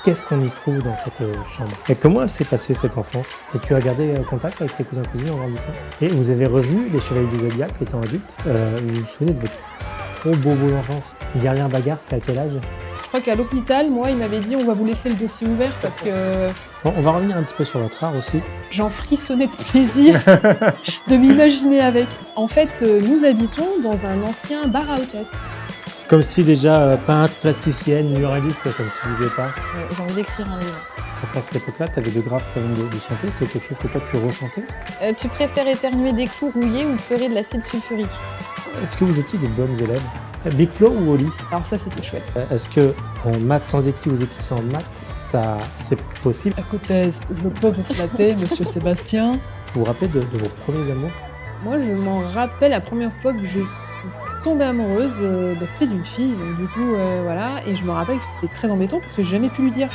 qu'est-ce qu'on y trouve dans cette chambre? Et comment elle s'est passée cette enfance? Et tu as gardé contact avec tes cousins et cousines en grandissant? Et vous avez revu les Chevaliers du Zodiaque étant adulte? Vous vous souvenez de votre trop beau d'enfance? Une dernière bagarre, c'était à quel âge? Je crois qu'à l'hôpital, moi, il m'avait dit on va vous laisser le dossier ouvert parce que Bon, on va revenir un petit peu sur votre art aussi. j'en frissonnais de plaisir de m'imaginer avec. En fait, nous habitons dans un ancien bar à hôtesse. C'est comme si déjà peintre, plasticienne, muraliste, ça ne suffisait pas. J'ai envie d'écrire un livre. Donc à cette époque-là, tu avais de graves problèmes de santé, c'est quelque chose que toi tu ressentais? Tu préfères éternuer des clous rouillés ou pleurer de l'acide sulfurique? Est-ce que vous étiez des bonnes élèves? Big Flo ou Oli? Alors ça, c'était chouette. Est-ce que en maths sans équis ou équis sans maths, ça c'est possible? À côté, je peux vous flatter, monsieur Sébastien. Vous vous rappelez de vos premiers amours? Moi, je m'en rappelle la première fois que je suis tombée amoureuse, c'était d'une fille. Donc, du coup, voilà. Et je me rappelle que c'était très embêtant parce que j'ai jamais pu lui dire.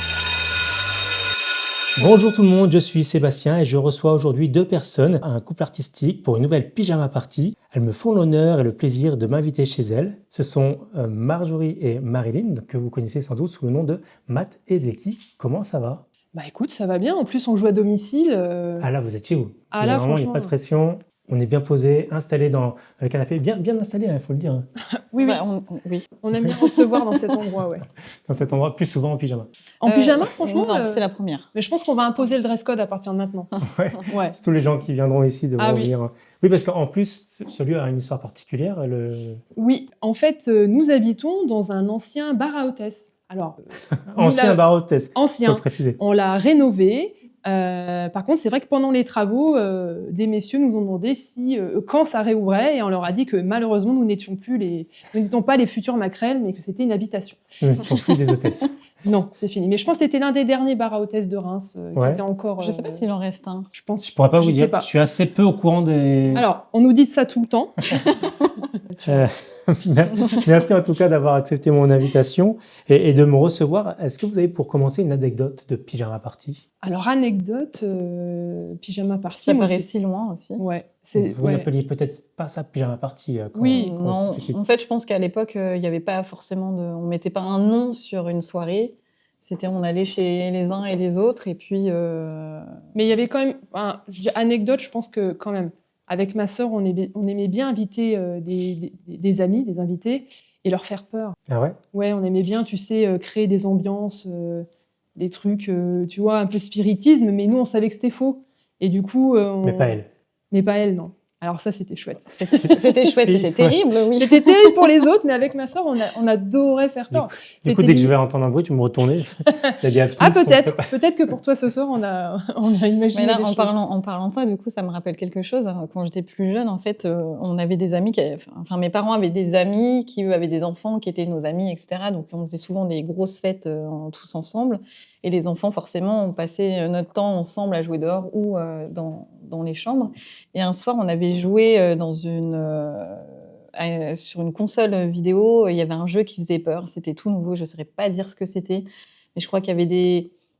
Bonjour tout le monde, je suis Sébastien et je reçois aujourd'hui deux personnes, un couple artistique pour une nouvelle pyjama party. Elles me font l'honneur et le plaisir de m'inviter chez elles. Ce sont Marjorie et Marilyn, que vous connaissez sans doute sous le nom de Matt et Zeki. Comment ça va? Bah écoute, ça va bien. En plus, on joue à domicile. Ah là, vous êtes chez vous. Ah là, vraiment, il n'y a pas de pression. On est bien posé, installé dans le canapé, bien installé, il faut le dire. Hein. Oui, Bah, oui. On aime bien recevoir dans cet endroit, ouais. Dans cet endroit, plus souvent en pyjama. En pyjama, franchement. Non, c'est la première. Mais je pense qu'on va imposer le dress code à partir de maintenant. Ouais. Tous les gens qui viendront ici devront Ah oui. venir. Oui, parce qu'en plus, ce lieu a une histoire particulière. Oui, en fait, nous habitons dans un ancien bar à hôtesse. Alors, Ancien bar hôtesse, ancien. faut le préciser. On l'a rénové. Par contre, c'est vrai que pendant les travaux, des messieurs nous ont demandé quand ça réouvrait, et on leur a dit que malheureusement, nous n'étions pas les futurs maquerelles, mais que c'était une habitation. Nous ne sommes plus des hôtesses. Non, c'est fini. Mais je pense que c'était l'un des derniers bars à hôtesses de Reims qui était encore. Je ne sais pas s'il en reste un. Je pense. Je pourrais pas vous sais dire. pas. Je suis assez peu au courant des. Alors, on nous dit ça tout le temps. Merci en tout cas d'avoir accepté mon invitation et de me recevoir. Est-ce que vous avez pour commencer une anecdote de pyjama party? Alors, anecdote, pyjama party. Ça paraît si loin aussi. Ouais. Vous n'appeliez peut-être pas ça pyjama party Oui, non. En fait, je pense qu'à l'époque, il n'y avait pas forcément on mettait pas un nom sur une soirée. C'était on allait chez les uns et les autres et puis. Mais il y avait quand même, anecdote, je pense que quand même, avec ma sœur, on aimait bien inviter des amis, des invités, et leur faire peur. Ah ouais? Ouais, on aimait bien, tu sais, créer des ambiances, des trucs, tu vois, un peu spiritisme, mais nous, on savait que c'était faux. Et du coup, Mais pas elle. Mais pas elle, non. Alors ça, c'était chouette. C'était chouette, c'était terrible, oui. C'était terrible pour les autres, mais avec ma sœur, on adorait faire peur. Du coup, dès que je vais entendre un bruit, tu me retourner. Ah, peut-être que pour toi ce soir, on a imaginé. Mais là, des choses. En parlant de ça, du coup, ça me rappelle quelque chose. Quand j'étais plus jeune, en fait, on avait des amis mes parents avaient des amis qui, eux, avaient des enfants qui étaient nos amis, etc. Donc, on faisait souvent des grosses fêtes tous ensemble. Et les enfants, forcément, on passait notre temps ensemble à jouer dehors ou dans les chambres. Et un soir, on avait joué sur une console vidéo. Il y avait un jeu qui faisait peur. C'était tout nouveau. Je ne saurais pas dire ce que c'était. Mais je crois qu'il y avait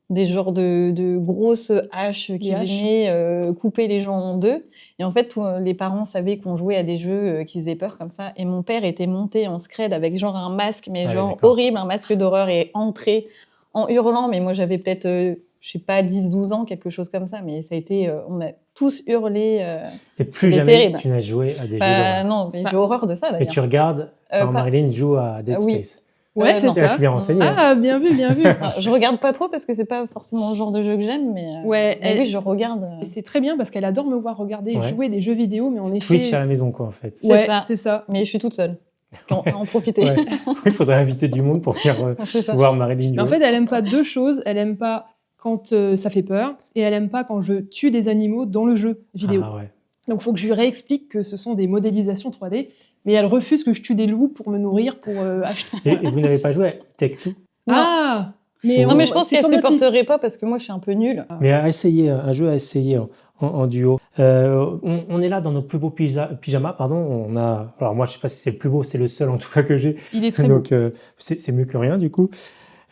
des genres de grosses haches qui venaient couper les gens en deux. Et en fait, les parents savaient qu'on jouait à des jeux qui faisaient peur comme ça. Et mon père était monté en scred avec genre un masque, mais horrible, un masque d'horreur, et entré en hurlant. Mais moi, j'avais peut-être, je sais pas, 10-12 ans, quelque chose comme ça. Mais ça a été, on a tous hurlé. Et plus jamais terrible. Tu n'as joué à des jeux d'horreur? Non, mais j'ai horreur de ça, d'ailleurs. Et tu regardes quand Marilyn joue à Dead Space? Ouais, c'est ça. Je suis bien renseignée. Ah, bien vu, bien vu. Je regarde pas trop parce que c'est pas forcément le genre de jeu que j'aime, mais oui, je regarde. Et c'est très bien parce qu'elle adore me voir regarder jouer des jeux vidéo, mais en effet. Twitch à la maison, quoi, en fait. C'est ça. Mais je suis toute seule. En profiter. Ouais. Il faudrait inviter du monde pour venir voir Marilyn jouer. Mais en fait, elle aime pas deux choses. Elle aime pas quand ça fait peur, et elle aime pas quand je tue des animaux dans le jeu vidéo. Ah ouais. Donc, il faut que je lui réexplique que ce sont des modélisations 3D. Mais elle refuse que je tue des loups pour me nourrir, pour acheter. Et vous n'avez pas joué à Tech2? Ah, non, mais je pense qu'elle ne supporterait pas parce que moi, je suis un peu nulle. Mais un jeu à essayer en duo. On est là dans nos plus beaux pyjamas, pardon. Alors moi, je ne sais pas si c'est le plus beau, c'est le seul en tout cas que j'ai. Il est très beau. Donc, c'est mieux que rien du coup.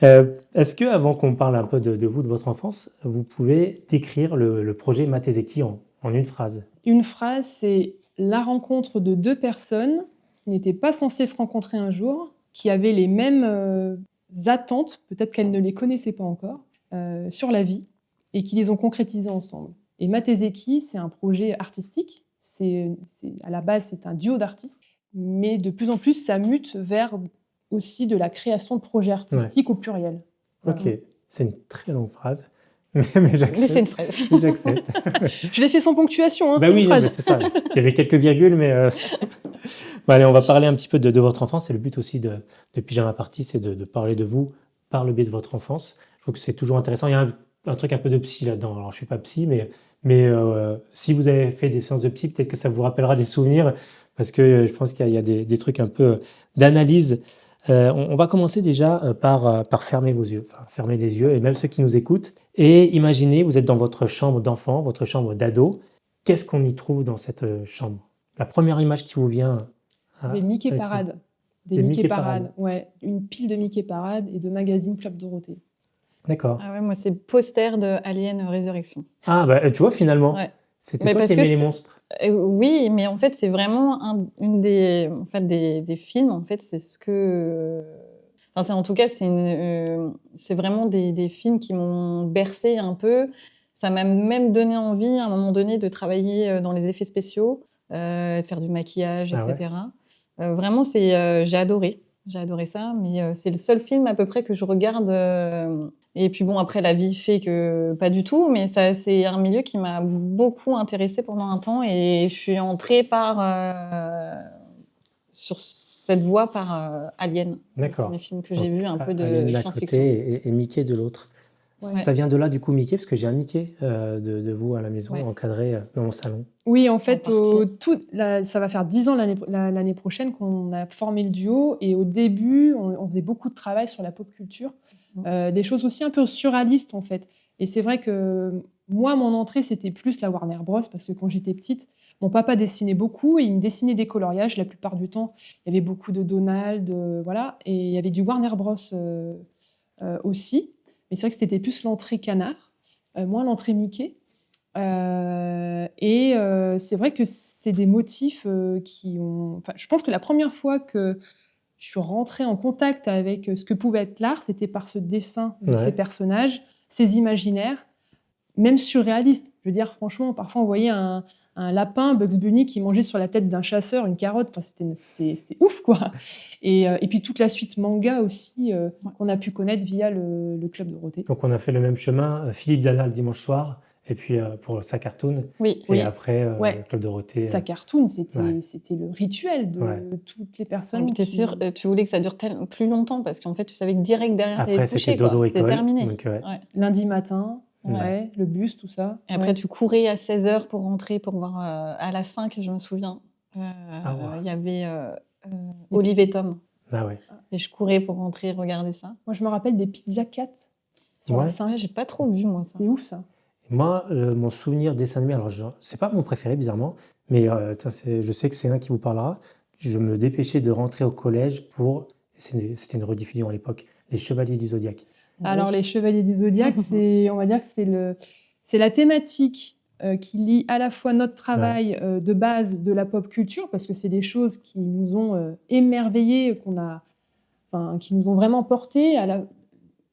Est-ce que, avant qu'on parle un peu de vous, de votre enfance, vous pouvez décrire le projet Matt et Zeki en une phrase? Une phrase, c'est la rencontre de deux personnes qui n'étaient pas censées se rencontrer un jour, qui avaient les mêmes attentes, peut-être qu'elles ne les connaissaient pas encore, sur la vie et qui les ont concrétisées ensemble. Et Matezeki, c'est un projet artistique. À la base, c'est un duo d'artistes, mais de plus en plus, ça mute vers aussi de la création de projets artistiques au pluriel. Ok, c'est une très longue phrase, mais Mais j'accepte. c'est une phrase. J'accepte. Je l'ai fait sans ponctuation, hein, Bah une oui, phrase. mais c'est ça. Il y avait quelques virgules, mais bon, allez, on va parler un petit peu de votre enfance. C'est le but aussi de Pyjama Party, c'est de parler de vous par le biais de votre enfance. Je trouve que c'est toujours intéressant. Il y a un truc un peu de psy là-dedans. Alors, je suis pas psy, mais si vous avez fait des séances de psy, peut-être que ça vous rappellera des souvenirs, parce que je pense qu'il y a des trucs un peu d'analyse. On va commencer déjà par fermer vos yeux, enfin fermer les yeux, et même ceux qui nous écoutent. Et imaginez, vous êtes dans votre chambre d'enfant, votre chambre d'ado. Qu'est-ce qu'on y trouve dans cette chambre? La première image qui vous vient Des Mickey à l'esprit. Parades. Des Mickey Parades. Ouais. Une pile de Mickey Parades et de magazines Club Dorothée. D'accord. Ah ouais, moi, c'est poster de Alien Résurrection. Ah, bah tu vois, finalement, Ouais. c'était Mais toi parce qui que aimais les monstres. Oui, mais en fait, c'est vraiment une des, en fait, des films. En fait, c'est ce que. Enfin, en tout cas, c'est vraiment des films qui m'ont bercé un peu. Ça m'a même donné envie, à un moment donné, de travailler dans les effets spéciaux, de faire du maquillage, Ah ouais. etc. Vraiment, j'ai adoré. J'ai adoré ça, mais c'est le seul film à peu près que je regarde. Et puis bon, après, la vie fait que pas du tout, mais c'est un milieu qui m'a beaucoup intéressée pendant un temps et je suis entrée sur cette voie par Alien. D'accord. Les films que j'ai vus, un peu Alien de d'un science-fiction. côté et Mickey de l'autre. Ouais. Ça vient de là, du coup, Mickey, parce que j'ai un Mickey de vous à la maison, Ouais. encadré dans mon salon. Oui, en fait, partie. ça va faire 10 ans l'année prochaine qu'on a formé le duo. Et au début, on faisait beaucoup de travail sur la pop culture. Des choses aussi un peu surréalistes, en fait. Et c'est vrai que moi, mon entrée, c'était plus la Warner Bros. Parce que quand j'étais petite, mon papa dessinait beaucoup et il me dessinait des coloriages. La plupart du temps, il y avait beaucoup de Donald, voilà. Et il y avait du Warner Bros. Aussi. Mais c'est vrai que c'était plus l'entrée canard, moins l'entrée Mickey. C'est vrai que c'est des motifs qui ont... Enfin, je pense que la première fois que je suis rentrée en contact avec ce que pouvait être l'art, c'était par ce dessin de ces personnages, ces imaginaires, même surréalistes. Je veux dire, franchement, parfois on voyait un lapin, Bugs Bunny, qui mangeait sur la tête d'un chasseur une carotte. Enfin, c'était ouf, quoi. Et puis toute la suite manga aussi, qu'on a pu connaître via le Club Dorothée. Donc on a fait le même chemin, Philippe Dana le dimanche soir, et puis pour sa cartoon, Oui. et après le Club Dorothée. Sa cartoon, c'était le rituel de toutes les personnes. Tu es sûr, tu voulais que ça dure plus longtemps parce qu'en fait, tu savais que direct derrière, après c'était dodo école, terminé. donc, lundi matin, le bus, tout ça. Et après, tu courais à 16h pour rentrer, pour voir à la 5, je me souviens. Il y avait Olive et Tom. Ah ouais. Et je courais pour rentrer regarder ça. Moi, je me rappelle des Pizza Cat sur la 5. J'ai pas trop vu, moi, ça. C'est ouf, ça. Moi, mon souvenir dessin animé, alors c'est pas mon préféré bizarrement, mais je sais que c'est un qui vous parlera. Je me dépêchais de rentrer au collège pour, c'était une rediffusion à l'époque, Les Chevaliers du Zodiaque. Alors les Chevaliers du Zodiaque, on va dire que c'est la thématique qui lie à la fois notre travail de base de la pop culture, parce que c'est des choses qui nous ont émerveillés, qui nous ont vraiment portés.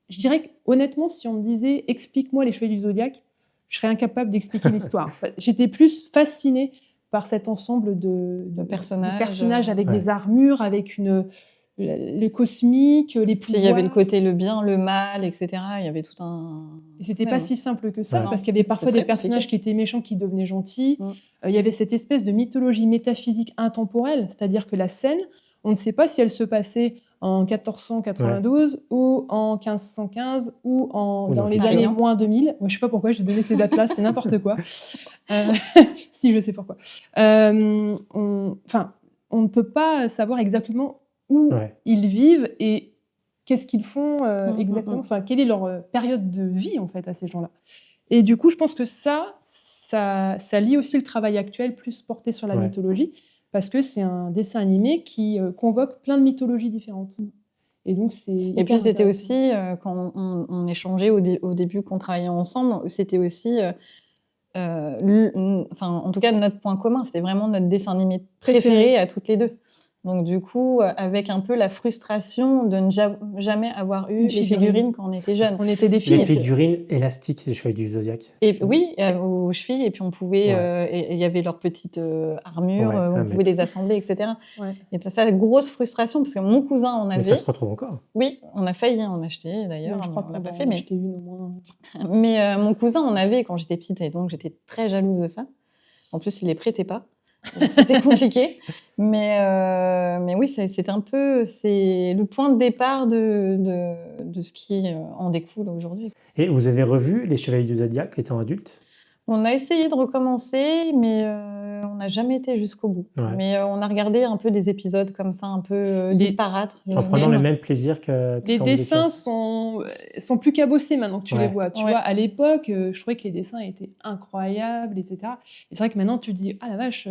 Je dirais que honnêtement, si on me disait « explique-moi les Chevaliers du Zodiaque », je serais incapable d'expliquer l'histoire. J'étais plus fascinée par cet ensemble de personnages avec des armures, avec le cosmique, les pouvoirs. Il y avait le côté le bien, le mal, etc. Il y avait tout un... Et c'était pas si simple que ça, parce qu'il y avait parfois des personnages qui étaient méchants qui devenaient gentils. Il y avait cette espèce de mythologie métaphysique intemporelle, c'est-à-dire que la scène, on ne sait pas si elle se passait en 1492 ou en 1515 ou dans les années moins 2000. Moi, je sais pas pourquoi j'ai donné ces dates-là, c'est n'importe quoi. Si, je sais pourquoi. On ne peut pas savoir exactement où ils vivent et qu'est-ce qu'ils font exactement, enfin, quelle est leur période de vie, en fait, à ces gens-là. Et du coup, je pense que ça lie aussi le travail actuel, plus porté sur la mythologie, parce que c'est un dessin animé qui convoque plein de mythologies différentes. Et donc, et puis, c'était aussi, quand on échangeait au début, qu'on travaillait ensemble, c'était aussi... en tout cas, notre point commun, c'était vraiment notre dessin animé préféré à toutes les deux. Donc du coup, avec un peu la frustration de ne jamais avoir eu Une les figurine. figurines quand on était jeunes. On était des Les filles. figurines élastiques, les chevaliers du Zodiac. Et oui, aux chevilles, et puis on pouvait, Ouais. et il y avait leur petite armure, Ouais, à on pouvait mettre. les assembler, etc. Ouais. Et ça, grosse frustration, parce que mon cousin en Mais ça avait. se retrouve encore. Oui, on a failli en acheter d'ailleurs, Je crois on qu'on l'a pas va fait, en mais acheter une au moins. mon cousin en avait quand j'étais petite, et donc j'étais très jalouse de ça. En plus, il les prêtait pas. Donc, c'était compliqué. Mais oui, c'était un peu le point de départ de ce qui en découle aujourd'hui. Et vous avez revu les chevaliers du Zodiac étant adulte? On a essayé de recommencer, mais on n'a jamais été jusqu'au bout. Ouais. Mais on a regardé un peu des épisodes comme ça, un peu disparates. En prenant le même plaisir que Les quand vous étiez dessins enfant. sont plus cabossés maintenant que tu Ouais. les vois. Tu Ouais. vois, à l'époque, je trouvais que les dessins étaient incroyables, etc. Et c'est vrai que maintenant, tu dis, ah la vache,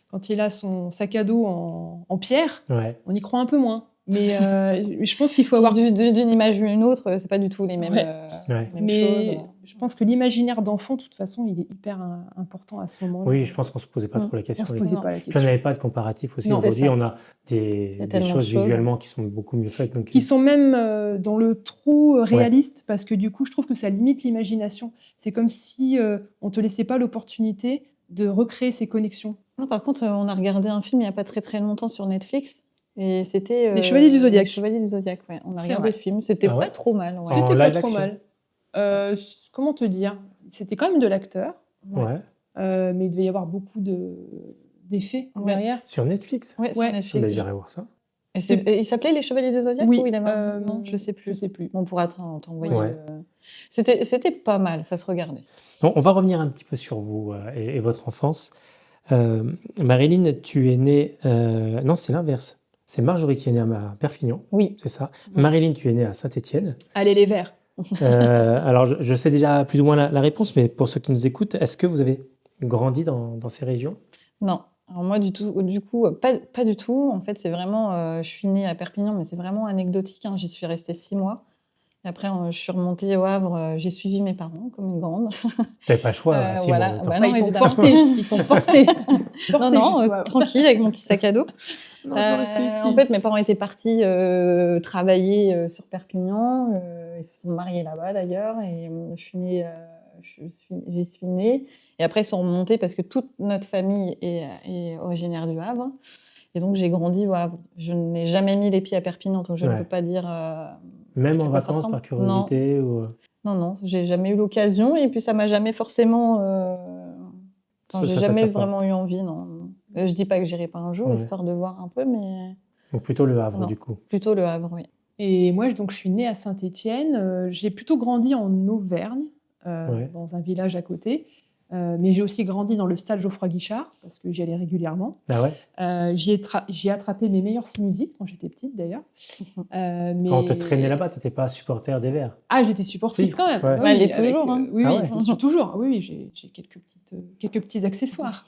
quand il a son sac à dos en pierre, Ouais. on y croit un peu moins. Mais je pense qu'il faut avoir... D'une image ou une autre, c'est pas du tout les mêmes, Ouais. Ouais. mêmes Mais choses. je pense que l'imaginaire d'enfant, de toute façon, il est hyper important à ce moment-là. Oui, je pense qu'on se posait pas trop la On question. se posait Non. pas la Puis on question. n'avait pas de comparatif aussi. Non, Aujourd'hui, c'est ça. on a Il y des a tellement de choses choses. visuellement qui sont beaucoup mieux faites. Donc, Qui sont même dans le trop réaliste, parce que du coup, je trouve que ça limite l'imagination. C'est comme si on te laissait pas l'opportunité de recréer ces connexions. Non, par contre, on a regardé un film il y a pas très très longtemps sur Netflix. Et c'était Les Chevaliers du Zodiac. Les Chevaliers du Zodiac, ouais. On a C'est regardé vrai. le film, c'était Ah ouais pas trop mal. Ouais. En C'était pas live trop action. mal. Comment te dire? C'était quand même de l'acteur, Ouais. mais il devait y avoir beaucoup d'effets Ouais. derrière. Sur Netflix? Ouais, sur Ouais. Ah, Netflix. ben, j'irai voir ça. Et il s'appelait Les Chevaliers du Zodiac Oui, ou il avait un nom? Je sais plus. Je sais plus. On pourra t'envoyer. Ouais. C'était pas mal, ça se regardait. Bon, on va revenir un petit peu sur vous et votre enfance. Marilyn, tu es née... Non, c'est l'inverse. C'est Marjorie qui est née à Perpignan, Oui. c'est ça. Ouais. Marilyn, tu es née à Saint-Étienne. Allez, les verts. Alors, je sais déjà plus ou moins la réponse, mais pour ceux qui nous écoutent, est-ce que vous avez grandi dans ces régions? Non. Alors moi, du coup, pas du tout. En fait, c'est vraiment... je suis née à Perpignan, mais c'est vraiment anecdotique, hein. J'y suis restée 6 mois. Et après, je suis remontée au Havre. J'ai suivi mes parents comme une grande. Tu n'avais pas le choix à 6 mois en voilà. même temps. Bah Bah, non, ils t'ont évidemment. porté. Ils t'ont porté. Non, Porté non, jusqu'au Havre. tranquille avec mon petit sac à dos. Non, je veux rester ici. En fait, mes parents étaient partis travailler sur Perpignan. Ils se sont mariés là-bas d'ailleurs. Et je suis née, j'y suis née. Et après, ils sont remontés parce que toute notre famille est originaire du Havre. Et donc, j'ai grandi au Havre. Je n'ai jamais mis les pieds à Perpignan, donc je ne Ouais. peux pas dire. Même à en quoi ça vacances, ressemble. par curiosité ou... Non, j'ai jamais eu l'occasion. Et puis, ça m'a jamais forcément. Ça J'ai t'attire jamais pas. vraiment eu envie, non. Je dis pas que j'irai pas un jour, Ouais. histoire de voir un peu, mais Donc plutôt le Havre, Non. du coup. plutôt le Havre, oui. Et moi, donc, je suis née à Saint-Étienne. J'ai plutôt grandi en Auvergne, Ouais. dans un village à côté. Mais j'ai aussi grandi dans le stade Geoffroy-Guichard, parce que j'y allais régulièrement. Ah ouais? J'y ai attrapé mes meilleures sinusites quand j'étais petite, d'ailleurs. Mais... Quand on te traînait là-bas, tu n'étais pas supporter des Verts. Ah, j'étais supportrice Si, quand même. ouais. Oui, Elle est avec, toujours, hein. Oui, Ah oui, ouais. je suis toujours. Oui, j'ai quelques petits accessoires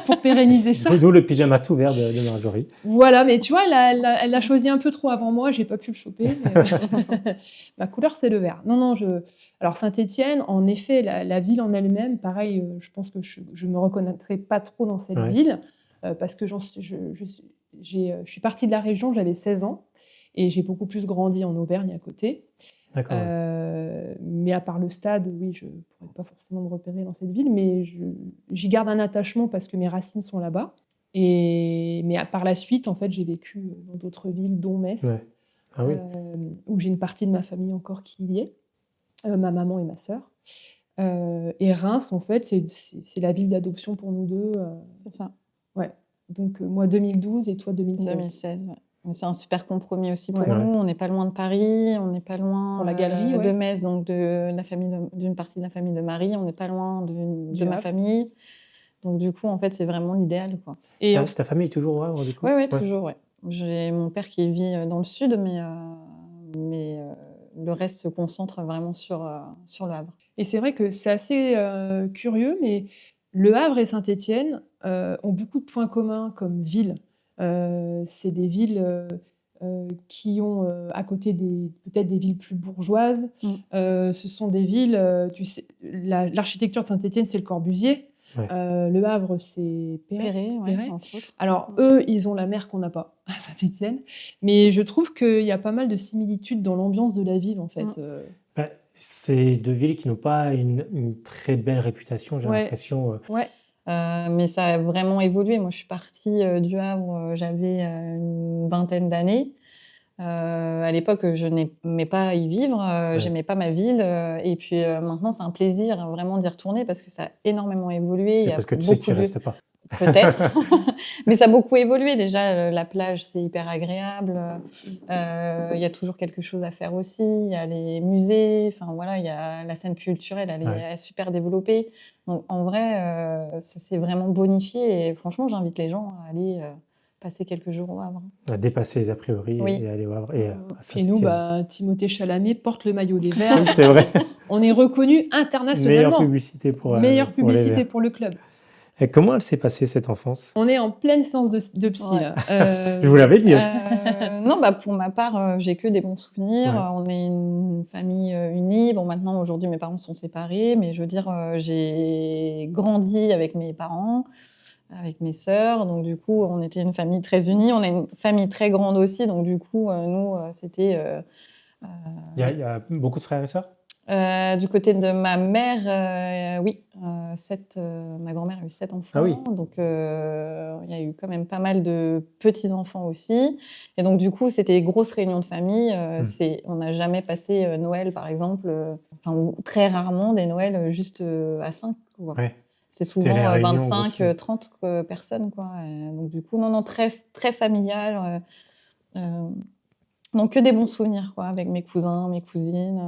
pour pérenniser ça. D'où le pyjama tout vert de Marjorie. Voilà, mais tu vois, elle l'a choisi un peu trop avant moi, j'ai pas pu le choper. Mais, ma couleur, c'est le vert. Non, alors Saint-Étienne, en effet, la ville en elle-même, pareil, je pense que je me reconnaîtrais pas trop dans cette Ouais. ville, parce que je suis partie de la région, j'avais 16 ans, et j'ai beaucoup plus grandi en Auvergne à côté. D'accord. Ouais. Mais à part le stade, oui, je ne pourrais pas forcément me repérer dans cette ville, mais j'y garde un attachement parce que mes racines sont là-bas. Mais par la suite, en fait, j'ai vécu dans d'autres villes, dont Metz, Ouais. Ah oui. où j'ai une partie de ma famille encore qui y est, ma maman et ma sœur. Et Reims, en fait, c'est la ville d'adoption pour nous deux. C'est ça. Ouais. Donc, moi, 2012 et toi, 2016. 2016, ouais. Mais c'est un super compromis aussi pour Ouais. nous. On n'est pas loin de Paris, on n'est pas loin Pour la galerie, de ouais. Metz, donc d'une partie de la famille de Marie. On n'est pas loin de Du ma Havre. famille. Donc du coup, en fait, c'est vraiment l'idéal, quoi. Et Ta famille est toujours au Havre, du coup? Ouais, toujours, ouais. J'ai mon père qui vit dans le sud, mais le reste se concentre vraiment sur le Havre. Et c'est vrai que c'est assez curieux, mais Le Havre et Saint-Étienne ont beaucoup de points communs comme ville. C'est des villes qui ont à côté peut-être des villes plus bourgeoises. Ce sont des villes, tu sais, l'architecture de Saint-Étienne, c'est le Corbusier. Ouais. Le Havre, c'est Perret, ouais, Perret. entre autres. Alors, eux, ils ont la mer qu'on n'a pas à Saint-Étienne. Mais je trouve qu'il y a pas mal de similitudes dans l'ambiance de la ville, en fait. Bah, c'est 2 villes qui n'ont pas une très belle réputation, j'ai Ouais. l'impression. Ouais. Mais ça a vraiment évolué. Moi, je suis partie du Havre, j'avais une vingtaine d'années. À l'époque, je n'aimais pas y vivre, Ouais. j'aimais pas ma ville. Et puis maintenant, c'est un plaisir vraiment d'y retourner parce que ça a énormément évolué. Il Et y a parce que tu sais que tu beaucoup de restes pas. Peut-être, mais ça a beaucoup évolué déjà. La plage, c'est hyper agréable. Il y a toujours quelque chose à faire aussi. Il y a les musées. Enfin voilà, il y a la scène culturelle, elle Ouais. est super développée. Donc en vrai, ça s'est vraiment bonifié. Et franchement, j'invite les gens à aller passer quelques jours au Havre. À dépasser les a priori Oui. et aller au Havre et à Et nous, Saint-Étienne. Timothée Chalamet porte le maillot des Verts. C'est vrai. On est reconnu Meilleure internationalement. publicité pour les Meilleure publicité Verts. pour le club. Et comment elle s'est passée cette enfance? On est en pleine séance de psy, Ouais. là. Je vous l'avais dit. Non, bah pour ma part, j'ai que des bons souvenirs. Ouais. On est une famille unie. Bon, maintenant, aujourd'hui, mes parents sont séparés, mais je veux dire, j'ai grandi avec mes parents, avec mes sœurs. Donc, du coup, on était une famille très unie. On est une famille très grande aussi. Donc, du coup, nous, c'était. Il y a beaucoup de frères et sœurs? Du côté de ma mère, oui, ma grand-mère a eu 7 enfants. Ah oui. Donc, il y a eu quand même pas mal de petits-enfants aussi. Et donc, du coup, c'était des grosses réunions de famille. On n'a jamais passé Noël, par exemple, ou très rarement des Noëls juste à 5. Quoi. Ouais. C'est C'était les souvent réunions, 25, grosso. 30 personnes. Quoi. Donc, du coup, non, très, très familial. Donc, que des bons souvenirs quoi, avec mes cousins, mes cousines.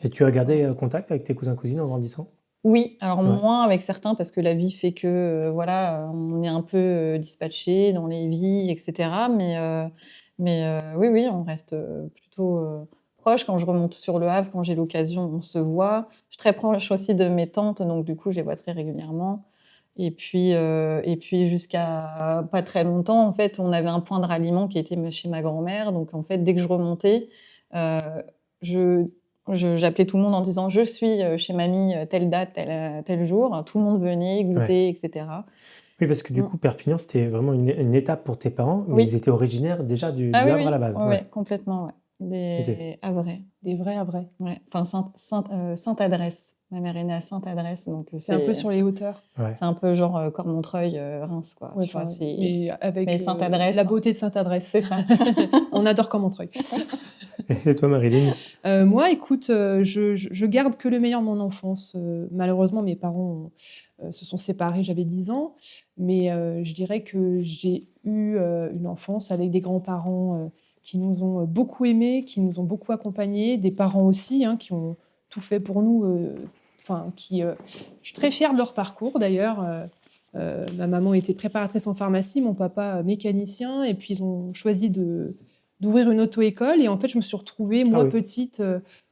Et tu as gardé contact avec tes cousins cousines en grandissant? Oui, alors Ouais. moins avec certains parce que la vie fait que voilà, on est un peu dispatché dans les vies, etc. Mais oui, on reste plutôt proche. Quand je remonte sur le Havre, quand j'ai l'occasion, on se voit. Je suis très proche aussi de mes tantes, donc du coup, je les vois très régulièrement. Et puis jusqu'à pas très longtemps, en fait, on avait un point de ralliement qui était chez ma grand-mère. Donc en fait, dès que je remontais, je j'appelais tout le monde en disant: «Je suis chez mamie, telle date, tel jour». Tout le monde venait goûter, etc. Oui, parce que du coup, Perpignan, c'était vraiment une étape pour tes parents, mais Oui. ils étaient originaires déjà du Ah oui, Havre oui. à la base. Ouais, complètement, ouais. Des Havrais. Des vrais à vrais. Ouais. Enfin, Sainte-Adresse. Ma mère est née à Sainte-Adresse, donc C'est un peu sur les hauteurs. Ouais. c'est un peu genre Cormontreuil, Reims, quoi. Ouais, Tu vois, mais avec mais Sainte-Adresse, la beauté de Sainte-Adresse. c'est ça. On adore Cormontreuil. Et toi, Marilyn? Moi, écoute, je garde que le meilleur de mon enfance. Malheureusement, mes parents se sont séparés, j'avais 10 ans. Mais je dirais que j'ai eu une enfance avec des grands-parents qui nous ont beaucoup aimés, qui nous ont beaucoup accompagnés, des parents aussi qui ont tout fait pour nous. Je suis très fière de leur parcours d'ailleurs. Ma maman était préparatrice en pharmacie, mon papa mécanicien, et puis ils ont choisi d'ouvrir une auto-école. Et en fait, je me suis retrouvée, moi, oui. petite.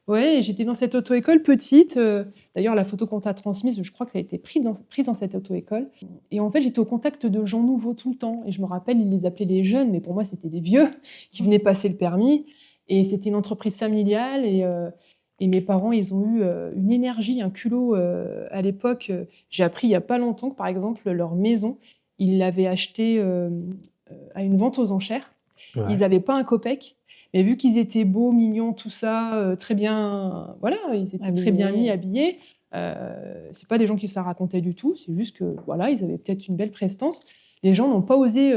Ouais, j'étais dans cette auto-école petite. D'ailleurs, la photo qu'on t'a transmise, je crois que ça a été prise dans cette auto-école. Et en fait, j'étais au contact de gens nouveaux tout le temps. Et je me rappelle, ils les appelaient les jeunes, mais pour moi, c'était des vieux qui venaient passer le permis. Et c'était une entreprise familiale. Et mes parents, ils ont eu une énergie, un culot à l'époque. J'ai appris il n'y a pas longtemps que, par exemple, leur maison, ils l'avaient achetée à une vente aux enchères. Ouais. Ils n'avaient pas un copec, mais vu qu'ils étaient beaux, mignons, tout ça, très bien, voilà, ils étaient très bien mis, habillés. C'est pas des gens qui se la racontaient du tout, c'est juste que voilà, ils avaient peut-être une belle prestance. Les gens n'ont pas osé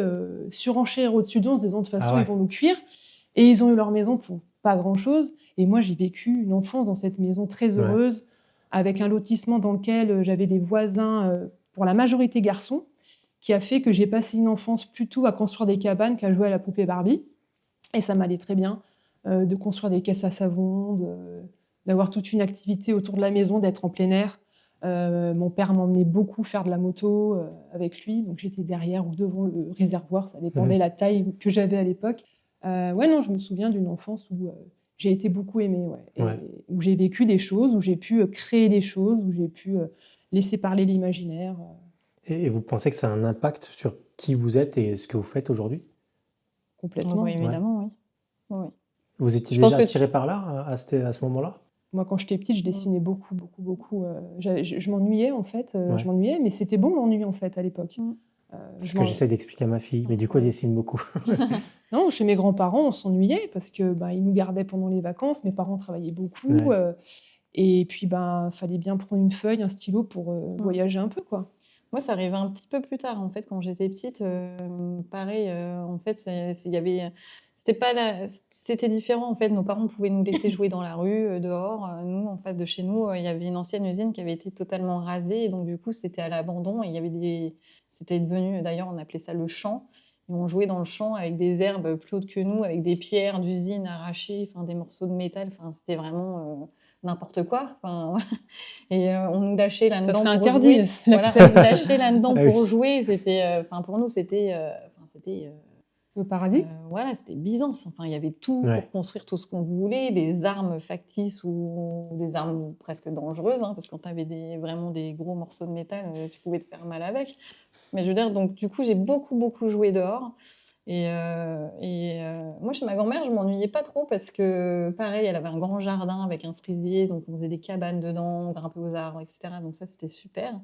surenchérir au-dessus d'eux en se disant de toute façon ils vont nous cuire. Et ils ont eu leur maison pour pas grand-chose. Et moi, j'ai vécu une enfance dans cette maison très heureuse, avec un lotissement dans lequel j'avais des voisins, pour la majorité garçons, qui a fait que j'ai passé une enfance plutôt à construire des cabanes qu'à jouer à la poupée Barbie. Et ça m'allait très bien de construire des caisses à savon, d'avoir toute une activité autour de la maison, d'être en plein air. Mon père m'emmenait beaucoup faire de la moto avec lui, donc j'étais derrière ou devant le réservoir, ça dépendait de la taille que j'avais à l'époque. Non, je me souviens d'une enfance où j'ai été beaucoup aimée, où j'ai vécu des choses, où j'ai pu créer des choses, où j'ai pu laisser parler l'imaginaire. Et vous pensez que ça a un impact sur qui vous êtes et ce que vous faites aujourd'hui? Complètement. Oui, évidemment, oui. Vous étiez déjà attiré par là à ce moment-là? Moi, quand j'étais petite, je dessinais beaucoup, beaucoup, beaucoup. Je m'ennuyais, en fait. Ouais. Je m'ennuyais, mais c'était bon l'ennui, en fait, à l'époque. C'est ce je que m'en- j'essaie d'expliquer à ma fille, mais du coup, elle Ouais. dessine beaucoup. Non, chez mes grands-parents, on s'ennuyait parce que ils nous gardaient pendant les vacances. Mes parents travaillaient beaucoup. Ouais. Et puis, fallait bien prendre une feuille, un stylo pour voyager un peu, quoi. Moi, ça arrivait un petit peu plus tard, en fait, quand j'étais petite. Pareil, en fait, il y avait... C'était différent, en fait. Nos parents pouvaient nous laisser jouer dans la rue, dehors. Nous, en face de chez nous, il y avait une ancienne usine qui avait été totalement rasée. Et donc, du coup, c'était à l'abandon. Et il y avait des... C'était devenu, d'ailleurs, on appelait ça le champ. Et on jouait dans le champ avec des herbes plus hautes que nous, avec des pierres d'usine arrachées, enfin, des morceaux de métal. Enfin, c'était vraiment n'importe quoi. Enfin, et on nous lâchait Ça là-dedans serait pour interdit, jouer. c'est Voilà, l'accès. on nous lâchait là-dedans Ah oui. pour jouer. C'était, enfin, pour nous, c'était, Le paradis. voilà, c'était Byzance. Enfin, il y avait tout Ouais. pour construire tout ce qu'on voulait, des armes factices ou des armes presque dangereuses, hein, parce que quand tu avais vraiment des gros morceaux de métal, tu pouvais te faire mal avec. Mais je veux dire, donc du coup, j'ai beaucoup, beaucoup joué dehors. Moi, chez ma grand-mère, je m'ennuyais pas trop parce que, pareil, elle avait un grand jardin avec un cerisier, donc on faisait des cabanes dedans, on grimpait aux arbres, etc. Donc ça, c'était super.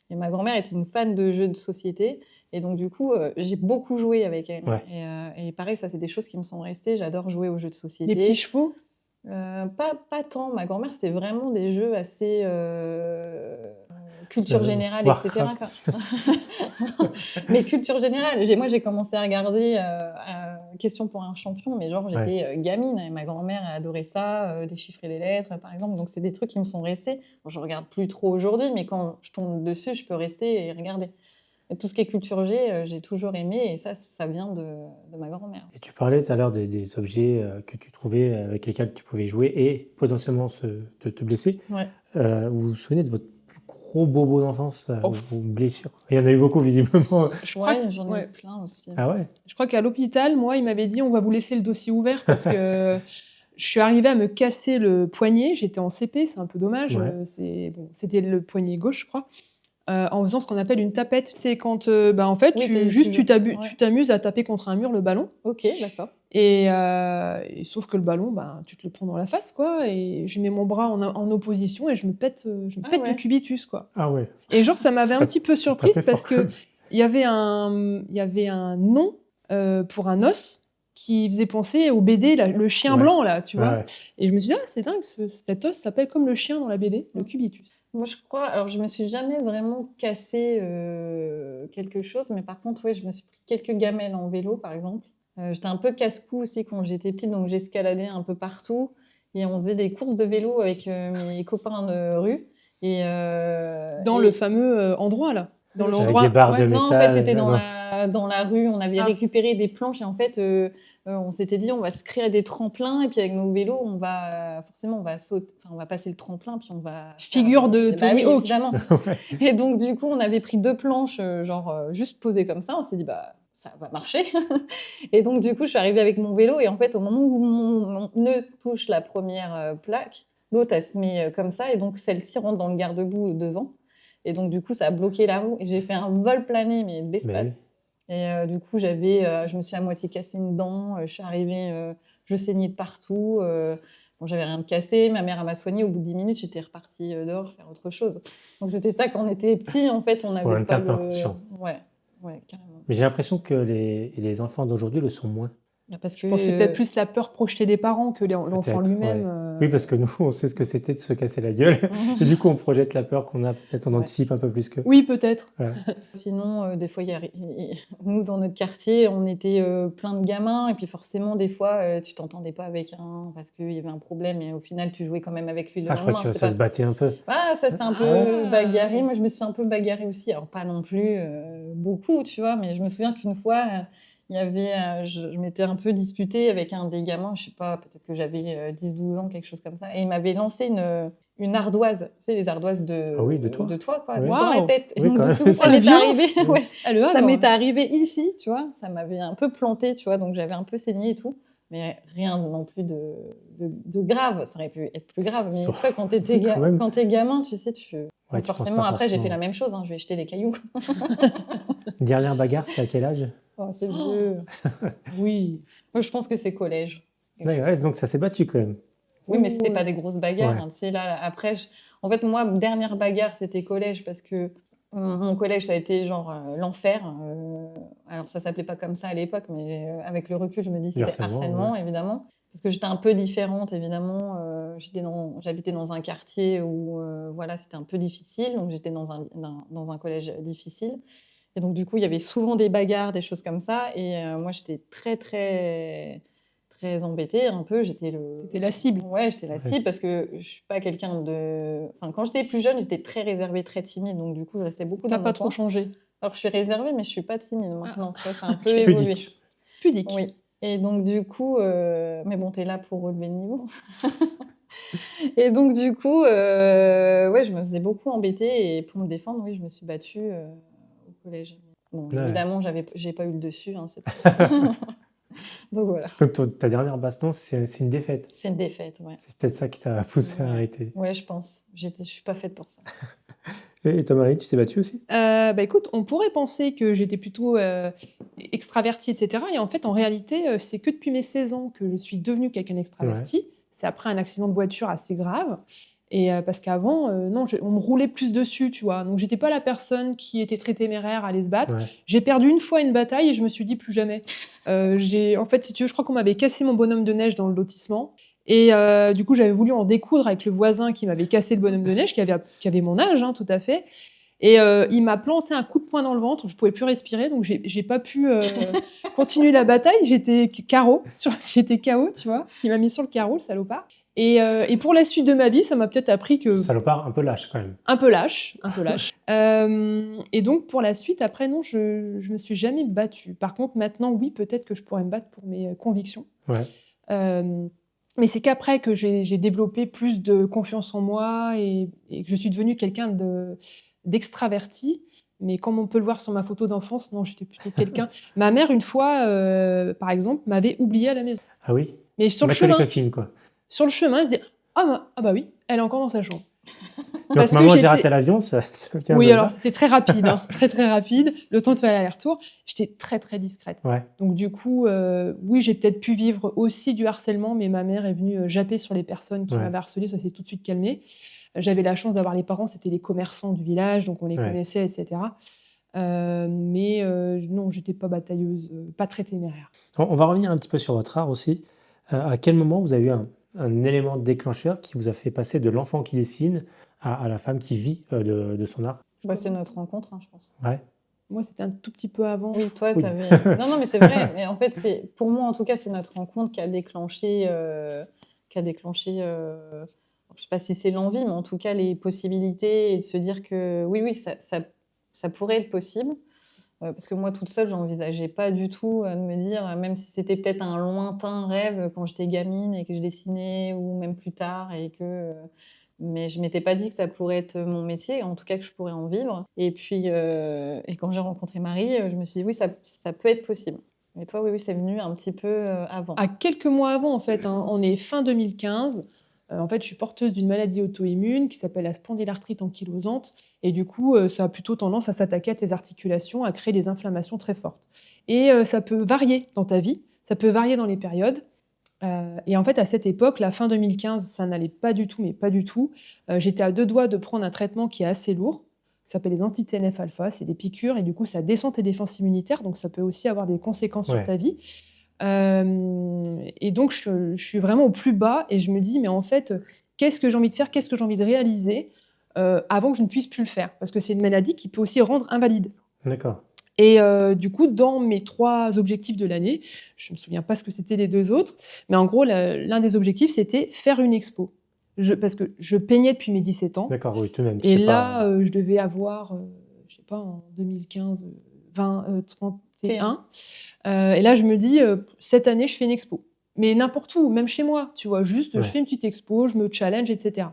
Et ma grand-mère était une fan de jeux de société. Et donc, du coup, j'ai beaucoup joué avec elle. Ouais. Et pareil, ça, c'est des choses qui me sont restées. J'adore jouer aux jeux de société. Les petits chevaux. Pas tant. Ma grand-mère, c'était vraiment des jeux assez culture générale, Warcraft. etc. Mais culture générale. Moi, j'ai commencé à regarder Question pour un champion, mais genre, j'étais gamine. Et ma grand-mère a adoré ça, déchiffrer les lettres, par exemple. Donc, c'est des trucs qui me sont restés. Bon, je regarde plus trop aujourd'hui, mais quand je tombe dessus, je peux rester et regarder. Et tout ce qui est culture G, j'ai toujours aimé, et ça vient de ma grand-mère. Et tu parlais tout à l'heure des objets que tu trouvais avec lesquels tu pouvais jouer et potentiellement te blesser. Ouais. Vous vous souvenez de votre plus gros bobo d'enfance Oh. ou blessure? Il y en a eu beaucoup, visiblement. Je crois Ouais, que- j'en ai ouais. eu plein aussi. Ah ouais? Je crois qu'à l'hôpital, moi, il m'avait dit on va vous laisser le dossier ouvert parce que je suis arrivée à me casser le poignet. J'étais en CP, c'est un peu dommage. Ouais. C'était le poignet gauche, je crois. En faisant ce qu'on appelle une tapette. C'est quand, en fait, Oui, tu ouais. t'amuses à taper contre un mur le ballon. Ok, d'accord. Et sauf que le ballon, tu te le prends dans la face, quoi. Et je mets mon bras en opposition et je me pète ouais. le cubitus, quoi. Ah ouais. Et genre, ça m'avait un T'as- petit peu surprise tapé parce fort, que quand même. il y avait un nom pour un os qui faisait penser au BD, le chien Ouais. blanc, là, tu vois. Ouais. Et je me suis dit, ah, c'est dingue, cet os s'appelle comme le chien dans la BD, le cubitus. Moi, je crois. Alors, je me suis jamais vraiment cassé quelque chose, mais par contre, oui, je me suis pris quelques gamelles en vélo, par exemple. J'étais un peu casse-cou aussi quand j'étais petite, donc j'escaladais un peu partout. Et on faisait des courses de vélo avec mes copains de rue. Dans le fameux endroit, là. Dans Avec l'endroit. des barres de Non, en métal. fait, c'était non. dans la rue. On avait Ah. récupéré des planches et en fait, on s'était dit, on va se créer des tremplins et puis avec nos vélos, on va sauter, enfin, on va passer le tremplin puis on va. Figure de Bah Tony oui, Hawk. évidemment. Ouais. Et donc, du coup, on avait pris 2 planches, juste posées comme ça. On s'est dit, bah, ça va marcher. Et donc, du coup, je suis arrivée avec mon vélo. Et en fait, au moment où mon pneu touche la première plaque, l'autre, elle se met comme ça. Et donc, celle-ci rentre dans le garde-boue devant. Et donc, du coup, ça a bloqué la roue. Et j'ai fait un vol plané, mais d'espace. Et du coup, je me suis à moitié cassé une dent. Je suis arrivée, je saignais de partout. Bon, j'avais rien de cassé. Ma mère, elle m'a soignée. Au bout de 10 minutes, j'étais repartie dehors faire autre chose. Donc, c'était ça quand on était petits. En fait, on avait Ouais, on était pas un peu inconscient. Ouais, carrément. Mais j'ai l'impression que les enfants d'aujourd'hui le sont moins. Parce que Je pense que c'est peut-être plus la peur projetée des parents que l'enfant Peut-être, lui-même. ouais. Oui, parce que nous, on sait ce que c'était de se casser la gueule. Et du coup, on projette la peur qu'on a. Peut-être on Ouais. anticipe un peu plus que. Oui, peut-être. Sinon, des fois, nous, dans notre quartier, on était plein de gamins. Et puis forcément, des fois, tu t'entendais pas avec un parce qu'il y avait un problème. Et au final, tu jouais quand même avec lui le Ah, je crois lendemain. que ça se battait un peu. Ah, ça s'est un peu Ah. bagarré. Moi, je me suis un peu bagarrée aussi. Alors, pas non plus beaucoup, tu vois. Mais je me souviens qu'une fois, il y avait, je m'étais un peu disputée avec un des gamins. Je sais pas, peut-être que j'avais 10-12 ans, quelque chose comme ça. Et il m'avait lancé une ardoise. Tu sais, les ardoises de, Ah oui, de toit. quoi, Oui. dans la Waouh. tête. Et Oui, donc, quand du même. coup, ça Oh, la m'est violence. arrivé. Ouais. Ah, le Ça Havre. m'est arrivé ici, tu vois. Ça m'avait un peu planté, tu vois. Donc, j'avais un peu saigné et tout. Mais rien non plus de grave. Ça aurait pu être plus grave. Mais Sur- tu vois, quand t'es Quand même. gamin, tu sais, Ouais, donc tu penses forcément, pas après, j'ai fait forcément. la même chose. Hein. Je vais jeter les cailloux. Dernière bagarre, c'était à quel âge? Oh, c'est vieux. Oui. Moi, je pense que c'est collège. Ouais, donc ça s'est battu quand même. Oui, mais c'était pas des grosses bagarres. Ouais. Hein, tu sais, là, après, en fait, moi, dernière bagarre, c'était collège parce que mon collège, ça a été genre l'enfer. Alors, ça s'appelait pas comme ça à l'époque, mais avec le recul, je me dis Du c'était harcèlement, évidemment. Parce que j'étais un peu différente, évidemment. J'habitais dans un quartier où voilà, c'était un peu difficile. Donc, j'étais dans un collège difficile. Et donc, du coup, il y avait souvent des bagarres, des choses comme ça. Et moi, j'étais très, très, très embêtée un peu. T'étais la cible. Ouais, j'étais la Ouais. cible parce que je suis pas quelqu'un de... Enfin, quand j'étais plus jeune, j'étais très réservée, très timide. Donc, du coup, je restais beaucoup T'as dans pas mon trop coin. changé. Alors, je suis réservée, mais je suis pas timide maintenant. Tu vois, c'est un peu Pudique. évolué. Pudique. Oui. Et donc, du coup... Mais bon, t'es là pour relever le niveau. Et donc, du coup, ouais, je me faisais beaucoup embêter. Et pour me défendre, oui, je me suis battue au collège. Bon, Ouais. évidemment, j'ai pas eu le dessus. Hein, c'est pas donc, voilà. Donc ta dernière baston, c'est une défaite. C'est une défaite, ouais. C'est peut-être ça qui t'a poussé à Ouais. arrêter. Ouais, je pense. Je suis pas faite pour ça. Et toi, Marie, tu t'es battue aussi? Bah écoute, on pourrait penser que j'étais plutôt extravertie, etc. Et en fait, en réalité, c'est que depuis mes 16 ans que je suis devenue quelqu'un d'extraverti. C'est après un accident de voiture assez grave. Et parce qu'avant, non, on me roulait plus dessus, tu vois. Donc, j'étais pas la personne qui était très téméraire à aller se battre. Ouais. J'ai perdu une fois une bataille et je me suis dit plus jamais. En fait, si tu veux, je crois qu'on m'avait cassé mon bonhomme de neige dans le lotissement. Et du coup, j'avais voulu en découdre avec le voisin qui m'avait cassé le bonhomme de neige, qui avait mon âge, hein, tout à fait. Et il m'a planté un coup de poing dans le ventre, je pouvais plus respirer, donc j'ai pas pu continuer la bataille. J'étais j'étais KO, tu vois. Il m'a mis sur le carreau, le salopard. Et pour la suite de ma vie, ça m'a peut-être appris que Salopard un peu lâche quand même. un peu lâche, un peu lâche. Et donc pour la suite, après non, je me suis jamais battue. Par contre, maintenant, oui, peut-être que je pourrais me battre pour mes convictions. Ouais. Mais c'est qu'après que j'ai développé plus de confiance en moi et que je suis devenue quelqu'un d'extraverti. Mais comme on peut le voir sur ma photo d'enfance, non, j'étais plutôt quelqu'un. Ma mère, une fois, par exemple, m'avait oubliée à la maison. Ah oui? Mais sur le Mettre les chemin, coquines, quoi. elle se dit ah bah oui, elle est encore dans sa chambre. Donc Parce que maman, j'ai j'étais- raté l'avion, ça vient Oui, de alors là. c'était très rapide, hein, très très rapide. Le temps de faire l'aller-retour, j'étais très très discrète. Ouais. Donc du coup, oui, j'ai peut-être pu vivre aussi du harcèlement, mais ma mère est venue japper sur les personnes qui Ouais. m'avaient harcelée, ça s'est tout de suite calmé. J'avais la chance d'avoir les parents, c'était les commerçants du village, donc on les Ouais. connaissait, etc. Mais non, j'étais pas batailleuse, pas très téméraire. On va revenir un petit peu sur votre art aussi. À quel moment vous avez eu un élément déclencheur qui vous a fait passer de l'enfant qui dessine à la femme qui vit de son art? Bah, c'est notre rencontre, hein, je pense. Ouais. Moi, c'était un tout petit peu avant. Oui, toi, Oui. t'avais... Non, non, mais c'est vrai. Mais en fait, pour moi, en tout cas, c'est notre rencontre qui a déclenché... je sais pas si c'est l'envie, mais en tout cas, les possibilités et de se dire que oui, ça pourrait être possible. Parce que moi, toute seule, j'envisageais pas du tout de me dire, même si c'était peut-être un lointain rêve quand j'étais gamine et que je dessinais, ou même plus tard, mais je m'étais pas dit que ça pourrait être mon métier, en tout cas que je pourrais en vivre. Et puis, et quand j'ai rencontré Marie, je me suis dit, oui, ça peut être possible. Et toi, oui, c'est venu un petit peu avant. À quelques mois avant, en fait, hein, on est fin 2015. En fait, je suis porteuse d'une maladie auto-immune qui s'appelle la spondylarthrite ankylosante. Et du coup, ça a plutôt tendance à s'attaquer à tes articulations, à créer des inflammations très fortes. Et ça peut varier dans ta vie, ça peut varier dans les périodes. Et en fait, à cette époque, la fin 2015, ça n'allait pas du tout, mais pas du tout. J'étais à 2 doigts de prendre un traitement qui est assez lourd. Ça s'appelle les anti-TNF-alpha, c'est des piqûres, et du coup, ça descend tes défenses immunitaires, donc ça peut aussi avoir des conséquences Ouais. sur ta vie. Et donc, je suis vraiment au plus bas, et je me dis, mais en fait, qu'est-ce que j'ai envie de faire, qu'est-ce que j'ai envie de réaliser avant que je ne puisse plus le faire? Parce que c'est une maladie qui peut aussi rendre invalide. D'accord. Et du coup, dans mes 3 objectifs de l'année, je ne me souviens pas ce que c'était les 2 autres, mais en gros, l'un des objectifs, c'était faire une expo. Parce que je peignais depuis mes 17 ans. D'accord, oui, tout de même. Et C'était là, pas... je devais avoir, je sais pas, en 2015, 31. Et là, je me dis, cette année, je fais une expo. Mais n'importe où, même chez moi, tu vois, juste, Ouais. je fais une petite expo, je me challenge, etc.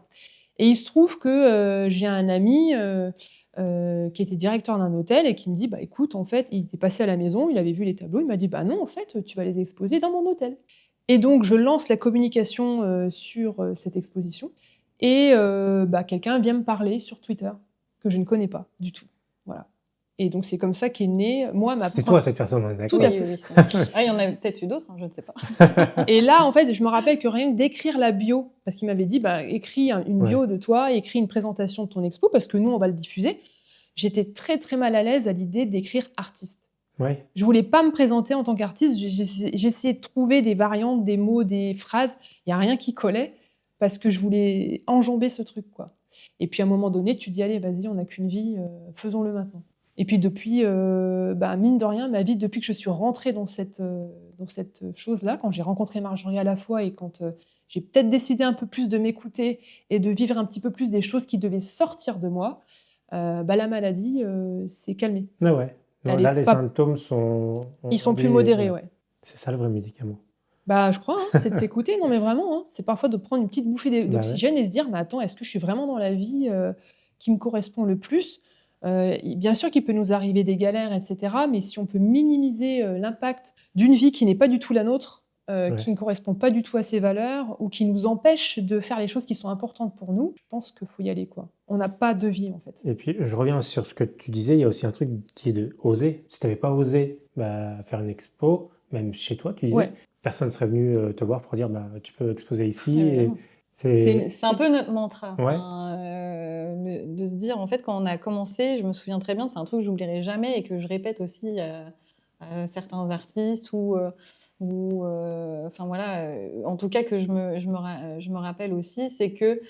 Et il se trouve que j'ai un ami qui était directeur d'un hôtel et qui me dit, bah écoute, en fait, il était passé à la maison, il avait vu les tableaux, il m'a dit, bah non, en fait, tu vas les exposer dans mon hôtel. Et donc, je lance la communication sur cette exposition. Et quelqu'un vient me parler sur Twitter, que je ne connais pas du tout. Voilà. Et donc, c'est comme ça qu'est née, moi, ma C'était propre... toi, cette personne, on est d'accord. Tout à Oui, fait. oui, ça marche. Ah, il y en a peut-être eu d'autres, hein, je ne sais pas. Et là, en fait, je me rappelle que rien que d'écrire la bio, parce qu'il m'avait dit, bah, écris une bio de toi, écris une présentation de ton expo, parce que nous, on va le diffuser. J'étais très, très mal à l'aise à l'idée d'écrire artiste. Ouais. Je voulais pas me présenter en tant qu'artiste. J'essayais de trouver des variantes, des mots, des phrases. Il n'y a rien qui collait, parce que je voulais enjamber ce truc, quoi. Et puis, à un moment donné, tu te dis, allez, vas-y, on n'a qu'une vie, faisons-le maintenant. Et puis depuis, mine de rien, ma vie, depuis que je suis rentrée dans cette chose-là, quand j'ai rencontré Marjorie à la fois et quand j'ai peut-être décidé un peu plus de m'écouter et de vivre un petit peu plus des choses qui devaient sortir de moi, la maladie s'est calmée. Ah ouais. Non, Elle là, est les pas- symptômes sont... Ils sont plus modérés, ouais. C'est ça le vrai médicament. Bah, je crois, hein, c'est de s'écouter, non mais vraiment, hein. C'est parfois de prendre une petite bouffée d'oxygène et se dire, mais attends, est-ce que je suis vraiment dans la vie qui me correspond le plus? Bien sûr qu'il peut nous arriver des galères, etc. Mais si on peut minimiser l'impact d'une vie qui n'est pas du tout la nôtre, qui ne correspond pas du tout à ses valeurs, ou qui nous empêche de faire les choses qui sont importantes pour nous, je pense qu'il faut y aller, quoi. On n'a pas de vie, en fait. Et puis, je reviens sur ce que tu disais, il y a aussi un truc qui est de oser. Si tu n'avais pas osé faire une expo, même chez toi, tu disais, personne ne serait venu te voir pour dire tu peux exposer ici. Et c'est un peu notre mantra. Ouais. De se dire, en fait, quand on a commencé, je me souviens très bien, c'est un truc que j'oublierai jamais et que je répète aussi à certains artistes enfin voilà, en tout cas que je me rappelle aussi, c'est que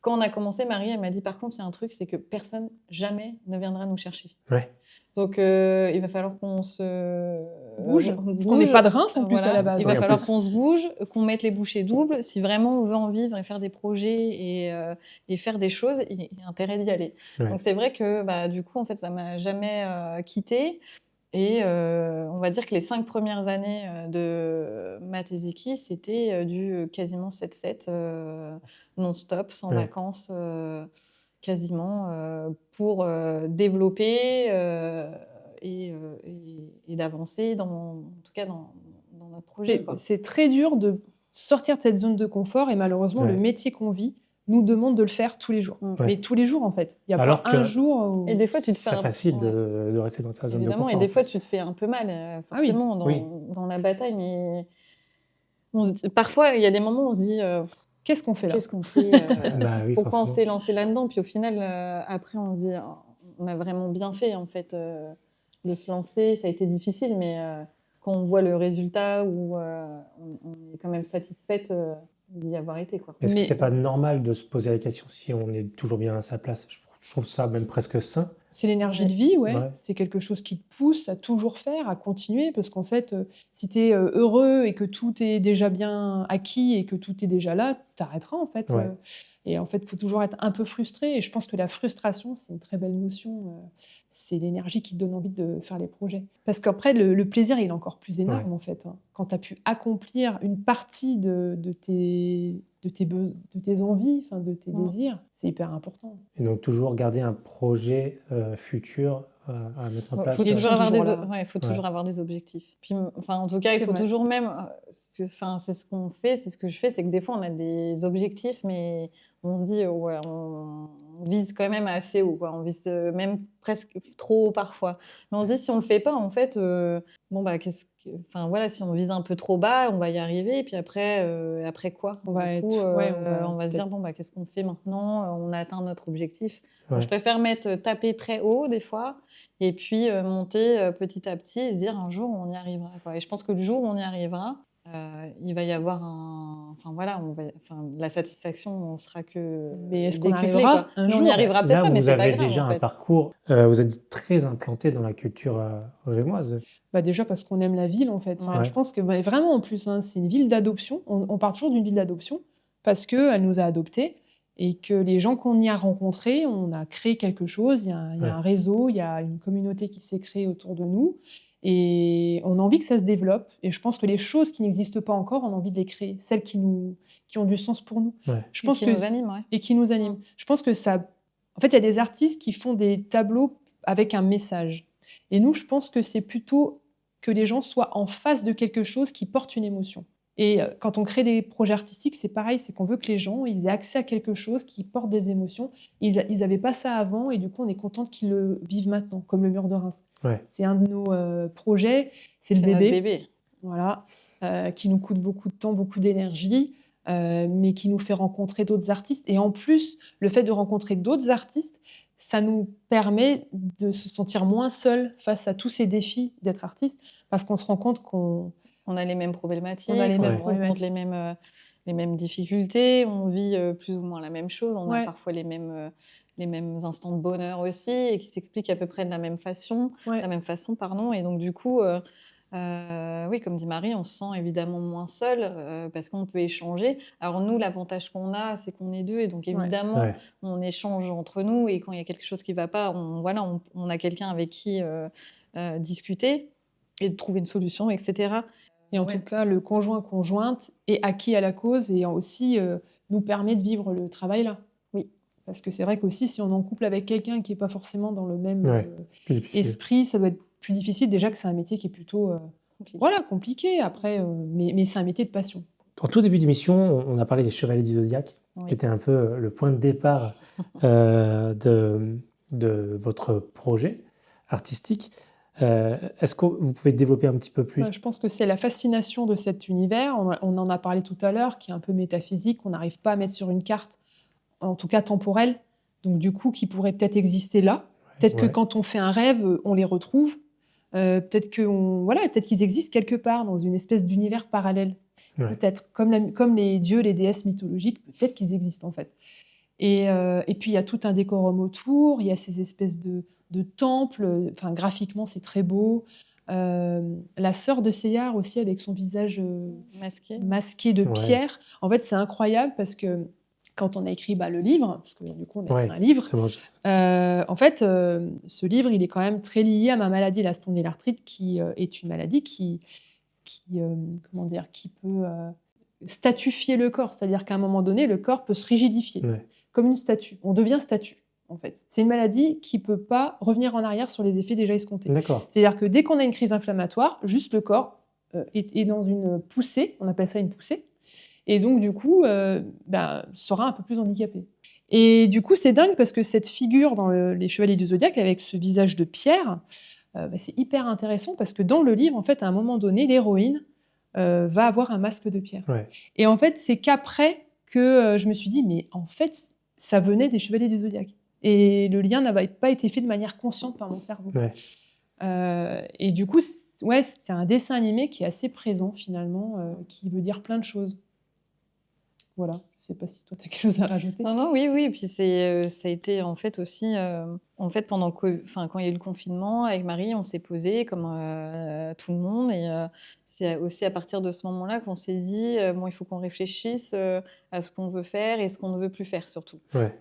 quand on a commencé, Marie, elle m'a dit, par contre, il y a un truc, c'est que personne jamais ne viendra nous chercher. Ouais. Donc, il va falloir qu'on se bouge, parce qu'on n'est pas de Reims en plus à la base. Il va falloir qu'on se bouge, qu'on mette les bouchées doubles. Si vraiment on veut en vivre et faire des projets et faire des choses, il y a intérêt d'y aller. Ouais. Donc, c'est vrai que du coup, en fait, ça m'a jamais quittée. Et on va dire que les 5 premières années de Matezeki, c'était du quasiment 7-7, non-stop, sans vacances, quasiment, pour développer et d'avancer, en tout cas dans notre projet. C'est très dur de sortir de cette zone de confort et malheureusement, le métier qu'on vit nous demande de le faire tous les jours. Mais tous les jours, en fait. Il n'y a pas un jour où... Et des fois, tu te fais c'est facile de rester dans ta zone de confort. Et des fois, tu te fais un peu mal, forcément, dans la bataille. Mais parfois, il y a des moments où on se dit... Qu'est-ce qu'on fait là? Qu'est-ce qu'on fait Pourquoi on s'est lancé là-dedans? Puis au final, après, on se dit, on a vraiment bien fait, en fait, de se lancer. Ça a été difficile, mais quand on voit le résultat, on est quand même satisfaite d'y avoir été, quoi. Est-ce que c'est pas normal de se poser la question si on est toujours bien à sa place? Je trouve ça même presque sain. C'est l'énergie de vie, c'est quelque chose qui te pousse à toujours faire, à continuer, parce qu'en fait, si tu es heureux et que tout est déjà bien acquis et que tout est déjà là, tu arrêteras, en fait. Et en fait, il faut toujours être un peu frustré, et je pense que la frustration, c'est une très belle notion. C'est l'énergie qui te donne envie de faire les projets. Parce qu'après, le plaisir, il est encore plus énorme, en fait. Quand tu as pu accomplir une partie de tes envies, de tes désirs, c'est hyper important. Et donc, toujours garder un projet futur à mettre en place. Il faut toujours avoir des objectifs. Puis, en tout cas, il faut toujours même... c'est ce qu'on fait, c'est ce que je fais, c'est que des fois, on a des objectifs, mais on se dit, on vise quand même assez haut, quoi. On vise même presque trop haut parfois. Mais on se dit, si on le fait pas, en fait, si on vise un peu trop bas, on va y arriver. Et puis après quoi? On va se dire, qu'est-ce qu'on fait maintenant? On a atteint notre objectif. Donc, je préfère taper très haut des fois, et puis monter petit à petit et se dire, un jour, on y arrivera, quoi. Et je pense que le jour où on y arrivera, il va y avoir la satisfaction, on sera que mais est-ce qu'on arrivera un jour? On y arrivera peut-être pas, mais c'est pas grave. Vous avez déjà un parcours, vous êtes très implanté dans la culture rémoise. Déjà parce qu'on aime la ville, en fait. Je pense que vraiment, en plus, c'est une ville d'adoption. On parle toujours d'une ville d'adoption parce qu'elle nous a adoptés et que les gens qu'on y a rencontrés, on a créé quelque chose. Il y a un réseau, il y a une communauté qui s'est créée autour de nous. Et on a envie que ça se développe. Et je pense que les choses qui n'existent pas encore, on a envie de les créer. Celles qui ont du sens pour nous. Je pense qui nous animent. Et qui nous animent. Je pense que ça... En fait, il y a des artistes qui font des tableaux avec un message. Et nous, je pense que c'est plutôt que les gens soient en face de quelque chose qui porte une émotion. Et quand on crée des projets artistiques, c'est pareil, c'est qu'on veut que les gens ils aient accès à quelque chose qui porte des émotions. Ils n'avaient pas ça avant et du coup, on est contente qu'ils le vivent maintenant, comme le mur de Reims. Ouais. C'est un de nos projets, c'est le notre bébé. bébé. Voilà, qui nous coûte beaucoup de temps, beaucoup d'énergie, mais qui nous fait rencontrer d'autres artistes. Et en plus, le fait de rencontrer d'autres artistes, ça nous permet de se sentir moins seul face à tous ces défis d'être artiste, parce qu'on se rend compte qu'on On a les mêmes problématiques, On a les mêmes on rencontre problématiques. les mêmes difficultés, on vit plus ou moins la même chose, on a Ouais. parfois les mêmes instants de bonheur aussi, et qui s'expliquent à peu près de la même façon, Ouais. pardon. Et donc du coup, oui, comme dit Marie, on se sent évidemment moins seul parce qu'on peut échanger. Alors nous, l'avantage qu'on a, c'est qu'on est deux, et donc évidemment, Ouais. on échange entre nous, et quand il y a quelque chose qui ne va pas, on a quelqu'un avec qui discuter et de trouver une solution, etc. Et en Ouais. tout cas, le conjoint-conjointe est acquis à la cause et aussi nous permet de vivre le travail là. Oui. Parce que c'est vrai qu'aussi, si on est en couple avec quelqu'un qui n'est pas forcément dans le même Ouais, plus difficile. esprit, ça doit être plus difficile. Déjà que c'est un métier qui est plutôt compliqué après, mais c'est un métier de passion. En tout début d'émission, on a parlé des Chevaliers du Zodiaque, Oui. qui était un peu le point de départ de votre projet artistique. Est-ce que vous pouvez développer un petit peu plus? Je pense que c'est la fascination de cet univers. On en a parlé tout à l'heure, qui est un peu métaphysique, qu'on n'arrive pas à mettre sur une carte, en tout cas temporelle. Donc du coup, qui pourrait peut-être exister là. Peut-être que Ouais. quand on fait un rêve, on les retrouve. Peut-être qu'ils existent quelque part dans une espèce d'univers parallèle. Ouais. Peut-être comme les dieux, les déesses mythologiques, peut-être qu'ils existent en fait. Et puis il y a tout un décorum autour, il y a ces espèces de temples, enfin graphiquement c'est très beau. La sœur de Seyard aussi avec son visage masqué de Ouais. pierre. En fait c'est incroyable parce que quand on a écrit le livre, parce que du coup on a Ouais, écrit un livre, justement, en fait ce livre il est quand même très lié à ma maladie, la spondylarthrite, qui est une maladie qui peut statufier le corps, c'est-à-dire qu'à un moment donné le corps peut se rigidifier. Ouais. Comme une statue. On devient statue, en fait. C'est une maladie qui ne peut pas revenir en arrière sur les effets déjà escomptés. D'accord. C'est-à-dire que dès qu'on a une crise inflammatoire, juste le corps est dans une poussée, on appelle ça une poussée, et donc du coup, sera un peu plus handicapé. Et du coup, c'est dingue parce que cette figure dans les Chevaliers du Zodiaque, avec ce visage de pierre, c'est hyper intéressant parce que dans le livre, en fait, à un moment donné, l'héroïne va avoir un masque de pierre. Ouais. Et en fait, c'est qu'après que je me suis dit, mais en fait, ça venait des Chevaliers du Zodiaque. Et le lien n'avait pas été fait de manière consciente par mon cerveau. Ouais. Et du coup, c'est un dessin animé qui est assez présent finalement, qui veut dire plein de choses. Voilà, je ne sais pas si toi tu as quelque chose à rajouter. Non, oui, et puis ça a été en fait aussi, quand il y a eu le confinement, avec Marie, on s'est posé comme tout le monde, et c'est aussi à partir de ce moment-là qu'on s'est dit, il faut qu'on réfléchisse à ce qu'on veut faire et ce qu'on ne veut plus faire surtout. Ouais.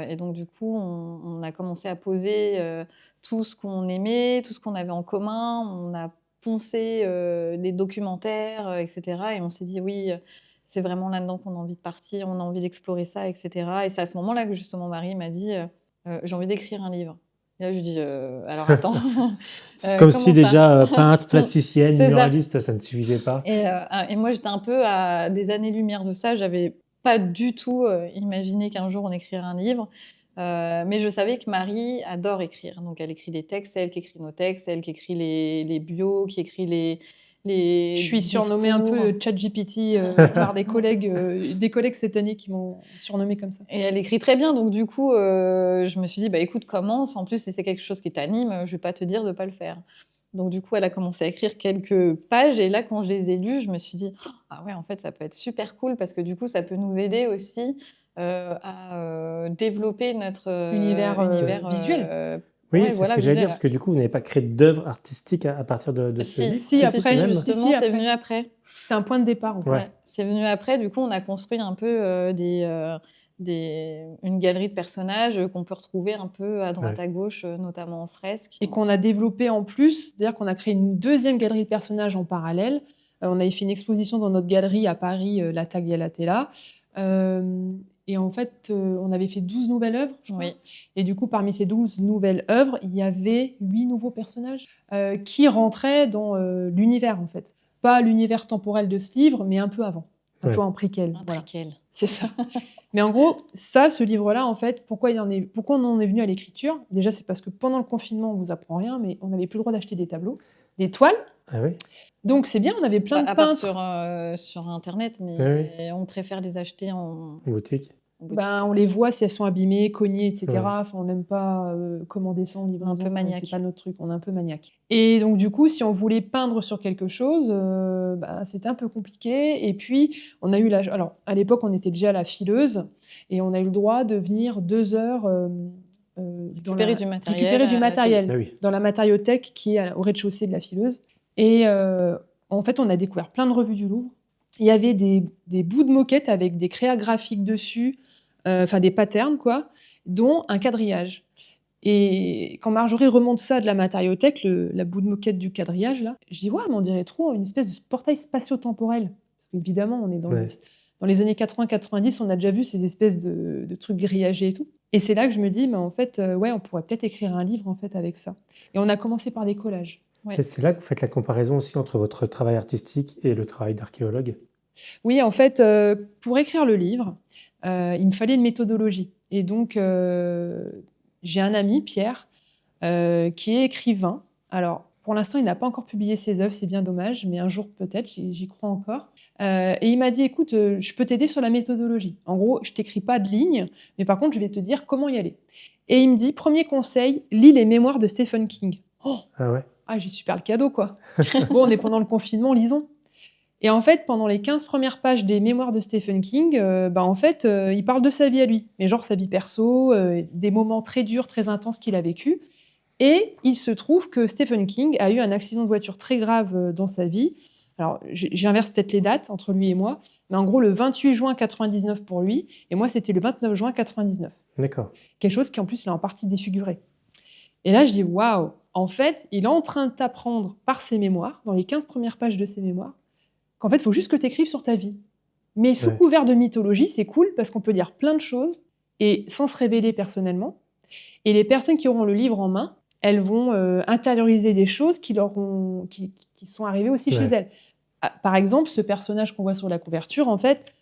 Et donc du coup, on a commencé à poser tout ce qu'on aimait, tout ce qu'on avait en commun, on a poncé des documentaires, etc. Et on s'est dit oui, c'est vraiment là-dedans qu'on a envie de partir, on a envie d'explorer ça, etc. Et c'est à ce moment-là que justement Marie m'a dit j'ai envie d'écrire un livre. Et là je lui dis alors attends. C'est comme si comment ça déjà peintre, plasticienne, C'est ça. muraliste, ça ne suffisait pas. Et moi j'étais un peu à des années-lumière de ça, j'avais pas du tout imaginé qu'un jour on écrirait un livre. Mais je savais que Marie adore écrire. Donc elle écrit des textes, c'est elle qui écrit nos textes, c'est elle qui écrit les bios, qui écrit les Je suis surnommée un peu ChatGPT par des collègues cette année qui m'ont surnommée comme ça. Et elle écrit très bien, donc du coup, je me suis dit, écoute, commence. En plus, si c'est quelque chose qui t'anime, je vais pas te dire de pas le faire. Donc du coup, elle a commencé à écrire quelques pages, et là, quand je les ai lues, je me suis dit, ah ouais, en fait, ça peut être super cool, parce que du coup, ça peut nous aider aussi à développer notre univers visuel. Oui, Ouais, c'est voilà, ce que j'allais dire, visuel. parce que du coup, vous n'avez pas créé d'œuvre artistique à partir de ce livre. Si, après, même. Justement, Si, c'est après. venu après. C'est un point de départ. En fait. Ouais. C'est venu après. Du coup, on a construit un peu une galerie de personnages qu'on peut retrouver un peu à droite, Ouais. à gauche, notamment en fresque. Et qu'on a développé en plus, c'est-à-dire qu'on a créé une deuxième galerie de personnages en parallèle. On avait fait une exposition dans notre galerie à Paris, la Tagliatella. Et en fait, on avait fait 12 nouvelles œuvres, je crois. Oui. Et du coup, parmi ces 12 nouvelles œuvres, il y avait 8 nouveaux personnages qui rentraient dans l'univers, en fait. pas l'univers temporel de ce livre, mais un peu avant, un Ouais. peu en préquel. Un Voilà. préquel. C'est ça. Mais en gros, ce livre-là, en fait, pourquoi on en est venu à l'écriture? Déjà, c'est parce que pendant le confinement, on vous apprend rien, mais on n'avait plus le droit d'acheter des tableaux, des toiles. Ah oui? Donc c'est bien, on avait plein de À part peintres. sur Internet, mais Oui. on préfère les acheter en En boutique? boutique. Ben, on les voit si elles sont abîmées, cognées, etc. Ouais. Enfin, on n'aime pas commander ça en livraison. Un peu maniaque. C'est pas notre truc, on est un peu maniaque. Et donc, du coup, si on voulait peindre sur quelque chose, c'était un peu compliqué. Et puis, on a eu alors, à l'époque, on était déjà à la fileuse et on a eu le droit de venir 2 heures Récupérer du matériel récupérer du à la matériel Ah oui. dans la matériothèque qui est au rez-de-chaussée de la fileuse. Et en fait, on a découvert plein de revues du Louvre. Il y avait des bouts de moquettes avec des créas graphiques dessus, enfin des patterns, quoi, dont un quadrillage. Et quand Marjorie remonte ça de la matériothèque, la bout de moquette du quadrillage, là, je dis, ouais, mais on dirait trop une espèce de portail spatio-temporel. Parce qu'évidemment, on est Ouais. dans les années 80-90, on a déjà vu ces espèces de trucs grillagés et tout. Et c'est là que je me dis, mais en fait, ouais, on pourrait peut-être écrire un livre en fait avec ça. Et on a commencé par des collages. Ouais. Et c'est là que vous faites la comparaison aussi entre votre travail artistique et le travail d'archéologue? Oui, en fait, pour écrire le livre, il me fallait une méthodologie. Et donc, j'ai un ami, Pierre, qui est écrivain. Alors, pour l'instant, il n'a pas encore publié ses œuvres, c'est bien dommage, mais un jour peut-être, j'y crois encore. Et il m'a dit, écoute, je peux t'aider sur la méthodologie. En gros, je t'écris pas de lignes, mais par contre, je vais te dire comment y aller. Et il me dit, premier conseil, lis les mémoires de Stephen King. Oh, Ah ouais? ah, j'ai super le cadeau, quoi. Bon, on est pendant le confinement, lisons. Et en fait, pendant les 15 premières pages des mémoires de Stephen King, il parle de sa vie à lui, mais genre sa vie perso, des moments très durs, très intenses qu'il a vécu. Et il se trouve que Stephen King a eu un accident de voiture très grave dans sa vie. Alors, j'inverse peut-être les dates entre lui et moi, mais en gros, le 28 juin 99 pour lui, et moi, c'était le 29 juin 99. D'accord. Quelque chose qui, en plus, l'a en partie défiguré. Et là, je dis, waouh, en fait, il est en train de t'apprendre par ses mémoires, dans les 15 premières pages de ses mémoires, qu'en fait, il faut juste que tu écrives sur ta vie. Mais sous Ouais. couvert de mythologie, c'est cool parce qu'on peut dire plein de choses et sans se révéler personnellement. Et les personnes qui auront le livre en main, elles vont intérioriser des choses qui sont arrivées aussi chez Ouais. elles. Ah, par exemple, ce personnage qu'on voit sur la couverture, en fait,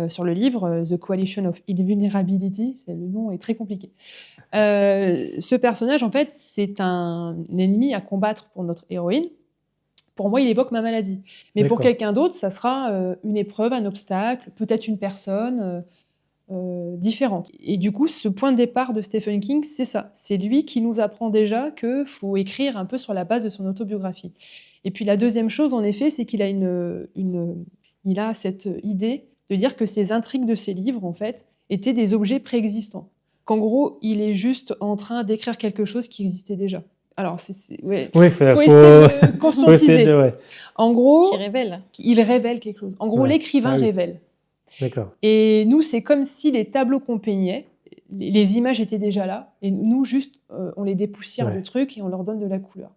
sur le livre The Coalition of Invulnerability, le nom est très compliqué. Ce personnage, en fait, c'est un ennemi à combattre pour notre héroïne. Pour moi, il évoque ma maladie. Mais pour D'accord. quelqu'un d'autre, ça sera une épreuve, un obstacle, peut-être une personne différente. Et du coup, ce point de départ de Stephen King, c'est ça. C'est lui qui nous apprend déjà qu'il faut écrire un peu sur la base de son autobiographie. Et puis la deuxième chose, en effet, c'est qu'il a il a cette idée de dire que ces intrigues de ses livres, en fait, étaient des objets préexistants. Qu'en gros, il est juste en train d'écrire quelque chose qui existait déjà. Alors, ouais. Oui, Faut faut essayer de essayer conscientiser. de... Ouais. En gros, Qui révèle. il révèle quelque chose. En gros, Ouais. l'écrivain Ah oui. révèle. D'accord. Et nous, c'est comme si les tableaux qu'on peignait, les images étaient déjà là, et nous, juste, on les dépoussière Ouais. de trucs et on leur donne de la couleur.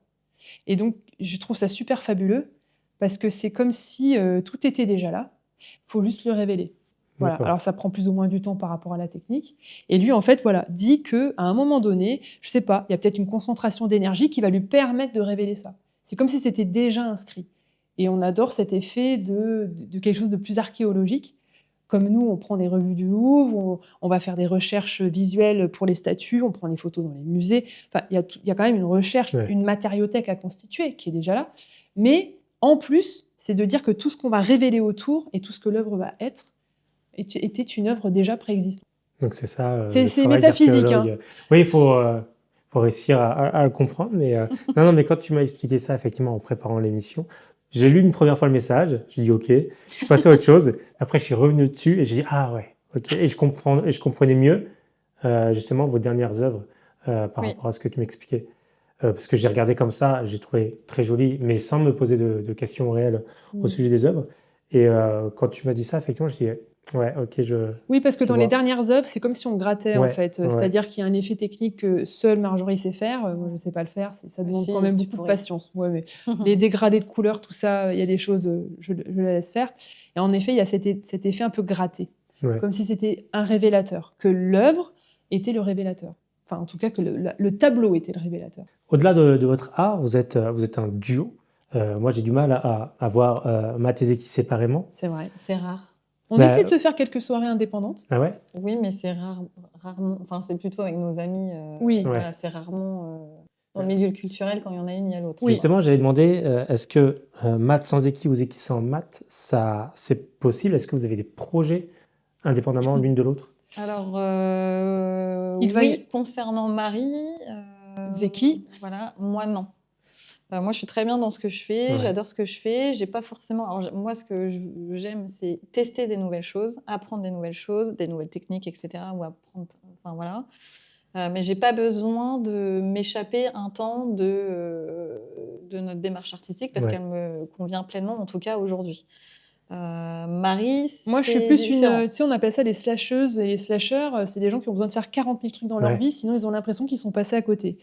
Et donc, je trouve ça super fabuleux, parce que c'est comme si tout était déjà là, il faut juste le révéler. Voilà. D'accord. Alors, ça prend plus ou moins du temps par rapport à la technique. Et lui, en fait, voilà, dit qu'à un moment donné, je sais pas, il y a peut-être une concentration d'énergie qui va lui permettre de révéler ça. C'est comme si c'était déjà inscrit. Et on adore cet effet de quelque chose de plus archéologique. Comme nous, on prend des revues du Louvre, on va faire des recherches visuelles pour les statues, on prend des photos dans les musées. Enfin, il y a quand même une recherche, Ouais. une matériothèque à constituer qui est déjà là. Mais en plus, c'est de dire que tout ce qu'on va révéler autour et tout ce que l'œuvre va être était une œuvre déjà préexistante. Donc c'est ça, C'est le travail métaphysique, d'archéologue. Oui, il faut réussir à le comprendre. Mais non, mais quand tu m'as expliqué ça, effectivement, en préparant l'émission, j'ai lu une première fois le message, j'ai dit OK, je suis passé à autre chose. Après, je suis revenu dessus et j'ai dit ah ouais, OK. Et je comprenais mieux justement vos dernières œuvres par Oui. rapport à ce que tu m'expliquais. Parce que j'ai regardé comme ça, j'ai trouvé très joli, mais sans me poser de questions réelles au sujet des œuvres. Et quand tu m'as dit ça, effectivement, je dis ouais, OK, Oui, parce que je dans vois. les dernières œuvres, c'est comme si on grattait, en Ouais, fait. ouais. C'est-à-dire qu'il y a un effet technique que seule Marjorie sait faire. Moi, je ne sais pas le faire. Ça demande Si, quand même tu beaucoup de pourrais. patience. Ouais, mais les dégradés de couleurs, tout ça, il y a des choses, je la laisse faire. Et en effet, il y a cet effet un peu gratté. Ouais. Comme si c'était un révélateur, que l'œuvre était le révélateur. Enfin, en tout cas, que le tableau était le révélateur. Au-delà de votre art, vous êtes un duo Moi, j'ai du mal à voir Matt et Zeki séparément. C'est vrai. C'est rare. On essaie de se faire quelques soirées indépendantes. Ah ouais? Oui, mais c'est rarement. Enfin, c'est plutôt avec nos amis. Oui. Voilà, c'est rarement dans le milieu culturel, quand il y en a une, il y a l'autre. Oui. Justement, j'avais demandé, est-ce que Matt sans Zeki ou Zeki sans Matt, ça, c'est possible? Est-ce que vous avez des projets indépendamment l'une de l'autre? Alors, Il va oui, concernant Marie, Zeki. voilà, moi non. Moi, je suis très bien dans ce que je fais, Ouais. j'adore ce que je fais. J'ai pas forcément. Alors, moi, ce que j'aime, c'est tester des nouvelles choses, apprendre des nouvelles choses, des nouvelles techniques, etc. Ou apprendre. Enfin, voilà. Mais j'ai pas besoin de m'échapper un temps de notre démarche artistique parce Ouais. qu'elle me convient pleinement, en tout cas aujourd'hui. Marie, Moi, je suis c'est plus différent. une. Tu sais, on appelle ça les slasheuses et les slasheurs. C'est des gens qui ont besoin de faire 40 000 trucs dans leur Ouais. vie, sinon ils ont l'impression qu'ils sont passés à côté.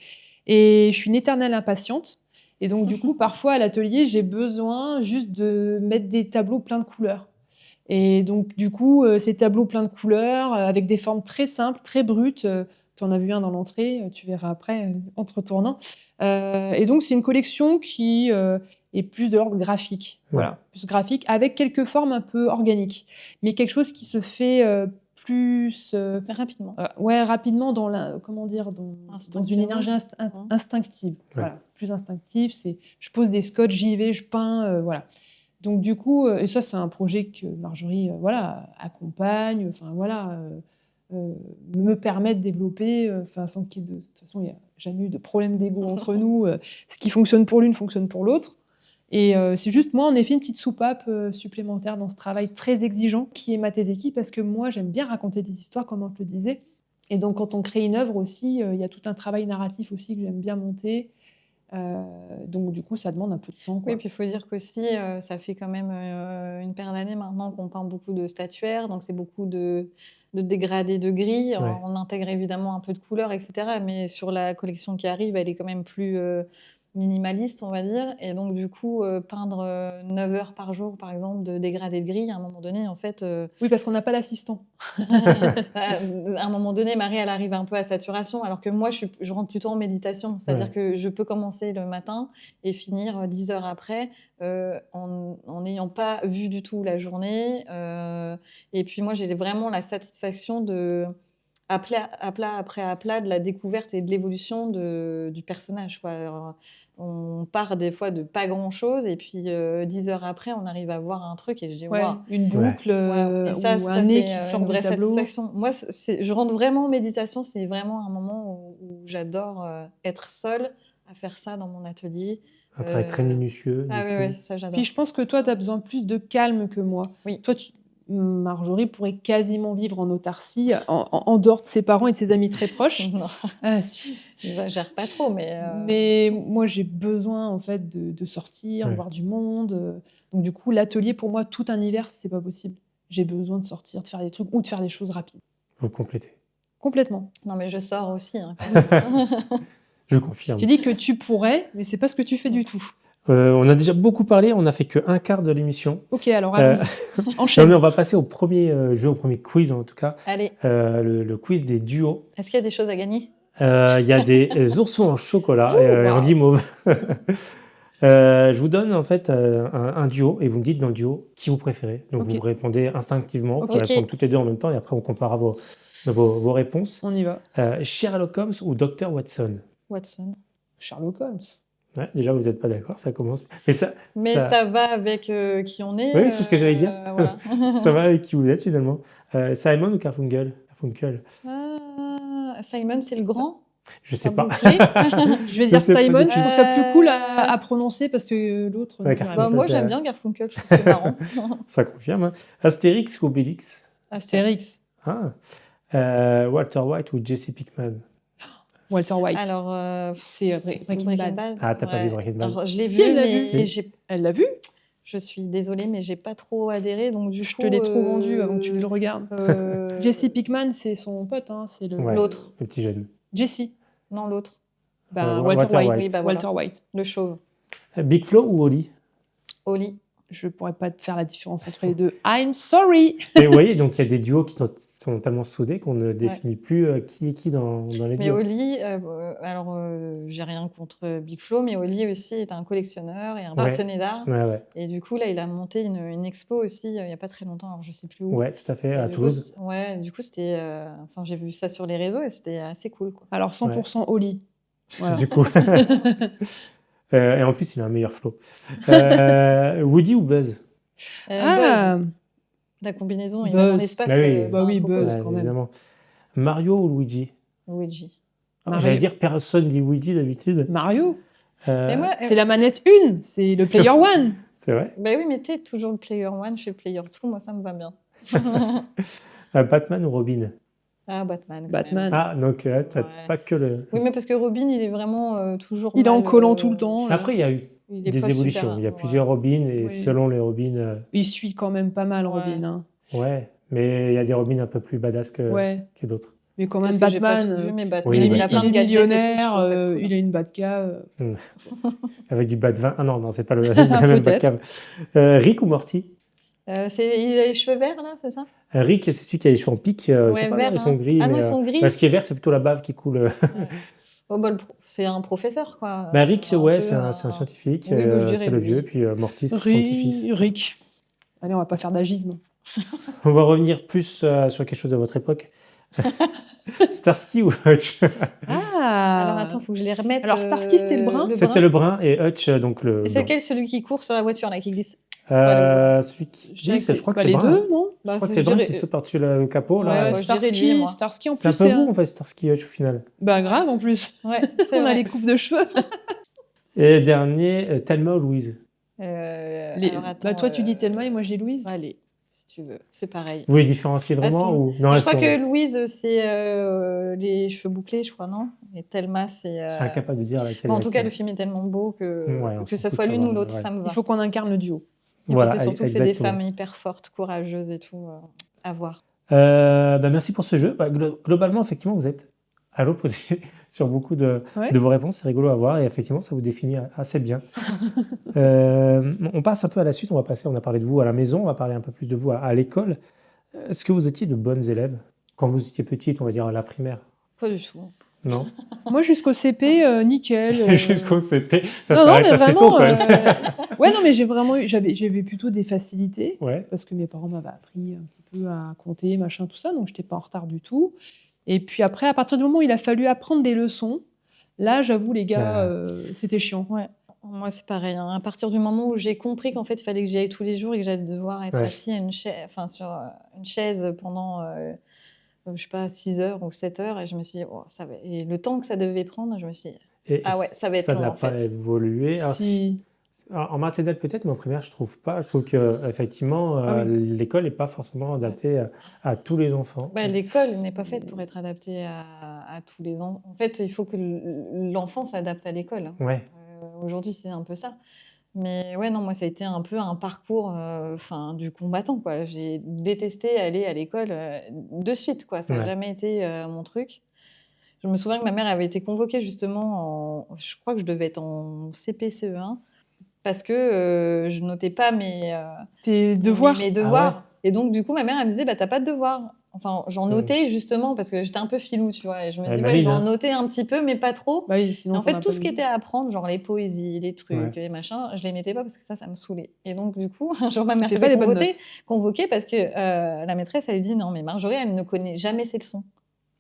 Et je suis une éternelle impatiente. Et donc, du coup, parfois à l'atelier, j'ai besoin juste de mettre des tableaux pleins de couleurs. Et donc, du coup, ces tableaux pleins de couleurs, avec des formes très simples, très brutes. Tu en as vu un dans l'entrée, tu verras après en te retournant. Et donc, c'est une collection qui est plus de l'ordre graphique. Voilà, plus graphique, avec quelques formes un peu organiques. Mais quelque chose qui se fait plus Rapidement. ouais, rapidement dans comment dire, dans une énergie instinctive. Ouais. Voilà, c'est plus instinctif. C'est, je pose des scotch, j'y vais, je peins, voilà. Donc du coup, et ça c'est un projet que Marjorie, voilà, accompagne. Enfin voilà, me permet de développer. Enfin sans qu'il y ait de toute façon, il n'y a jamais eu de problème d'ego entre nous. Ce qui fonctionne pour l'une fonctionne pour l'autre. Et c'est juste moi, en effet, une petite soupape supplémentaire dans ce travail très exigeant qui est Matt et Zeki, parce que moi, j'aime bien raconter des histoires, comme on te le disait. Et donc, quand on crée une œuvre aussi, il y a tout un travail narratif aussi que j'aime bien monter. Donc, du coup, ça demande un peu de temps, quoi. Oui, puis il faut dire qu'aussi, ça fait quand même une paire d'années maintenant qu'on peint beaucoup de statuaires, donc c'est beaucoup de dégradés de gris. Ouais. On intègre évidemment un peu de couleur, etc. Mais sur la collection qui arrive, elle est quand même plus minimaliste, on va dire. Et donc, du coup, peindre 9 heures par jour, par exemple, de dégradés de gris, à un moment donné, en fait, Oui, parce qu'on n'a pas d'assistant. à un moment donné, Marie, elle arrive un peu à saturation, alors que moi, je rentre plutôt en méditation. C'est-à-dire Ouais. que je peux commencer le matin et finir 10 heures après, en n'ayant pas vu du tout la journée. Et puis moi, j'ai vraiment la satisfaction de aplat après aplat de la découverte et de l'évolution du personnage, quoi. Alors, on part des fois de pas grand-chose et puis 10 heures après, on arrive à voir un truc et je dis Ouais, waouh. une boucle Wow. Et ça, ou un nez qui c'est sort une du vraie tableau. satisfaction. Moi, je rentre vraiment en méditation. C'est vraiment un moment où j'adore être seule à faire ça dans mon atelier. Un travail très minutieux. Ah du oui, coup. ouais, ça j'adore. Puis je pense que toi, tu as besoin plus de calme que moi. Oui. Toi, Marjorie pourrait quasiment vivre en autarcie, en dehors de ses parents et de ses amis très proches. Non, Ah, si. j'exagère pas trop, mais. Mais moi, j'ai besoin en fait de sortir, de Ouais. voir du monde. Donc du coup, l'atelier, pour moi, tout un hiver, c'est pas possible. J'ai besoin de sortir, de faire des trucs ou de faire des choses rapides. Vous complétez. Complètement. Non, mais je sors aussi, hein, quand même. Je confirme. J'ai dit que tu pourrais, mais c'est pas ce que tu fais du tout. On a déjà beaucoup parlé, on n'a fait qu'un quart de l'émission. Ok, alors Euh, allons-y. Non, Enchaîne. mais on va passer au premier jeu, au premier quiz en tout cas, Allez, le quiz des duos. est-ce qu'il y a des choses à gagner? Il y a des oursons en chocolat Oh, et en wow. guimauve. Je vous donne en fait un duo et vous me dites dans le duo qui vous préférez. Donc Ok. vous répondez instinctivement, vous Ok. pouvez répondre toutes les deux en même temps et après on comparera vos réponses. On y va. Sherlock Holmes ou Dr Watson? Watson. Sherlock Holmes. Ouais, déjà vous n'êtes pas d'accord, ça commence. Mais Ça va avec qui on est. Oui, c'est ce que j'allais dire. Voilà. ça va avec qui vous êtes finalement. Simon ou Garfunkel? Garfunkel. Simon, c'est le grand. Je sais Ça pas. vous plaît? Je vais dire sais pas Simon, du je tout. trouve ça plus cool à prononcer parce que l'autre. Ouais, non, Garfunkel. Bah, moi, c'est- j'aime bien Garfunkel, je trouve que c'est marrant. Ça confirme. Hein. Astérix ou Obélix? Astérix. Ah. Walter White ou Jesse Pinkman? Walter White. Alors, C'est Breaking Bad. Ah, t'as pas vu Breaking Bad? Alors, je l'ai Si, vu, elle l'a mais vu. Elle l'a vu? je suis désolée, mais j'ai pas trop adhéré, donc du Je coup, te l'ai trop vendu avant que tu le regardes. euh, Jesse Pinkman, c'est son pote, hein, c'est Ouais. l'autre. Le petit jeune. Jesse. Non, l'autre, Ben, Walter Walter White. White. Oui, bah, voilà. Walter White. le chauve. Big Flo ou Oli? Oli. Je pourrais pas te faire la différence entre les deux. I'm sorry. Mais vous voyez, donc il y a des duos qui sont tellement soudés qu'on ne définit plus qui est qui dans les Mais duos. Oli, alors j'ai rien contre Big Flo, mais Oli aussi est un collectionneur et un Ouais. passionné d'art. Ouais, ouais. Et du coup, là, il a monté une expo aussi il n'y a pas très longtemps, alors je sais plus où. Ouais, tout à fait, Et à du Toulouse. coup, ouais, du coup, c'était. Enfin, j'ai vu ça sur les réseaux et c'était assez cool, quoi. Alors 100% Oli. Voilà. Du coup. Et en plus, il a un meilleur flow. Woody ou Buzz? Ah, Buzz, la combinaison, il va dans Buzz. l'espace. Bah oui. Bah oui, trop Buzz. cool. quand même. Évidemment. Mario ou Luigi? Luigi. Ah, Mario. j'allais dire personne dit Luigi d'habitude. Mario. Mais moi, C'est la manette 1, c'est le player one. C'est vrai. bah oui, mais t'es toujours le player one, je suis le player two, moi ça me va bien. Batman ou Robin? Ah, Batman. quand Batman. même. Ah, donc tu Ouais. pas que le. Oui, mais parce que Robin, il est vraiment toujours. Il est en mal, collant tout le temps. là. Après, il y a eu il est des pas évolutions. super, Il y a ouais. plusieurs Robins et Oui. selon les Robins. Il suit quand même pas mal Ouais. Robin. Hein. Ouais, mais il y a des Robins un peu plus badass que Ouais. d'autres. Mais quand Peut-être même, que j'ai pas Batman, tout vu, mais Batman, Oui, il a plein il de est gadgets et tout, je millionnaire, trouve ça cool. il a une Batcave. Avec du bas de vin. Ah non, non, c'est pas la même bas de cave. Rick ou Morty? Il a les cheveux verts, là, c'est ça? Rick, c'est celui qui a les cheveux en pique. Ils Ouais, sont pas vert, verts, ils sont hein. gris. Ah non, mais, ils sont gris. bah, ce qui est vert, c'est plutôt la bave qui coule. Oh, bah, c'est un professeur, quoi. Bah, Rick, Un c'est peu un scientifique. Oui, bah, je dirais c'est le lui. vieux. Puis Morty, c'est son petit-fils. Rick. Allez, on va pas faire d'agisme. On va revenir plus sur quelque chose de votre époque. Starsky ou Hutch? Ah. Alors attends, faut que je les remette. Alors, Starsky, c'était le brun C'était le brun et Hutch, donc le Et c'est blanc. lequel, celui qui court sur la voiture, là, qui glisse? Celui qui Je dirais glisse, que je crois que Bah, c'est les brun. deux, non Je crois que c'est le brun qui saute par-dessus le capot. Ouais, là. ouais, je dirais lui, moi. Starsky, en C'est un plus, peu vous, en fait, Starsky Hutch, au final. Bah, grave, en plus. Ouais, c'est On a vrai. les coupes de cheveux. Et dernier, Thelma ou Louise? Alors, attends, Bah, toi, tu dis Thelma et moi, j'ai Louise. Allez, si tu veux, c'est pareil. Vous les différenciez vraiment Elles sont- ou... Non, je elles crois sont... que Louise, c'est les cheveux bouclés, je crois, non? Et Thelma, c'est. Je suis incapable de dire laquelle. Bon, en tout cas, laquelle. le film est tellement beau que Ouais, on que s'en ça fout soit de l'une ou savoir, l'autre, ouais. ça me va. Il faut qu'on incarne le duo. Et puis, Voilà, c'est surtout que c'est des exactement. femmes hyper fortes, courageuses et tout, à voir. Bah, merci pour ce jeu. Bah, globalement, effectivement, vous êtes à l'opposé sur beaucoup de vos réponses. C'est rigolo à voir et effectivement, ça vous définit assez bien. On passe un peu à la suite. On a parlé de vous à la maison, on va parler un peu plus de vous à l'école. Est-ce que vous étiez de bonnes élèves quand vous étiez petite, on va dire à la primaire? Pas du tout. Non. Moi, jusqu'au CP, nickel. Jusqu'au CP, ça Non, s'arrête mais assez vraiment, tôt quand même. Ouais, non, mais j'avais plutôt des facilités. Ouais. Parce que mes parents m'avaient appris un petit peu à compter, machin, tout ça, donc j'étais pas en retard du tout. Et puis après, à partir du moment où il a fallu apprendre des leçons, là, j'avoue, les gars, c'était chiant. Ouais. Moi, c'est pareil. Hein. À partir du moment où j'ai compris qu'en fait, il fallait que j'y aille tous les jours et que j'allais devoir être assis à sur une chaise pendant, je sais pas, 6 heures ou 7 heures, et je me suis dit, oh, ça va. Et le temps que ça devait prendre, je me suis dit, Et ah ouais, ça va être long, n'a en pas fait. évolué. Alors, Si. en maternelle peut-être, mais en primaire, je trouve pas. Je trouve que effectivement, Ah oui. l'école n'est pas forcément adaptée à tous les enfants. Bah, l'école n'est pas faite pour être adaptée à tous les enfants. En fait, il faut que l'enfant s'adapte à l'école. Hein. Ouais. Aujourd'hui, c'est un peu ça. Mais ouais, non, moi, ça a été un peu un parcours du combattant, quoi. J'ai détesté aller à l'école de suite, quoi. Ça n'a jamais été mon truc. Je me souviens que ma mère avait été convoquée justement je crois que je devais être en CP-CE1 parce que je notais pas tes devoirs. mes devoirs. Ah ouais. Et donc, du coup, ma mère, elle me disait, bah, t'as pas de devoirs. Enfin, j'en notais justement parce que j'étais un peu filou, tu vois. Et je me dis, ouais, j'en notais un petit peu, mais pas trop. Bah oui, sinon, en fait, tout ce qui était à apprendre, genre les poésies, les trucs, les machins, je les mettais pas parce que ça me saoulait. Et donc, du coup, genre, ma mère s'est fait convoquer parce que la maîtresse, elle lui dit, non, mais Marjorie, elle ne connaît jamais ses leçons.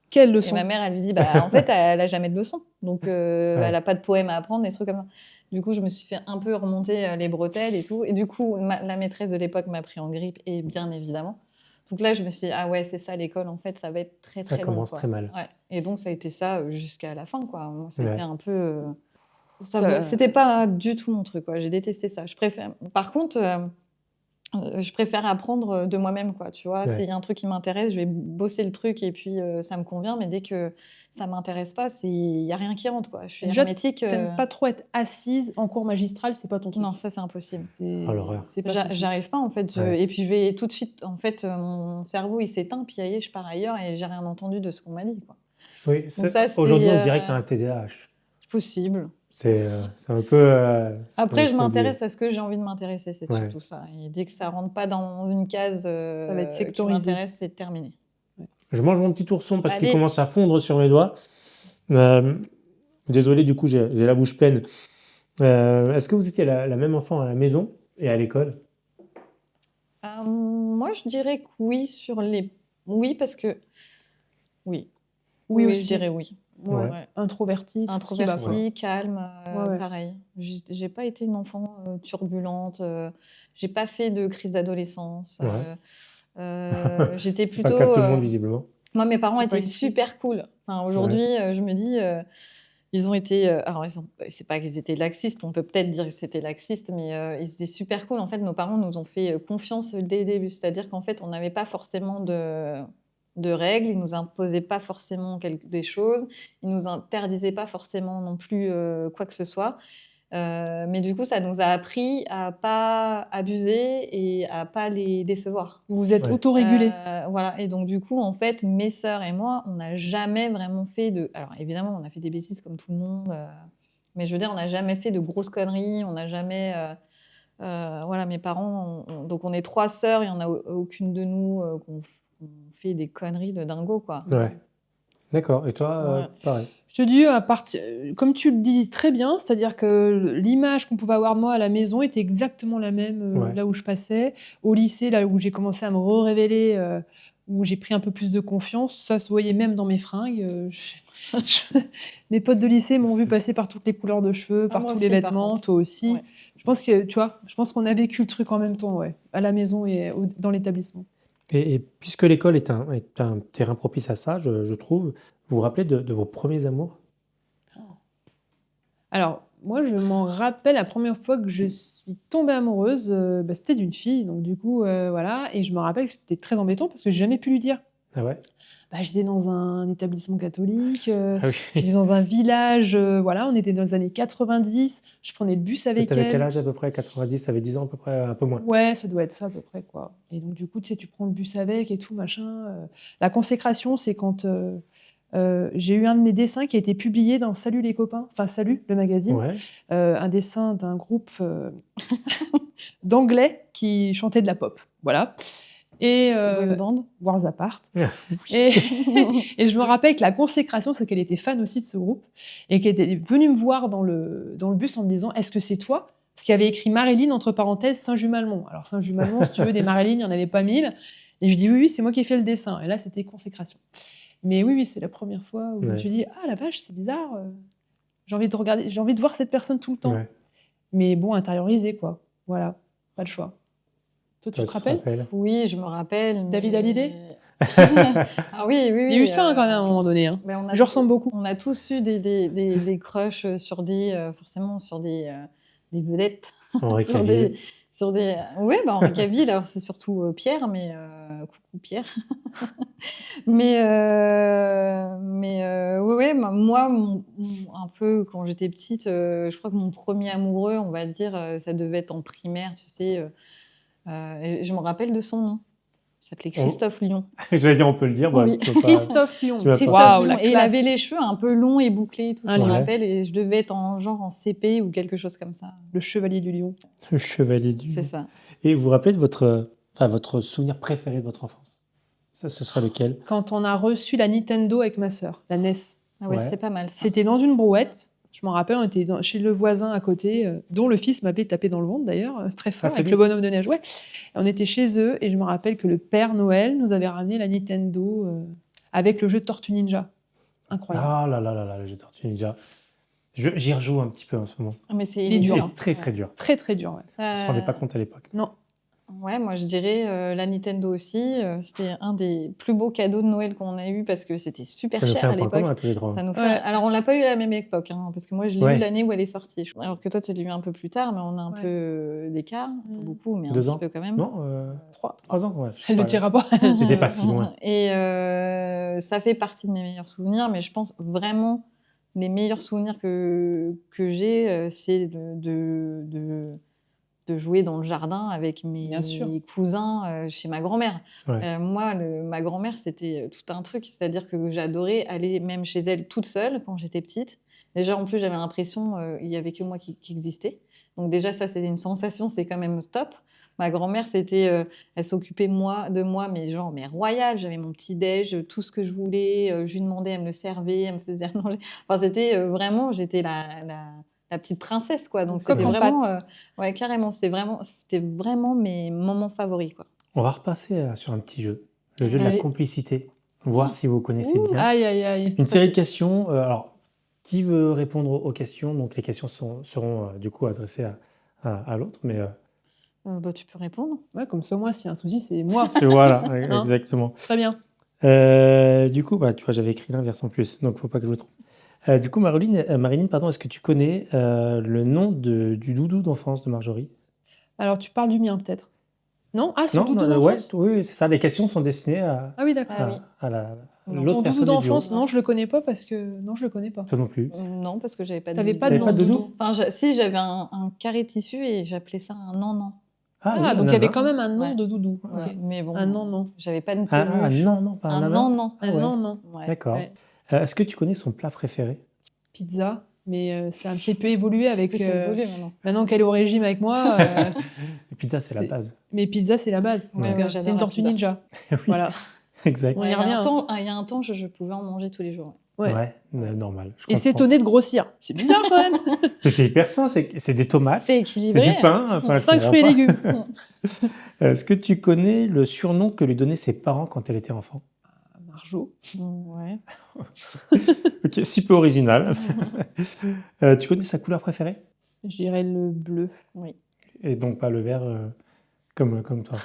Quelle leçon? Et ma mère, elle lui dit, bah, en fait, elle a jamais de leçons. Donc, elle a pas de poème à apprendre, des trucs comme ça. Du coup, je me suis fait un peu remonter les bretelles et tout. Et du coup, la maîtresse de l'époque m'a pris en grippe, et bien évidemment. Donc là, je me suis dit, ah ouais, c'est ça l'école, en fait, ça va être très, très long. Ça commence très mal. Ouais. Et donc, ça a été ça jusqu'à la fin, quoi. Moi, c'était un peu... C'était pas du tout mon truc, quoi. J'ai détesté ça. Par contre, je préfère apprendre de moi-même, quoi. Tu vois, s'il y a un truc qui m'intéresse, je vais bosser le truc et puis ça me convient. Mais dès que ça m'intéresse pas, il y a rien qui rentre, quoi. Je suis hermétique. T'aimes pas trop être assise en cours magistral, c'est pas ton truc. Non, ça c'est impossible. Oh, l'horreur. J'arrive pas, en fait. Et puis je vais tout de suite, en fait, mon cerveau il s'éteint, puis je pars ailleurs et j'ai rien entendu de ce qu'on m'a dit, quoi. Oui, aujourd'hui on dirait que tu as un TDAH. C'est possible. C'est un peu... Après, je ce qu'on dit. m'intéresse à ce que j'ai envie de m'intéresser, c'est Ouais. surtout ça. Et dès que ça rentre pas dans une case Ça va être qui sectorisé. m'intéresse, c'est terminé. Je mange mon petit ourson parce qu'il Allez. commence à fondre sur mes doigts. Désolé, du coup, j'ai la bouche pleine. Est-ce que vous étiez la même enfant à la maison et à l'école? Moi, je dirais que oui sur les... Oui, parce que... Oui. Oui, je aussi. dirais oui. Ouais. Ouais. Introverti, tout ce qui va, quoi. Introvertie, calme, Ouais. pareil. J'ai pas été une enfant turbulente. J'ai pas fait de crise d'adolescence. Ouais. J'étais C'est pas plutôt... le cas de tout le monde, visiblement. Moi, mes parents T'es pas étaient une fille. super cool. Enfin, aujourd'hui, je me dis, ils ont été. Alors, c'est pas qu'ils étaient laxistes, on peut peut-être dire que c'était laxiste, mais ils étaient super cool. En fait, nos parents nous ont fait confiance dès le début. C'est-à-dire qu'en fait, on n'avait pas forcément de règles, ils nous imposaient pas forcément des choses, ils nous interdisaient pas forcément non plus quoi que ce soit. Mais du coup, ça nous a appris à pas abuser et à pas les décevoir. Vous vous êtes Ouais. autorégulé. Voilà. Et donc, du coup, en fait, mes sœurs et moi, on n'a jamais vraiment fait de... Alors, évidemment, on a fait des bêtises comme tout le monde, mais je veux dire, on n'a jamais fait de grosses conneries, on n'a jamais... voilà, mes parents... Donc, on est 3 sœurs, il n'y en a aucune de nous qu'on fait des conneries de dingo, quoi. Ouais. D'accord. Et toi, Ouais. pareil. Je te dis, comme tu le dis très bien, c'est-à-dire que l'image qu'on pouvait avoir de moi à la maison était exactement la même Ouais. là où je passais. Au lycée, là où j'ai commencé à me révéler, où j'ai pris un peu plus de confiance, ça se voyait même dans mes fringues. Mes potes de lycée m'ont vu passer par toutes les couleurs de cheveux, par moi tous les aussi, par vêtements, contre. toi aussi. Ouais. Je pense que, tu vois, je pense qu'on a vécu le truc en même temps, ouais, à la maison et dans l'établissement. Et puisque l'école est un terrain propice à ça, je trouve, vous vous rappelez de vos premiers amours? Alors, moi, je m'en rappelle la première fois que je suis tombée amoureuse, c'était d'une fille, donc du coup, voilà. Et je me rappelle que c'était très embêtant parce que j'ai jamais pu lui dire. Ah ouais? J'étais dans un établissement catholique, Ah j'étais oui. dans un village, voilà, on était dans les années 90, je prenais le bus avec T'avais quel elle. âge à peu près? 90, ça avait 10 ans à peu près, un peu moins. Ouais, ça doit être ça à peu près, quoi. Et donc du coup, tu sais, tu prends le bus avec et tout, machin. La consécration, c'est quand j'ai eu un de mes dessins qui a été publié dans Salut les copains, enfin Salut, le magazine. Ouais. Un dessin d'un groupe d'anglais qui chantait de la pop. Voilà. Et Boys band. Wars Apart. Oui. Et je me rappelle que la consécration, c'est qu'elle était fan aussi de ce groupe et qu'elle était venue me voir dans le bus en me disant est-ce que c'est toi? Parce qu'il y avait écrit Marilyn entre parenthèses Saint-Just-Malmont. Alors Saint-Just-Malmont, si tu veux, des Marilyn, il n'y en avait pas 1000. Et je dis oui, c'est moi qui ai fait le dessin. Et là, c'était consécration. Mais oui, c'est la première fois où je me suis dit ah la vache, c'est bizarre. J'ai envie de regarder, j'ai envie de voir cette personne tout le temps. Ouais. Mais bon, intériorisé, quoi. Voilà, pas le choix. Toi, tu te rappelles? Oui, je me rappelle. David Hallyday? Ah oui, oui, oui. Il y a eu ça quand même à un moment donné. Hein. Je ressemble beaucoup. On a tous eu des crushs sur forcément sur des vedettes. Henri Cavill. Oui, Henri Cavill, alors c'est surtout Pierre, mais coucou Pierre. mais oui, moi, un peu quand j'étais petite, je crois que mon premier amoureux, on va dire, ça devait être en primaire, tu sais. Et je me rappelle de son nom. Il s'appelait Christophe Lyon. J'allais dire, on peut le dire. Oui. Christophe Lyon. Wow, et il avait les cheveux un peu longs et bouclés et tout, je me rappelle, et je devais être en CP ou quelque chose comme ça. Le chevalier du lion. Le chevalier du lion. C'est ça. Et vous vous rappelez de votre souvenir préféré de votre enfance? Ça, ce sera lequel? Quand on a reçu la Nintendo avec ma sœur, la NES. Ah ouais, c'était pas mal. Ça. C'était dans une brouette. Je m'en rappelle, on était chez le voisin à côté, dont le fils m'avait tapé dans le ventre d'ailleurs, très fort, avec le bonhomme de neige. Ouais. On était chez eux et je me rappelle que le Père Noël nous avait ramené la Nintendo avec le jeu de Tortue Ninja. Incroyable. Ah là là là là, le jeu de Tortue Ninja. J'y rejoue un petit peu en ce moment. Mais il est dur. Il est très très dur. Très très dur, ouais. On ne se rendait pas compte à l'époque. Non. Ouais, moi je dirais la Nintendo aussi. C'était un des plus beaux cadeaux de Noël qu'on a eu parce que c'était super cher à l'époque. Ça nous fait un point commun à tous les trois. Alors on l'a pas eu à la même époque, hein, parce que moi je l'ai eu l'année où elle est sortie. Alors que toi tu l'as eu un peu plus tard, mais on a un peu d'écart, pas beaucoup, mais un petit peu quand même. Non, 3 ans, ouais. Elle ne dira pas. J'étais pas si loin. Et ça fait partie de mes meilleurs souvenirs, mais je pense vraiment les meilleurs souvenirs que j'ai, c'est de jouer dans le jardin avec Bien sûr. mes cousins chez ma grand-mère. Ouais. Moi, ma grand-mère, c'était tout un truc. C'est-à-dire que j'adorais aller même chez elle toute seule quand j'étais petite. Déjà, en plus, j'avais l'impression il n'y avait que moi qui existais. Donc déjà, ça, c'était une sensation, c'est quand même top. Ma grand-mère, c'était, elle s'occupait de moi, mais genre, mais royal. J'avais mon petit déj, tout ce que je voulais. Je lui demandais, elle me le servait, elle me faisait à manger. Enfin, c'était vraiment, j'étais la petite princesse, quoi. Donc Coq c'était en vraiment, pâte. ouais, carrément, c'était vraiment mes moments favoris, quoi. On va repasser sur un petit jeu, le jeu de la Allez. complicité, voir si vous connaissez bien. Aïe, aïe, aïe. Une série de questions. Alors, qui veut répondre aux questions? Donc, les questions seront du coup adressées à l'autre, mais Bah, tu peux répondre. Ouais, comme ça, moi, s'il y a un souci, c'est moi. voilà, Hein. exactement. Très bien. Du coup, tu vois, j'avais écrit l'inverse en plus, donc faut pas que je me trompe. Du coup, Marilyn, pardon, est-ce que tu connais le nom du doudou d'enfance de Marjorie? Alors, tu parles du mien, peut-être. Non? Ah, son Non, doudou ouais, d'enfance? oui, c'est ça. Les questions sont destinées à, Ah oui, d'accord. Ah oui. l'autre Son doudou personne du duo. d'enfance, non, je le connais pas parce que... Non, je le connais pas. Toi non plus. Non, parce que j'avais pas de T'avais pas de T'avais nom pas de de doudou? doudou? Enfin, si, j'avais un carré tissu et j'appelais ça un nan-nan. Ah, oui, donc il y avait nana. quand même un nom Ouais. de doudou. Voilà. Ok. Mais bon, Un non. j'avais pas de Ah, peluche. non, pas un Un nana. nan-nan. Ah Un ouais. non. Ouais. D'accord. Ouais. Est-ce que tu connais son plat préféré? Pizza, mais c'est un petit peu évolué avec... Plus c'est évolué maintenant. Maintenant qu'elle est au régime avec moi, Et pizza, c'est la c'est- base. mais pizza, c'est la base. En Ouais. tout cas, Ouais, c'est j'adore une la tortue pizza. ninja. Oui, Voilà. exact. On y il y revient, a un hein. temps, il y a un temps, je pouvais en manger tous les jours. Ouais. Ouais, normal. Je Et comprends. s'étonner de grossir. C'est bizarre quand même. Mais c'est hyper sain, c'est des tomates, C'est c'est équilibré. du pain. Enfin, je 5 comprends fruits et pas. légumes. Est-ce que tu connais le surnom que lui donnaient ses parents quand elle était enfant? Marjo. Ouais. Ok, si peu original. Tu connais sa couleur préférée? Je dirais le bleu. Oui. Et donc pas le vert comme toi.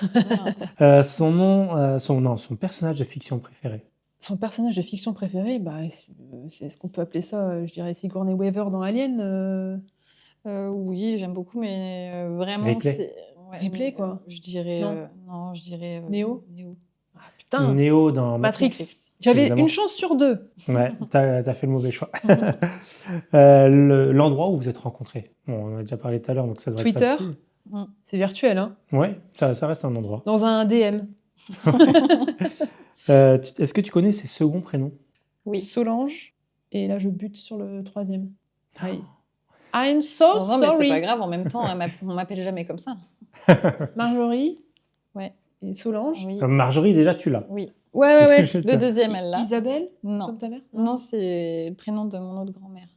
Ah. Son personnage de fiction préféré. Son personnage de fiction préféré, est-ce qu'on peut appeler ça, je dirais Sigourney Weaver dans Alien Oui, j'aime beaucoup, mais vraiment, Ripley. c'est... Ouais, Ripley, quoi. Je dirais... Non. non, je dirais... Néo. Néo. Putain, Néo dans Matrix. Matrix. J'avais évidemment. une chance sur 2. Ouais, t'as fait le mauvais choix. L'endroit où vous êtes rencontrés. Bon, on en a déjà parlé tout à l'heure, donc ça devrait Twitter. être facile. C'est virtuel, hein. Ouais, ça reste un endroit. Dans un DM. Est-ce que tu connais ses seconds prénoms? Oui. Solange. Et là, je bute sur le 3e. Aïe. I'm so Non, mais c'est sorry. pas grave, en même temps, on m'appelle jamais comme ça. Marjorie. Ouais. Et Solange. Oui. Marjorie, déjà, tu l'as. Oui. Ouais. Le deuxième, elle l'a. Isabelle, Non. comme ta mère? Non, c'est le prénom de mon autre grand-mère,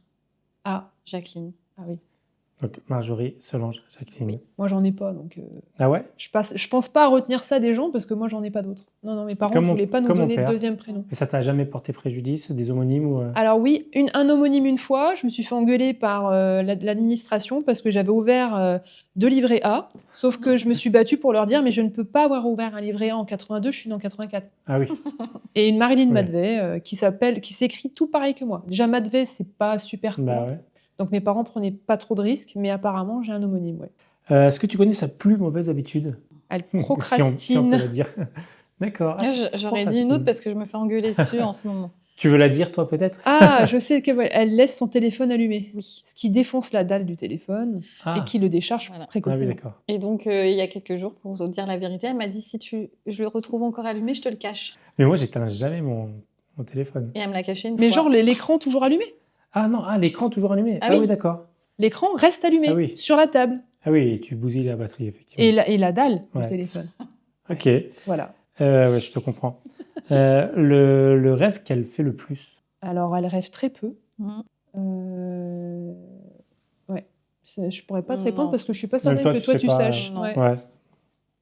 Ah, Jacqueline. ah oui. Donc Marjorie, Solange, Jacqueline. Moi, j'en ai pas, donc Ah ouais? je pense pas à retenir ça des gens parce que moi, j'en ai pas d'autres. Non, mes parents Comme ne mon- voulaient pas nous comme mon donner de père. deuxième prénom. Et ça t'a jamais porté préjudice, des homonymes ou Alors oui, un homonyme une fois, je me suis fait engueuler par l'administration parce que j'avais ouvert 2 livrets A, sauf que je me suis battue pour leur dire mais je ne peux pas avoir ouvert un livret A en 82, je suis née en 84. Ah oui. Et une Marilyn Ouais. Madvey qui s'écrit tout pareil que moi. Déjà Madvey, c'est pas super cool. Bah ouais. Donc mes parents prenaient pas trop de risques, mais apparemment j'ai un homonyme, ouais. Est-ce que tu connais sa plus mauvaise habitude? Elle Si on procrastine. peut la dire. D'accord. Ah, tu J'aurais dit procrastines. une autre parce que je me fais engueuler dessus en ce moment. Tu veux la dire, toi, peut-être? Ah, je sais qu'elle laisse son téléphone allumé, Oui. ce qui défonce la dalle du téléphone Ah, et qui le décharge Voilà. ah oui, précocement. d'accord. Et donc, il y a quelques jours, pour vous dire la vérité, elle m'a dit si je le retrouve encore allumé, je te le cache. Mais moi, j'éteins jamais mon téléphone. Et elle me l'a caché une Mais fois. genre l'écran toujours allumé. Ah non, l'écran toujours allumé. Ah Ah oui. oui, d'accord. L'écran reste allumé Ah oui. sur la table Ah oui, et tu bousilles la batterie, effectivement. et la dalle Ouais. du téléphone. Ok, Voilà. ouais, je te comprends. Le rêve qu'elle fait le plus? Alors elle rêve très peu. Mhm. Ouais. Je pourrais pas te répondre Non. parce que je suis pas Même certaine toi, que tu toi sais tu pas, saches. non. Ouais. Ouais.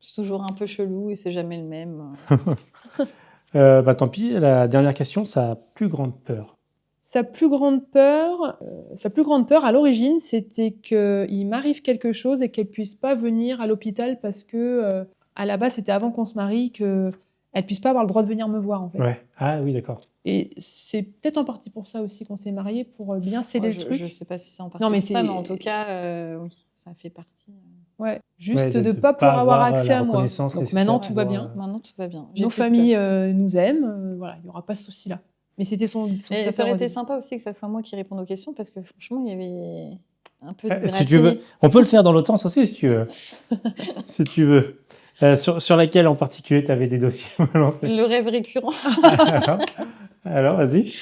C'est toujours un peu chelou et c'est jamais le même. Tant pis, la dernière question, sa plus grande peur. Sa plus grande peur à l'origine, c'était qu'il m'arrive quelque chose et qu'elle puisse pas venir à l'hôpital parce que à la base, c'était avant qu'on se marie, qu'elle puisse pas avoir le droit de venir me voir en fait. Ouais. Ah oui, d'accord. Et c'est peut-être en partie pour ça aussi qu'on s'est mariés, pour bien sceller Moi, le truc. je sais pas si c'est en partie Non, mais pour ça, c'est- mais en tout cas, oui, ça fait partie. Ouais, juste Ouais, de pas pouvoir avoir accès la à moi. reconnaissance Donc nécessaire maintenant pour tout va pouvoir, bien. Maintenant, tout va bien. J'ai Nos plus de familles peur. nous aiment, voilà, il n'y aura pas ce souci-là. Mais c'était son Et sa ça peur aurait au été début. sympa aussi que ça soit moi qui réponde aux questions parce que franchement, il y avait un peu de Si tu veux, gratinée. on peut le faire dans l'autre sens aussi, si tu veux. Si tu veux. Sur laquelle en particulier tu avais des dossiers à lancer? Le rêve récurrent. Alors, alors, vas-y.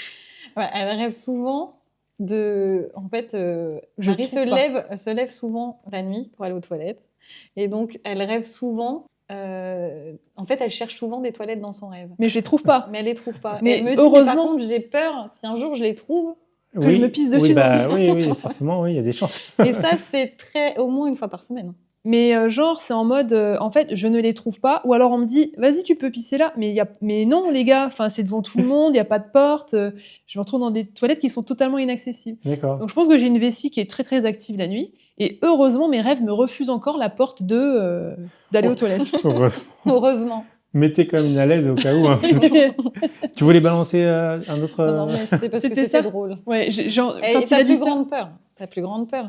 Ouais, elle rêve souvent de. En fait, Je Marie trouve pas. se lève souvent la nuit pour aller aux toilettes. Et donc, elle rêve souvent. En fait, elle cherche souvent des toilettes dans son rêve. Mais je les trouve pas. Mais elle les trouve pas. Mais Et elle me dit, mais par heureusement- contre, j'ai peur, si un jour je les trouve. Que je me pisse dessus Oui, dans bah, oui, forcément, oui, il y a des chances. Et ça, c'est au moins une fois par semaine. Mais genre, c'est en mode, en fait, je ne les trouve pas. Ou alors on me dit, vas-y, tu peux pisser là. Mais non, les gars, enfin, c'est devant tout le monde, il n'y a pas de porte. Je me retrouve dans des toilettes qui sont totalement inaccessibles. D'accord. Donc je pense que j'ai une vessie qui est très très active la nuit. Et heureusement, mes rêves me refusent encore la porte d'aller aux toilettes. Heureusement. Heureusement. Mettez quand même à l'aise au cas où. Hein. Tu voulais balancer un autre. Non, mais c'était parce que C'était c'était ça drôle. Ouais, Et quand il ta a dit plus ça. grande peur, ta plus grande peur,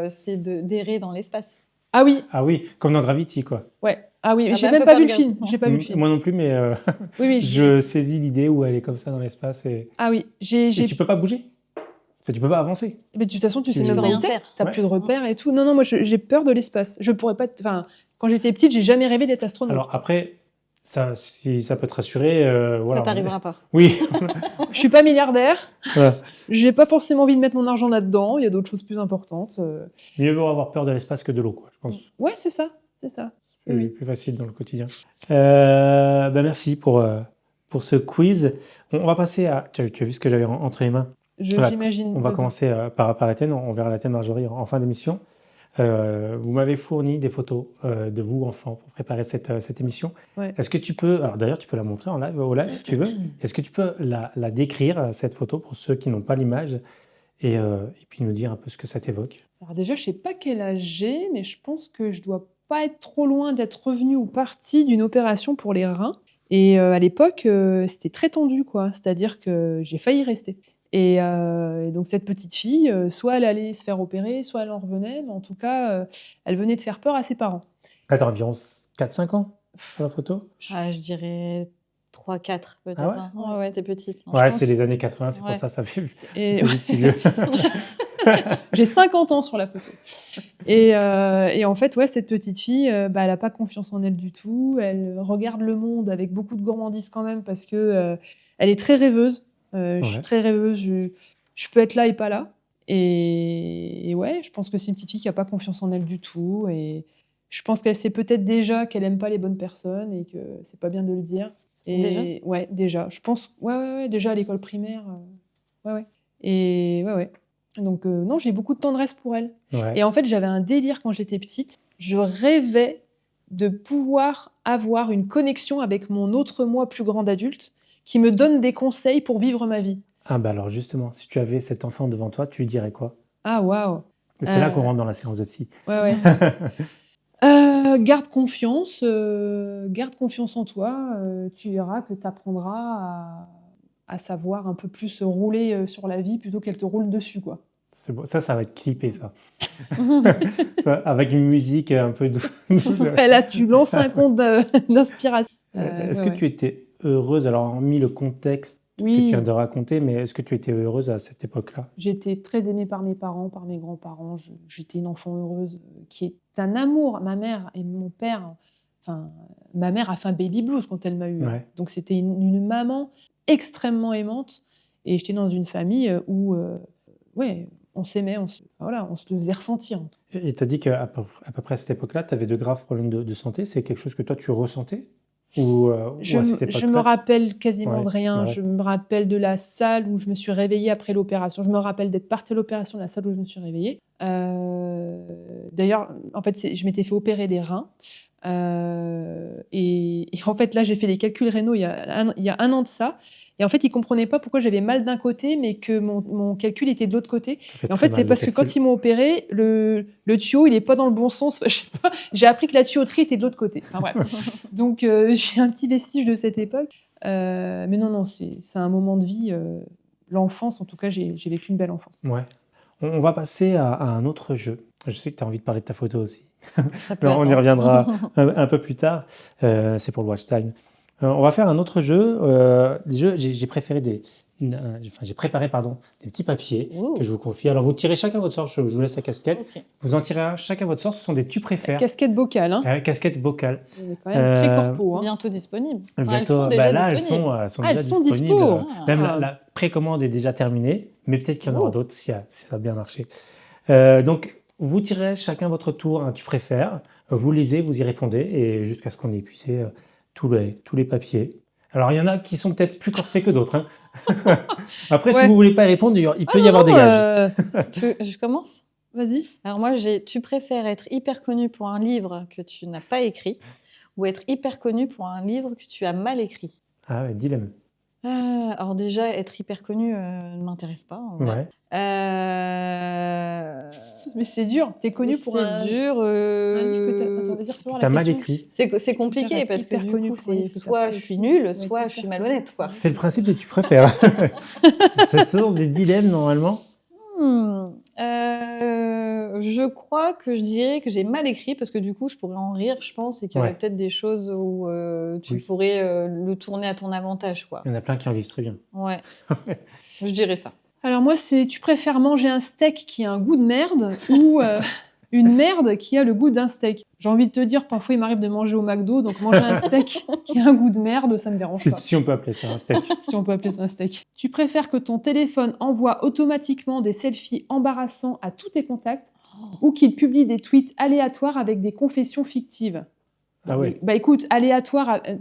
c'est d'errer dans l'espace. Ah oui, Ah oui, comme dans Gravity, quoi. ouais. Ah oui, Ah j'ai bah, même faut pas pas vu le regarder. film. J'ai pas vu le film. Moi non plus, mais Oui, oui. je saisis l'idée où elle est comme ça dans l'espace et Ah oui, j'ai. tu peux pas bouger. Enfin, tu peux pas avancer. Mais de toute façon, tu sais Tu même peux pas rien où t'es. faire. T'as Ouais. plus de repères et tout. Non, non, moi j'ai peur de l'espace. Je pourrais pas. Enfin, quand j'étais petite, j'ai jamais rêvé d'être astronaute. Alors après, ça, si ça peut te rassurer, voilà. Ça t'arrivera pas. Oui. Je suis pas milliardaire. Voilà. J'ai pas forcément envie de mettre mon argent là-dedans. Il y a d'autres choses plus importantes. Mieux vaut avoir peur de l'espace que de l'eau, quoi. Je pense. Ouais, c'est ça. C'est ça. Oui. Plus facile dans le quotidien. Merci pour ce quiz. On va passer à. Tu as vu ce que j'avais entre les mains? Voilà, J'imagine. On va commencer par la tienne. On verra la tienne, Marjorie, en fin d'émission. Vous m'avez fourni des photos de vous, enfants, pour préparer cette émission. Ouais. Est-ce que tu peux. Alors d'ailleurs, tu peux la montrer au live si tu veux. Est-ce que tu peux la décrire, cette photo, pour ceux qui n'ont pas l'image, et puis nous dire un peu ce que ça t'évoque? Alors déjà, je sais pas quel âge j'ai, mais je pense que je dois pas être trop loin d'être revenue ou partie d'une opération pour les reins. Et à l'époque, c'était très tendu, quoi. C'est-à-dire que j'ai failli rester. Et donc cette petite fille, soit elle allait se faire opérer, soit elle en revenait, mais en tout cas, elle venait de faire peur à ses parents. Attends, environ 4-5 ans sur la photo? Ah, je dirais 3-4 peut-être. Ah ouais hein. Ouais, t'es petite. Non, Ouais, je c'est pense. les années 80, c'est Ouais. pour ça, ça fait Et vite plus vieux. j'ai 50 ans sur la photo. Et en fait, ouais, cette petite fille, elle n'a pas confiance en elle du tout. Elle regarde le monde avec beaucoup de gourmandise quand même parce que elle est très rêveuse. Je suis Ouais. très rêveuse. Je peux être là et pas là. Et ouais, je pense que c'est une petite fille qui n'a pas confiance en elle du tout. Et je pense qu'elle sait peut-être déjà qu'elle aime pas les bonnes personnes et que c'est pas bien de le dire. Et ouais, déjà. Je pense, ouais, déjà à l'école primaire. Ouais. Et ouais. Donc non, j'ai beaucoup de tendresse pour elle. Ouais. Et en fait, j'avais un délire quand j'étais petite. Je rêvais de pouvoir avoir une connexion avec mon autre moi plus grand adulte qui me donne des conseils pour vivre ma vie. Ah bah alors justement, si tu avais cet enfant devant toi, tu lui dirais quoi? Ah waouh. C'est là qu'on rentre dans la séance de psy. Ouais. Garde confiance en toi. Tu verras que tu apprendras à savoir un peu plus rouler sur la vie plutôt qu'elle te roule dessus, quoi. C'est beau. Ça va être clippé, ça. Ça, avec une musique un peu douce. Ouais, là, tu lances un compte d'inspiration. Est-ce que tu étais heureuse, alors hormis le contexte que tu Oui, viens de raconter, mais est-ce que tu étais heureuse à cette époque-là? j'étais très aimée par mes parents, par mes grands-parents. J'étais une enfant heureuse qui est un amour. Ma mère et mon père, enfin, ma mère a fait un baby blues quand elle m'a eu. Ouais. Donc c'était une maman extrêmement aimante. Et j'étais dans une famille où, ouais, on s'aimait, on se le faisait ressentir. Et tu as dit qu'à peu près à cette époque-là, tu avais de graves problèmes de santé. C'est quelque chose que toi, tu ressentais? Ou à cette Je me époque-là, rappelle quasiment Ouais, de rien. ouais. Je me rappelle de la salle où je me suis réveillée après l'opération. Je me rappelle d'être partie à l'opération, de la salle où je me suis réveillée. D'ailleurs, en fait, je m'étais fait opérer des reins. Et en fait, là, j'ai fait les calculs rénaux il y a un an de ça. Et en fait, ils ne comprenaient pas pourquoi j'avais mal d'un côté, mais que mon calcul était de l'autre côté. Ça fait Et en très fait, c'est mal, le parce que calcul. quand ils m'ont opéré, le tuyau, il n'est pas dans le bon sens. Je sais pas. J'ai appris que la tuyauterie était de l'autre côté. Enfin, bref. Donc, j'ai un petit vestige de cette époque. Mais non, c'est un moment de vie. L'enfance, en tout cas, j'ai vécu une belle enfance. Ouais. On va passer à un autre jeu. Je sais que tu as envie de parler de ta photo aussi. Ça peut Mais on y attendre. reviendra un peu plus tard. C'est pour le watch time. On va faire un autre jeu. Des jeux, j'ai préféré des j'ai préparé des petits papiers Ouh. que je vous confie. Alors, vous tirez chacun votre sort. Je vous laisse la casquette. Ok. Vous en tirez chacun votre sort. Ce sont des tu préfères. Casquette vocale, hein. Casquette vocale. C'est quand même très corpo, hein. Bientôt disponible. Bientôt, Elles sont déjà là, disponibles. elles sont Ah, déjà elles sont disponibles. dispo. Même Ah. la précommande est déjà terminée, mais peut-être qu'il y en aura Oh. d'autres si ça a bien marché. Donc, vous tirez chacun votre tour un tu préfères. Vous lisez, vous y répondez, et jusqu'à ce qu'on ait épuisé tous les papiers. Alors, il y en a qui sont peut-être plus corsés que d'autres. Hein. Après, si Ouais. vous voulez pas y répondre, il peut y non, avoir des non, gages. Je commence. Vas-y. Alors moi, tu préfères être hyper connu pour un livre que tu n'as pas écrit ou être hyper connu pour un livre que tu as mal écrit? Ah ouais, dilemme. Alors déjà, être hyper connu ne m'intéresse pas. En vrai. Ouais. Mais c'est dur. T'es connu pour un dur. un livre que t'as... Attends, vas-y, refais voir T'as la mal question. écrit. C'est compliqué Hyper parce que du connu coup, pour un livre que t'as soit pas je suis écrit, nulle, ouais, soit hyper je suis connu. malhonnête, quoi. C'est le principe des tu préfères. Ce sont des dilemmes, normalement. Je crois que je dirais que j'ai mal écrit parce que du coup, je pourrais en rire, je pense, et qu'il y aurait Ouais. peut-être des choses où tu Oui. pourrais le tourner à ton avantage, quoi. Il y en a plein qui en vivent très bien. Ouais, je dirais ça. Alors moi, tu préfères manger un steak qui a un goût de merde ou une merde qui a le goût d'un steak? J'ai envie de te dire, parfois il m'arrive de manger au McDo, donc manger un steak qui a un goût de merde, ça me dérange pas. Si on peut appeler ça un steak. Si on peut appeler ça un steak. Tu préfères que ton téléphone envoie automatiquement des selfies embarrassants à tous tes contacts ou qu'il publie des tweets aléatoires avec des confessions fictives? Ah ouais. Bah écoute,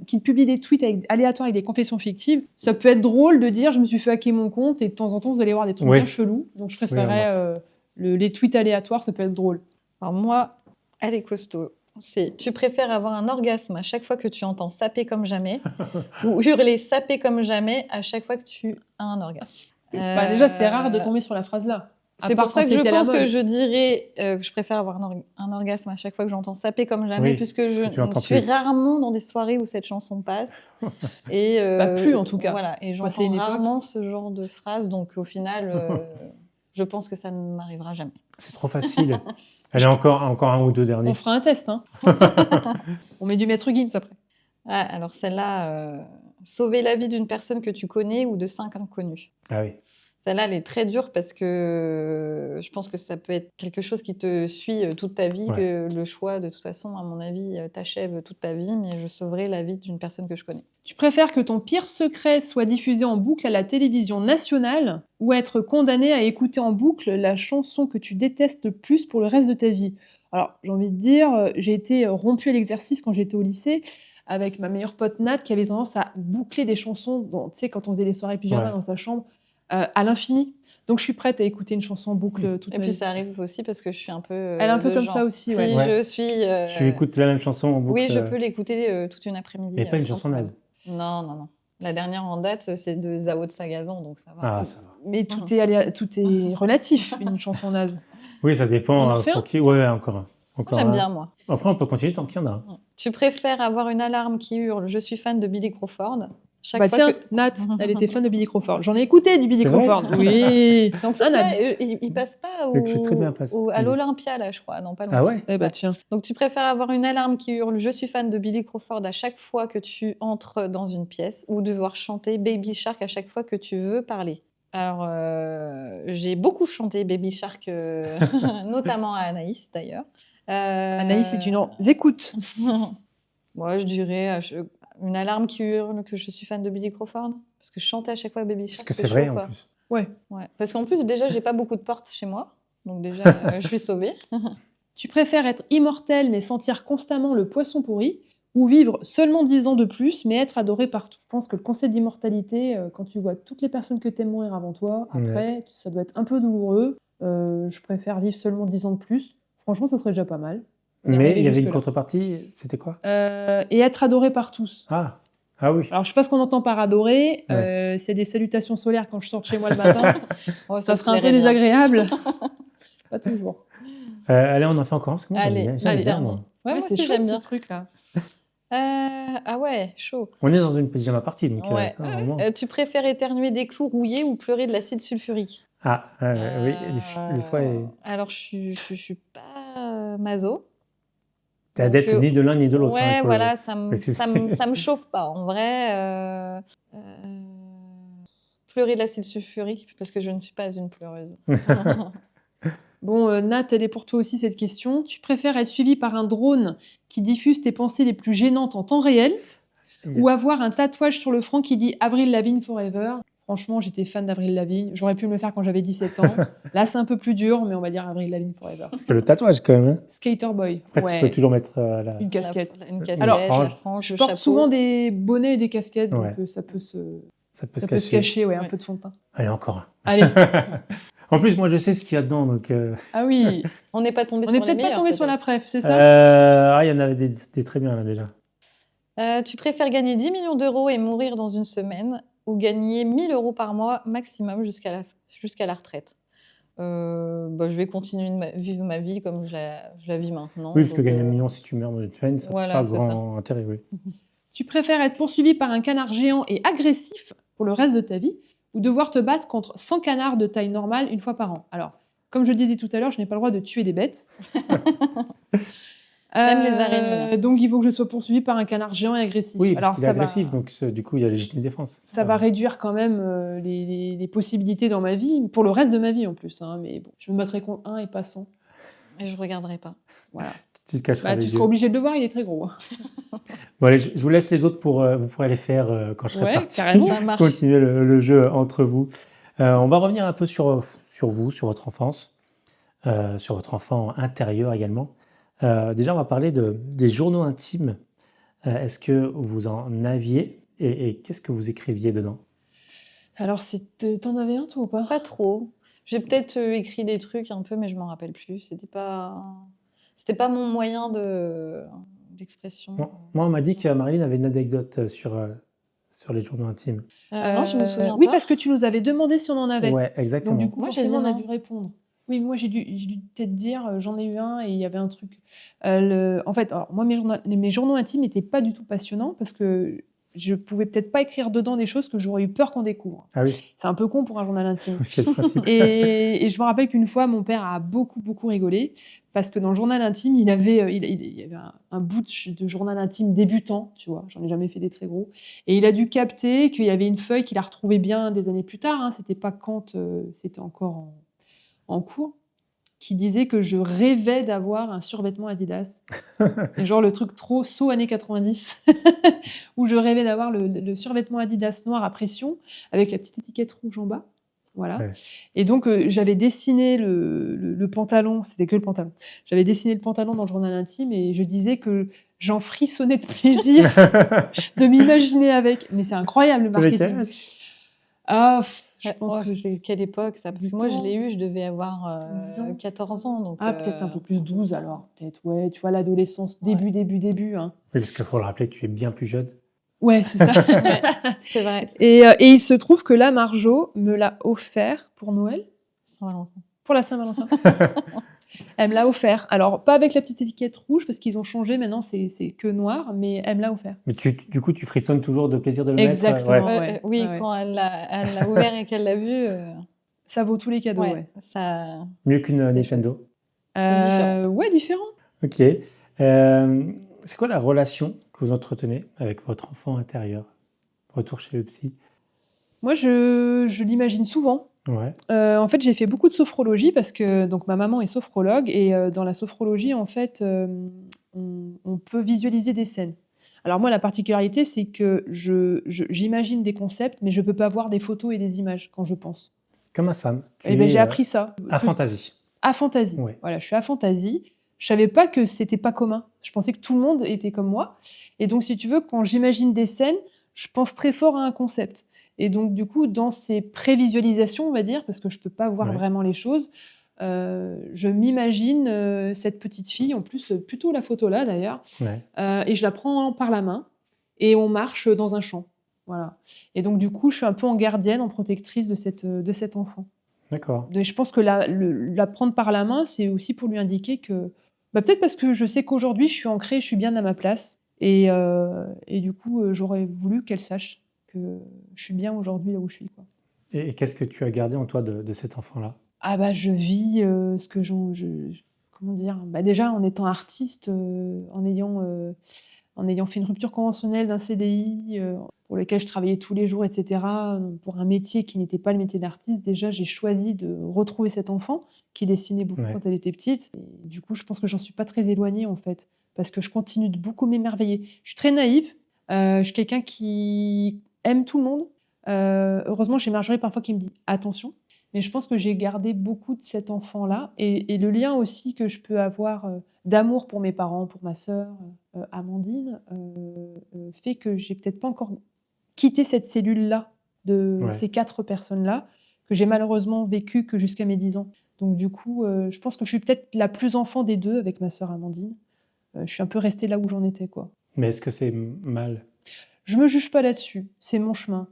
qu'il publie des tweets aléatoires avec des confessions fictives, ça peut être drôle de dire je me suis fait hacker mon compte et de temps en temps vous allez voir des trucs Ouais. bien chelous. Donc je préférais les tweets aléatoires, ça peut être drôle. Alors moi, elle est costaud. Tu préfères avoir un orgasme à chaque fois que tu entends saper comme jamais ou hurler saper comme jamais à chaque fois que tu as un orgasme? Bah déjà c'est rare de tomber sur la phrase là. C'est pour ça que je pense que je dirais que je préfère avoir un orgasme à chaque fois que j'entends saper comme jamais, Oui, puisque je tu l'entends suis plus. rarement dans des soirées où cette chanson passe. Et, Bah, plus, en tout cas. Voilà, et Moi, c'est j'entends une époque. rarement ce genre de phrase, donc au final, je pense que ça ne m'arrivera jamais. C'est trop facile. Elle est encore un ou deux On derniers. fera un test, hein. On met du maître Gims après. Ah, alors celle-là, sauver la vie d'une personne que tu connais ou de 5 inconnus. Ah oui. Celle-là, elle est très dure parce que je pense que ça peut être quelque chose qui te suit toute ta vie, Ouais. que le choix, de toute façon, à mon avis, t'achève toute ta vie, mais je sauverai la vie d'une personne que je connais. Tu préfères que ton pire secret soit diffusé en boucle à la télévision nationale ou être condamné à écouter en boucle la chanson que tu détestes le plus pour le reste de ta vie? Alors, j'ai envie de dire, j'ai été rompue à l'exercice quand j'étais au lycée avec ma meilleure pote Nat qui avait tendance à boucler des chansons, tu sais, quand on faisait les soirées pyjama Ouais. dans sa chambre, à l'infini. Donc, je suis prête à écouter une chanson en boucle toute Et ma puis vie. ça arrive aussi parce que je suis un peu. Elle est un peu le comme genre. ça aussi, Si ouais. Ouais. je suis. Tu écoutes la même chanson en boucle. Oui, je peux l'écouter toute une après-midi. Et pas une sans chanson problème. naze. Non, non, non. La dernière en date, c'est de Zao de Sagazan, donc ça va. Ah, ça va. Mais tout est relatif, une chanson naze. Oui, ça dépend On en refait pour un qui. Ouais, encore un. Encore J'aime un. bien, moi. Après, on peut continuer tant qu'il y en a un. Tu préfères avoir une alarme qui hurle « Je suis fan de Billy Crawford » chaque Bah fois tiens, que... Nat, elle était fan de Billy Crawford. J'en ai écouté du Billy C'est vrai Crawford. Oui. En plus, Ah, là, Nat. il passe pas Et que je suis très bien à l'Olympia, là, je crois, non, pas longtemps. Ah ouais. Eh bah tiens. Donc, tu préfères avoir une alarme qui hurle « Je suis fan de Billy Crawford » à chaque fois que tu entres dans une pièce ou devoir chanter Baby Shark à chaque fois que tu veux parler? Alors, j'ai beaucoup chanté Baby Shark, notamment à Anaïs, d'ailleurs. Anaïs, c'est une écoute. Moi, je dirais une alarme qui hurle que je suis fan de Billy Crawford. Parce que je chantais à chaque fois Baby Shark. Parce que c'est vrai chaud, en quoi. plus. Ouais. Ouais. Parce qu'en plus, déjà, j'ai pas beaucoup de portes chez moi. Donc déjà, je suis sauvée. Tu préfères être immortel mais sentir constamment le poisson pourri ou vivre seulement 10 ans de plus mais être adoré partout? Je pense que le concept d'immortalité, quand tu vois toutes les personnes que t'aimes mourir avant toi, après, ça doit être un peu douloureux. Je préfère vivre seulement 10 ans de plus. Franchement, ça serait déjà pas mal. Mais il y avait une jusque-là. contrepartie, c'était quoi? Et être adoré par tous. Ah oui. Alors, je sais pas ce qu'on entend par adorer. S'il y a des salutations solaires quand je sors de chez moi le matin, Oh, ça te serait un peu plairait bien. désagréable. Pas toujours. Allez, on en fait encore un parce que moi j'aime Allez, bien. J'aime allez, bien, moi. Ouais, moi c'est aussi, chouette, j'aime bien. ce truc-là. Ah ouais, chaud. On est dans une pyjama party, donc Ouais. ça, vraiment. Tu préfères éternuer des clous rouillés ou pleurer de l'acide sulfurique? Ah, oui, le choix est. Alors, je suis pas maso. T'es adepte Donc, ni de l'un ni de l'autre. Ouais, hein, il faut voilà, le- ça me préciser. ça me chauffe pas. En vrai, pleurer de l'acide sulfurique parce que je ne suis pas une pleureuse. Bon, Nat, elle est pour toi aussi cette question. Tu préfères être suivi par un drone qui diffuse tes pensées les plus gênantes en temps réel ou avoir un tatouage sur le front qui dit Avril Lavigne Forever? Franchement, j'étais fan d'Avril Lavigne. J'aurais pu me le faire quand j'avais 17 ans. Là, c'est un peu plus dur, mais on va dire Avril Lavigne Forever. Parce que le tatouage, quand même. Hein. Skater Boy. Après, Ouais. tu peux toujours mettre Une casquette. Une casquette, Alors, la frange, Je le porte chapeau. souvent des bonnets et des casquettes, Ouais. donc ça peut se se cacher, ouais, un Ouais. peu de fond de teint. Allez, encore un. Allez. En plus, moi, je sais ce qu'il y a dedans, donc... Ah oui. On n'est pas tombé On sur n'est les peut-être pas meilleurs, tombé sur la peut-être. préf, c'est ça? il y en avait des très bien, là, déjà. Tu préfères gagner 10 millions d'euros et mourir dans une semaine ou gagner 1000 euros par mois maximum jusqu'à la retraite? Je vais continuer de vivre ma vie comme je la vis maintenant. Oui, parce que Donc, gagner 1 million si tu meurs dans une semaine, ça n'a voilà, pas c'est grand intérêt, oui. Tu préfères être poursuivi par un canard géant et agressif pour le reste de ta vie ou devoir te battre contre 100 canards de taille normale une fois par an? Alors, comme je le disais tout à l'heure, je n'ai pas le droit de tuer des bêtes. Même les araignées. Donc, il faut que je sois poursuivi par un canard géant et agressif. Oui, parce Alors, qu'il est agressif, donc du coup, il y a légitime défense. Ça va réduire quand même les possibilités dans ma vie, pour le reste de ma vie en plus. Hein, mais bon, je me battrai contre 1 et pas 100. Et je regarderai pas. Voilà. Tu te cacheras Tu les seras yeux. obligé de le voir, il est très gros. Bon, allez, je vous laisse les autres pour... vous pourrez les faire quand je serai Ouais, parti. carrément. Ça marche. Continuer le jeu entre vous. On va revenir un peu sur vous, sur votre enfance, sur votre enfant intérieur également. Déjà, on va parler des journaux intimes. Est-ce que vous en aviez et qu'est-ce que vous écriviez dedans? Alors, t'en avais un toi ou pas? Pas trop. J'ai peut-être écrit des trucs un peu, mais je m'en rappelle plus. C'était pas mon moyen d'expression. Moi, on m'a dit que Marilyn avait une anecdote sur les journaux intimes. Non, je me souviens Oui, pas. parce que tu nous avais demandé si on en avait. Ouais, exactement. Donc, du coup, Moi, j'ai forcément, dit on a non. dû répondre. Oui, moi, j'ai dû peut-être dire, j'en ai eu un et il y avait un truc. En fait, alors, moi, mes journaux intimes n'étaient pas du tout passionnants parce que je pouvais peut-être pas écrire dedans des choses que j'aurais eu peur qu'on découvre. Ah oui, C'est un peu con pour un journal intime. c'est le principe. Et je me rappelle qu'une fois, mon père a beaucoup, beaucoup rigolé parce que dans le journal intime, il y avait un bout de journal intime débutant, tu vois. J'en ai jamais fait des très gros. Et il a dû capter qu'il y avait une feuille qu'il a retrouvée bien des années plus tard. Hein. C'était pas quand c'était encore en cours, qui disait que je rêvais d'avoir un survêtement Adidas. Et genre le truc trop saut années 90, où je rêvais d'avoir le survêtement Adidas noir à pression, avec la petite étiquette rouge en bas. Voilà. Ouais. Et donc, j'avais dessiné le pantalon, c'était que le pantalon. J'avais dessiné le pantalon dans le journal intime et je disais que j'en frissonnais de plaisir de m'imaginer avec. Mais c'est incroyable le T'avais quel marketing. âge? Ah, je pense que c'est quelle époque ça? Parce que 8 moi, je ans. l'ai eu, je devais avoir 12 ans. 14 ans. Donc, peut-être un peu plus 12 alors. Peut-être, ouais, tu vois, l'adolescence, début. Hein. Oui, parce qu'il faut le rappeler, tu es bien plus jeune. Ouais, c'est ça. Ouais, c'est vrai. Et il se trouve que là, Marjo me l'a offert pour Noël, Saint-Valentin. pour la Saint-Valentin. Elle me l'a offert. Alors, pas avec la petite étiquette rouge, parce qu'ils ont changé, maintenant c'est que noir, mais elle me l'a offert. Mais du coup, tu frissonnes toujours de plaisir de le Exactement. mettre? Ouais, Oui, ouais. quand elle l'a ouvert et qu'elle l'a vu, Ça vaut tous les cadeaux, ouais. ça... Mieux qu'une C'est Nintendo. Ouais, différent. Ok. C'est quoi la relation que vous entretenez avec votre enfant intérieur? Retour chez le psy. Moi, je l'imagine souvent. Ouais. En fait, j'ai fait beaucoup de sophrologie parce que donc ma maman est sophrologue et dans la sophrologie, en fait, on peut visualiser des scènes. Alors moi, la particularité, c'est que j'imagine des concepts, mais je peux pas voir des photos et des images quand je pense. Comme ma femme. Tu Et ben, es, j'ai appris ça. à Fantasy. À Fantasy. Ouais. Voilà, je suis à Fantasy. Je savais pas que c'était pas commun. Je pensais que tout le monde était comme moi. Et donc, si tu veux, quand j'imagine des scènes, je pense très fort à un concept. Et donc, du coup, dans ces prévisualisations, on va dire, parce que je peux pas voir vraiment les choses, je m'imagine cette petite fille, en plus, plutôt la photo là d'ailleurs, et je la prends par la main et on marche dans un champ. Voilà. Et donc, du coup, je suis un peu en gardienne, en protectrice de cet enfant. D'accord. Je pense que la prendre par la main, c'est aussi pour lui indiquer que... peut-être parce que je sais qu'aujourd'hui, je suis ancrée, je suis bien à ma place. Et du coup, j'aurais voulu qu'elle sache que je suis bien aujourd'hui là où je suis. Quoi. Et qu'est-ce que tu as gardé en toi de cet enfant-là? Je vis ce que comment dire? Déjà, en étant artiste, en ayant fait une rupture conventionnelle d'un CDI, pour lequel je travaillais tous les jours, etc., pour un métier qui n'était pas le métier d'artiste, déjà, j'ai choisi de retrouver cet enfant qui dessinait beaucoup Ouais. quand elle était petite. Et du coup, je pense que j'en suis pas très éloignée, en fait, parce que je continue de beaucoup m'émerveiller. Je suis très naïve, je suis quelqu'un qui aime tout le monde. Heureusement, j'ai Marjorie parfois qui me dit « attention ». Mais je pense que j'ai gardé beaucoup de cet enfant-là et le lien aussi que je peux avoir d'amour pour mes parents, pour ma sœur, Amandine, fait que j'ai peut-être pas encore quitté cette cellule-là de Ouais. ces 4 personnes-là, que j'ai malheureusement vécu que jusqu'à mes 10 ans. Donc du coup, je pense que je suis peut-être la plus enfant des 2 avec ma sœur Amandine. Je suis un peu restée là où j'en étais, quoi. Mais est-ce que c'est mal? Je me juge pas là-dessus, c'est mon chemin.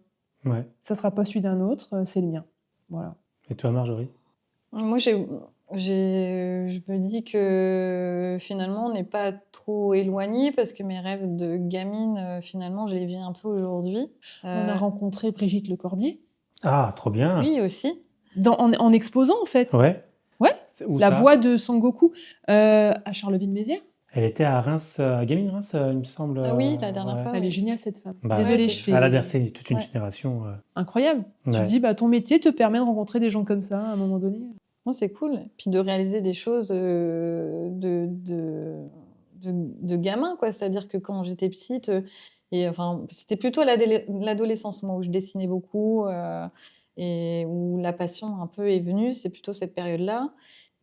Ouais. Ça sera pas celui d'un autre, c'est le mien. Voilà. Et toi, Marjorie? Moi, je me dis que finalement, on n'est pas trop éloigné parce que mes rêves de gamine, finalement, je les vis un peu aujourd'hui. On a rencontré Brigitte Lecordier. Ah, trop bien! Oui, aussi. En exposant, en fait. Ouais? Ouais. C'est où La ça? voix de Sangoku à Charleville-Mézières. Elle était à Reims, à Gaming Reims, il me semble. Ah oui, la dernière ouais. fois. Elle est oui. géniale, cette femme. Bah, Désolée, ouais, je fais... Elle a bercé toute une Ouais. génération. Incroyable. Tu Ouais. te dis, ton métier te permet de rencontrer des gens comme ça, à un moment donné. Non, c'est cool. Puis de réaliser des choses de gamin, quoi. C'est-à-dire que quand j'étais petite, et enfin, c'était plutôt l'adolescence, moi, où je dessinais beaucoup et où la passion un peu est venue. C'est plutôt cette période-là.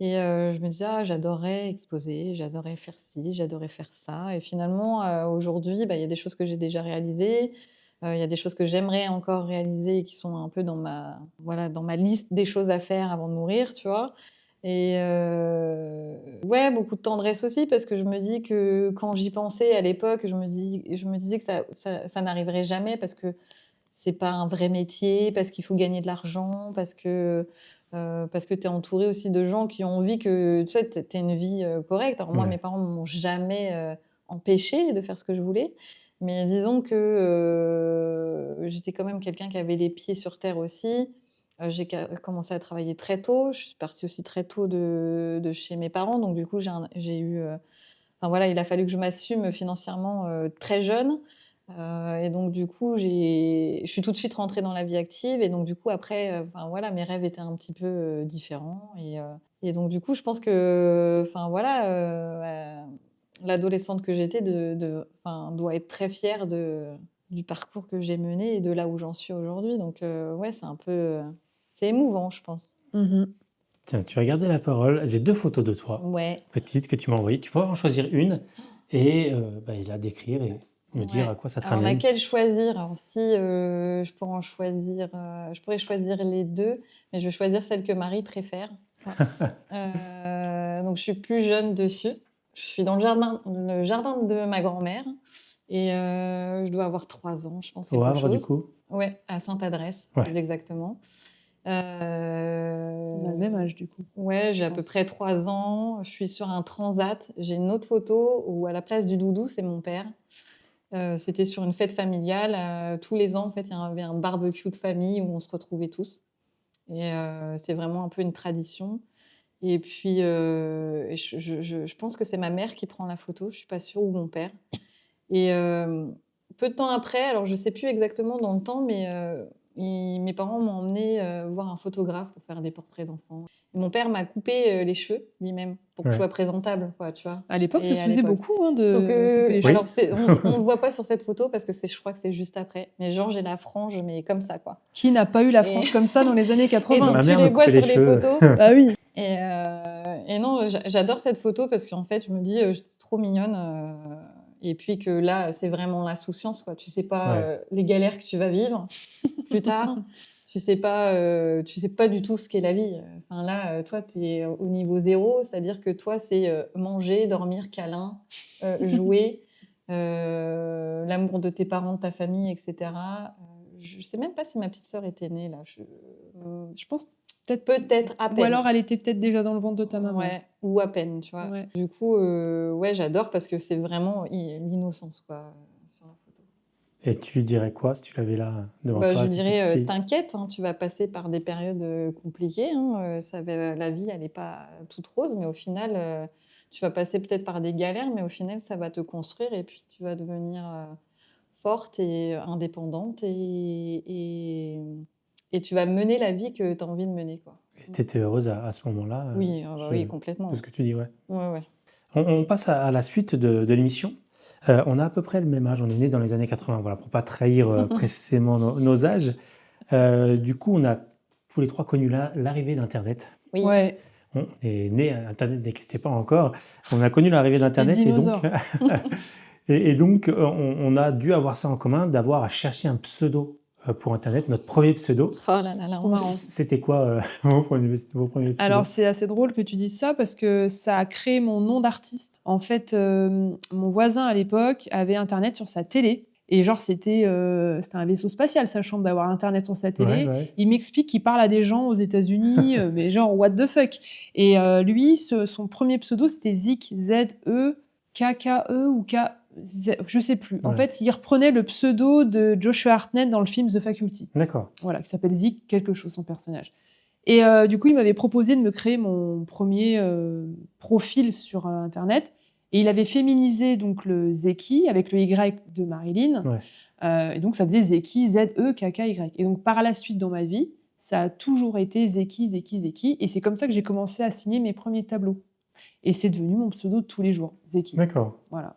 Et je me disais, ah, j'adorais exposer, j'adorais faire ci, j'adorais faire ça. Et finalement, aujourd'hui, il y a des choses que j'ai déjà réalisées. Il y a des choses que j'aimerais encore réaliser et qui sont un peu dans ma liste des choses à faire avant de mourir, tu vois. Et ouais, beaucoup de tendresse aussi parce que je me dis que quand j'y pensais à l'époque, je me disais que ça n'arriverait jamais parce que c'est pas un vrai métier, parce qu'il faut gagner de l'argent, parce que tu es entouré aussi de gens qui ont envie que tu sais, tu aies une vie correcte. Alors moi, Ouais. mes parents m'ont jamais empêché de faire ce que je voulais. Mais disons que j'étais quand même quelqu'un qui avait les pieds sur terre aussi. J'ai commencé à travailler très tôt. Je suis partie aussi très tôt de chez mes parents. Donc, du coup, j'ai eu. Enfin, voilà, il a fallu que je m'assume financièrement très jeune. Et donc, du coup, je suis tout de suite rentrée dans la vie active. Et donc, du coup, après, enfin, voilà, mes rêves étaient un petit peu différents. Et donc, du coup, je pense que, enfin, voilà, l'adolescente que j'étais enfin, doit être très fière du parcours que j'ai mené et de là où j'en suis aujourd'hui. Donc, ouais, c'est un peu. C'est émouvant, je pense. Tiens, tu vas garder la parole. J'ai 2 photos de toi, Ouais. petites, que tu m'as envoyées. Tu pourras en choisir une et la décrire et me dire à quoi ça te Alors, ramène. laquelle choisir? Alors, si je pourrais en choisir, je pourrais choisir les deux, mais je vais choisir celle que Marie préfère. Donc, je suis plus jeune dessus. Je suis dans le jardin de ma grand-mère et je dois avoir 3 ans, je pense, Au quelque Havre, du chose. coup? Ouais, à Sainte-Adresse, Ouais. plus exactement. On a le même âge, du coup. Ouais, j'ai à peu près 3 ans. Je suis sur un transat. J'ai une autre photo où, à la place du doudou, c'est mon père. C'était sur une fête familiale. Tous les ans, en fait, il y avait un barbecue de famille où on se retrouvait tous. Et c'était vraiment un peu une tradition. Et puis, je pense que c'est ma mère qui prend la photo, je suis pas sûre, ou mon père. Et peu de temps après, alors je sais plus exactement dans le temps, mais mes parents m'ont emmené voir un photographe pour faire des portraits d'enfants. Et mon père m'a coupé les cheveux lui-même pour que je Ouais. sois présentable, quoi, tu vois. À l'époque, ça Et se à faisait l'époque. beaucoup de Sauf que, couper les Oui. alors on ne le voit pas sur cette photo parce que je crois que c'est juste après. Mais genre j'ai la frange, mais comme ça, quoi. Qui n'a pas eu la Et- frange comme ça dans les années Et 80? donc Ma tu mère les me vois coupait sur les les cheveux. photos. Bah oui. Et non, j'adore cette photo parce qu'en fait, je me dis, j'étais trop mignonne. Et puis que là, c'est vraiment l'insouciance, quoi. Tu sais pas Ouais. les galères que tu vas vivre plus tard. Tu sais pas du tout ce qu'est la vie. Enfin là, toi, tu es au niveau 0, c'est-à-dire que toi, c'est manger, dormir, câlin, jouer, l'amour de tes parents, de ta famille, etc. Je sais même pas si ma petite sœur était née là. Je pense Peut-être à peine. Ou alors elle était peut-être déjà dans le ventre de ta maman. Ouais, ou à peine, tu vois. Ouais. Du coup, ouais, j'adore parce que c'est vraiment l'innocence, quoi, sur la photo. Et tu dirais quoi si tu l'avais là devant Bah, toi, je cette dirais, petite fille? t'inquiète, hein, tu vas passer par des périodes compliquées. Hein, la vie, elle n'est pas toute rose, mais au final, tu vas passer peut-être par des galères, mais au final, ça va te construire et puis tu vas devenir forte et indépendante et tu vas mener la vie que tu as envie de mener, quoi. Tu étais heureuse à ce moment-là Oui, oui, de complètement. ce que tu dis, ouais. Ouais. On passe à la suite de l'émission. On a à peu près le même âge, on est né dans les années 80, voilà, pour ne pas trahir précisément nos âges. Du coup, on a tous les trois connu l'arrivée d'Internet. Oui. Ouais. On est né, Internet n'existait pas encore. On a connu l'arrivée d'Internet Les et donc, dinosaures. et donc on a dû avoir ça en commun, d'avoir à chercher un pseudo pour Internet, notre premier pseudo. Oh là là, Trop marrant. C'était quoi vos premiers pseudos? Alors, c'est assez drôle que tu dises ça parce que ça a créé mon nom d'artiste. En fait, mon voisin à l'époque avait Internet sur sa télé. Et genre, c'était un vaisseau spatial, sa chambre, d'avoir Internet sur sa télé. Ouais. Il m'explique qu'il parle à des gens aux États-Unis, mais genre, what the fuck. Et lui, son premier pseudo, c'était Zik, Z-E-K-K-E ou K... Je sais plus. En Ouais. fait, il reprenait le pseudo de Joshua Hartnett dans le film The Faculty. D'accord. Voilà, qui s'appelle Zik, quelque chose, son personnage. Et du coup, il m'avait proposé de me créer mon premier profil sur Internet. Et il avait féminisé donc le Zeki avec le Y de Marilyn. Ouais. Et donc, ça faisait Zeki, Z-E-K-K-Y. Et donc, par la suite, dans ma vie, ça a toujours été Zeki, Zeki, Zeki. Et c'est comme ça que j'ai commencé à signer mes premiers tableaux. Et c'est devenu mon pseudo de tous les jours, Zeki. D'accord. Voilà.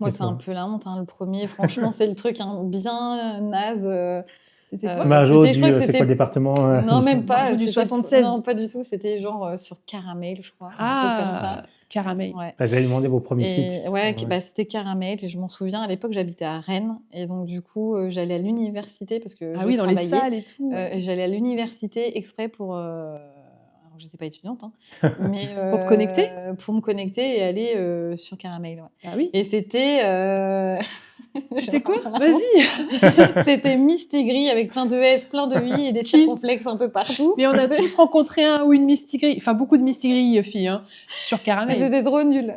Moi, Et c'est toi un peu la honte, hein, le premier. Franchement, c'est le truc bien naze. C'était quoi Marjo, je crois que c'est c'était- quoi le département Non, même pas. Marjo du c'était- 76. Non, pas du tout. C'était genre sur Caramel, je crois. Un truc comme ça. Caramel. Ouais. J'avais demandé vos premiers sites. Et, ouais, bah, c'était Caramel. Et je m'en souviens, à l'époque, j'habitais à Rennes. Et donc, du coup, j'allais à l'université parce que Ah je oui, dans les travaillais. salles et tout. J'allais à l'université exprès pour. Alors, j'étais pas étudiante, hein, mais Pour te connecter pour me connecter et aller sur Caramel. Ouais. Ah oui. Et c'était. C'était quoi Genre- Vas-y. C'était Mistigris avec plein de S, plein de I et des circonflexes un peu partout. Mais on a tous rencontré un ou une mistigris, enfin beaucoup de mistigris filles, hein, sur Mais Caramel. c'était trop nul.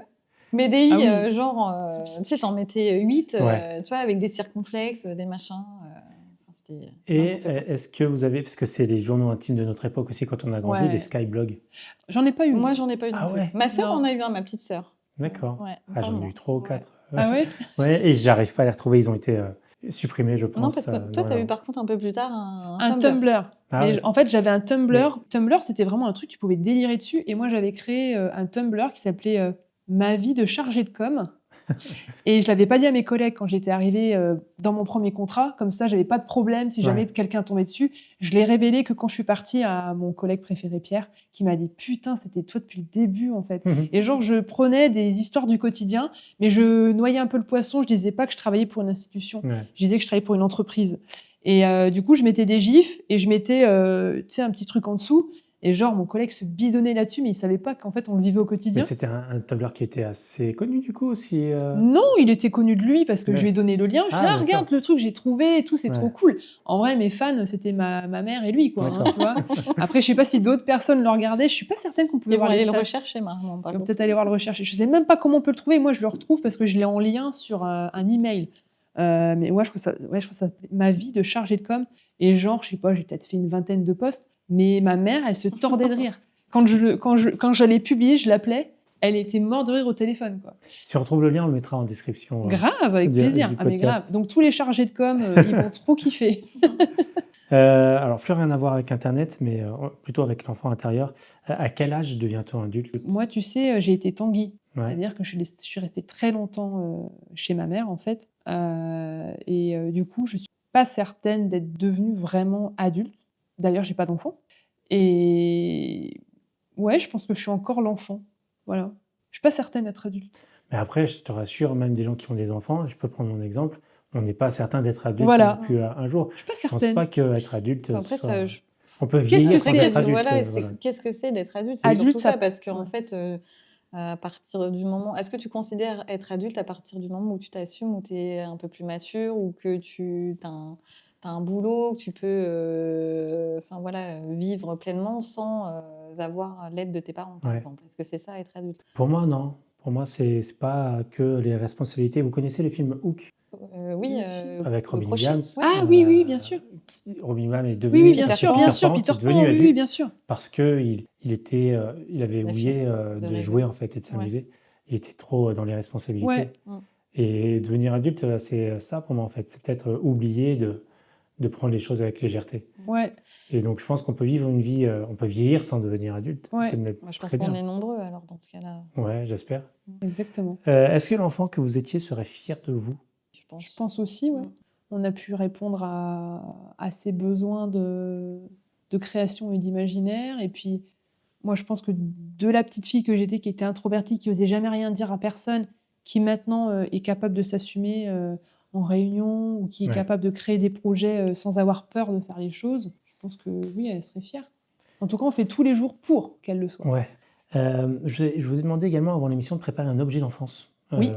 Mais des I, Ah oui. genre, tu sais, t'en mettais 8, Ouais. tu vois, avec des circonflexes, des machins. C'était Et n'importe quoi. est-ce que vous avez, parce que c'est les journaux intimes de notre époque aussi quand on a grandi, Ouais. des skyblogs. J'en ai pas eu. Moi, j'en ai pas eu non Ah plus. ouais. Ma sœur Non. en a eu un, ma petite sœur. D'accord. Ouais, Ah, j'en ai vraiment. eu 3 ou Ouais. 4. Ah ouais. Ouais, et j'arrive pas à les retrouver, ils ont été supprimés, je pense. Non, parce que toi, dans t'as la- eu par contre un peu plus tard Un Tumblr. Ah Mais ouais. en fait, j'avais un Tumblr. Tumblr, c'était vraiment un truc, tu pouvais délirer dessus. Et moi, j'avais créé un Tumblr qui s'appelait Ma vie de chargée de com. Et je l'avais pas dit à mes collègues quand j'étais arrivée dans mon premier contrat. Comme ça, j'avais pas de problème si jamais Ouais. quelqu'un tombait dessus. Je l'ai révélé que quand je suis partie à mon collègue préféré Pierre, qui m'a dit putain, c'était toi depuis le début en fait. Mhm. Et genre, je prenais des histoires du quotidien, mais je noyais un peu le poisson. Je disais pas que je travaillais pour une institution. Ouais. Je disais que je travaillais pour une entreprise. Et du coup, je mettais des gifs et je mettais tu sais, un petit truc en dessous. Et genre, mon collègue se bidonnait là-dessus, mais il savait pas qu'en fait, on le vivait au Mais quotidien. c'était un Tumblr qui était assez connu du coup aussi. Non, il était connu de lui parce que Ouais. je lui ai donné le lien. Je lui ai dit, Ah, ah, regarde le truc que j'ai trouvé et tout, c'est Ouais. trop cool. En vrai, mes fans, c'était ma mère et lui, quoi. Hein, D'accord. tu vois. Après, je sais pas si d'autres personnes le regardaient. Je suis pas certaine qu'on pouvait Ils vont voir les aller le stats. rechercher maintenant. par Ils vont contre. peut-être aller voir le rechercher. Je sais même pas comment on peut le trouver. Moi, je le retrouve parce que je l'ai en lien sur un email. Mais ouais, je crois que ça s'appelait Ma vie de chargée de com. Et genre, je sais pas, j'ai peut-être fait une vingtaine de posts. Mais ma mère, elle se tordait de rire. Quand j'allais publier, je l'appelais. Elle était morte de rire au téléphone, quoi. Si on retrouve le lien, on le mettra en description. Grave, avec du plaisir. Ah, mais podcast. grave. Donc tous les chargés de com, ils vont trop kiffer. Alors, plus rien à voir avec Internet, mais plutôt avec l'enfant intérieur. À quel âge devient-on adulte? Moi, tu sais, j'ai été tanguy. Ouais. C'est-à-dire que je suis restée très longtemps chez ma mère, en fait. Du coup, je suis pas certaine d'être devenue vraiment adulte. D'ailleurs, j'ai pas d'enfant. Et ouais, je pense que je suis encore l'enfant. Voilà. Je suis pas certaine d'être adulte. Mais après, je te rassure, même des gens qui ont des enfants, je peux prendre mon exemple, on n'est pas certain d'être adulte Voilà. non plus un jour. Je suis pas Je pense certaine. pas qu'être adulte, Après, soit- ça, on peut Qu'est-ce vieillir que sans c'est être adulte. voilà, voilà. qu'est-ce que c'est d'être adulte? C'est Adulte, surtout ça, ça- parce qu'en ouais. fait, à partir du moment. Est-ce que tu considères être adulte à partir du moment où tu t'assumes, où tu es un peu plus mature, ou que tu as un boulot, que tu peux enfin, voilà, vivre pleinement sans avoir l'aide de tes parents, par Ouais. exemple? Est-ce que c'est ça, être adulte? Pour moi, non. Pour moi, c'est pas que les responsabilités. Vous connaissez le film Hook Oui, avec le Robin crochet. Williams? Ouais. Ah oui, bien sûr. Robin Williams est Oui, devenu oui, bien Peter sûr, Pan. bien sûr. Peter est Pan, devenu oui, adulte oui, bien sûr. parce que il avait La oublié de de rêver. jouer en fait et de s'amuser. Il était trop dans les responsabilités. Ouais. Et devenir adulte, c'est ça pour moi en fait. C'est peut-être oublier de prendre les choses avec légèreté. Ouais, Et donc je pense qu'on peut vivre une vie, on peut vieillir sans devenir adulte. Ouais. C'est même Moi, je pense très qu'on bien. est nombreux alors dans ce cas-là. Ouais, j'espère. exactement. Est-ce que l'enfant que vous étiez serait fier de vous? Je pense. Je pense aussi, ouais. On a pu répondre à ses besoins de création et d'imaginaire. Et puis, moi, je pense que de la petite fille que j'étais, qui était introvertie, qui osait jamais rien dire à personne, qui maintenant est capable de s'assumer en réunion ou qui est Ouais. capable de créer des projets sans avoir peur de faire les choses, je pense que oui, elle serait fière. En tout cas, on fait tous les jours pour qu'elle le soit. Ouais. Je vous ai demandé également avant l'émission de préparer un objet d'enfance. Oui.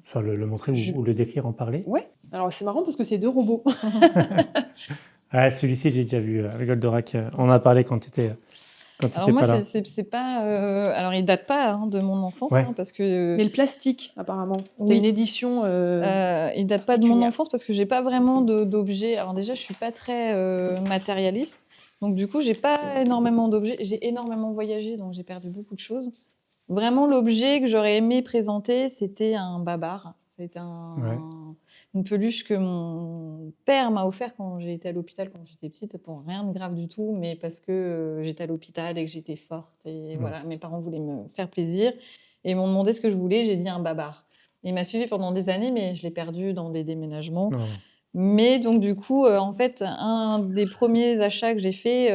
Soit le montrer Je- ou le décrire, en parler. Ouais. Alors, c'est marrant parce que c'est 2 robots. Ah, celui-ci, j'ai déjà vu. Goldorak, on en a parlé quand tu étais Alors moi, pas là. c'est pas. Alors, il date pas de mon enfance, Ouais. parce que Mais le plastique, apparemment. Oui. T'as une édition. il date pas de mon particulière. enfance parce que j'ai pas vraiment d'objets. Alors déjà, je suis pas très matérialiste, donc du coup, j'ai pas énormément d'objets. J'ai énormément voyagé, donc j'ai perdu beaucoup de choses. Vraiment, l'objet que j'aurais aimé présenter, c'était un babar. C'était une peluche que mon père m'a offert quand j'ai été à l'hôpital quand j'étais petite, pour rien de grave du tout, mais parce que j'étais à l'hôpital et que j'étais forte. Et voilà, mes parents voulaient me faire plaisir et m'ont demandé ce que je voulais. J'ai dit un babar. Il m'a suivi pendant des années, mais je l'ai perdu dans des déménagements. Non. Mais donc, du coup, en fait, un des premiers achats que j'ai fait.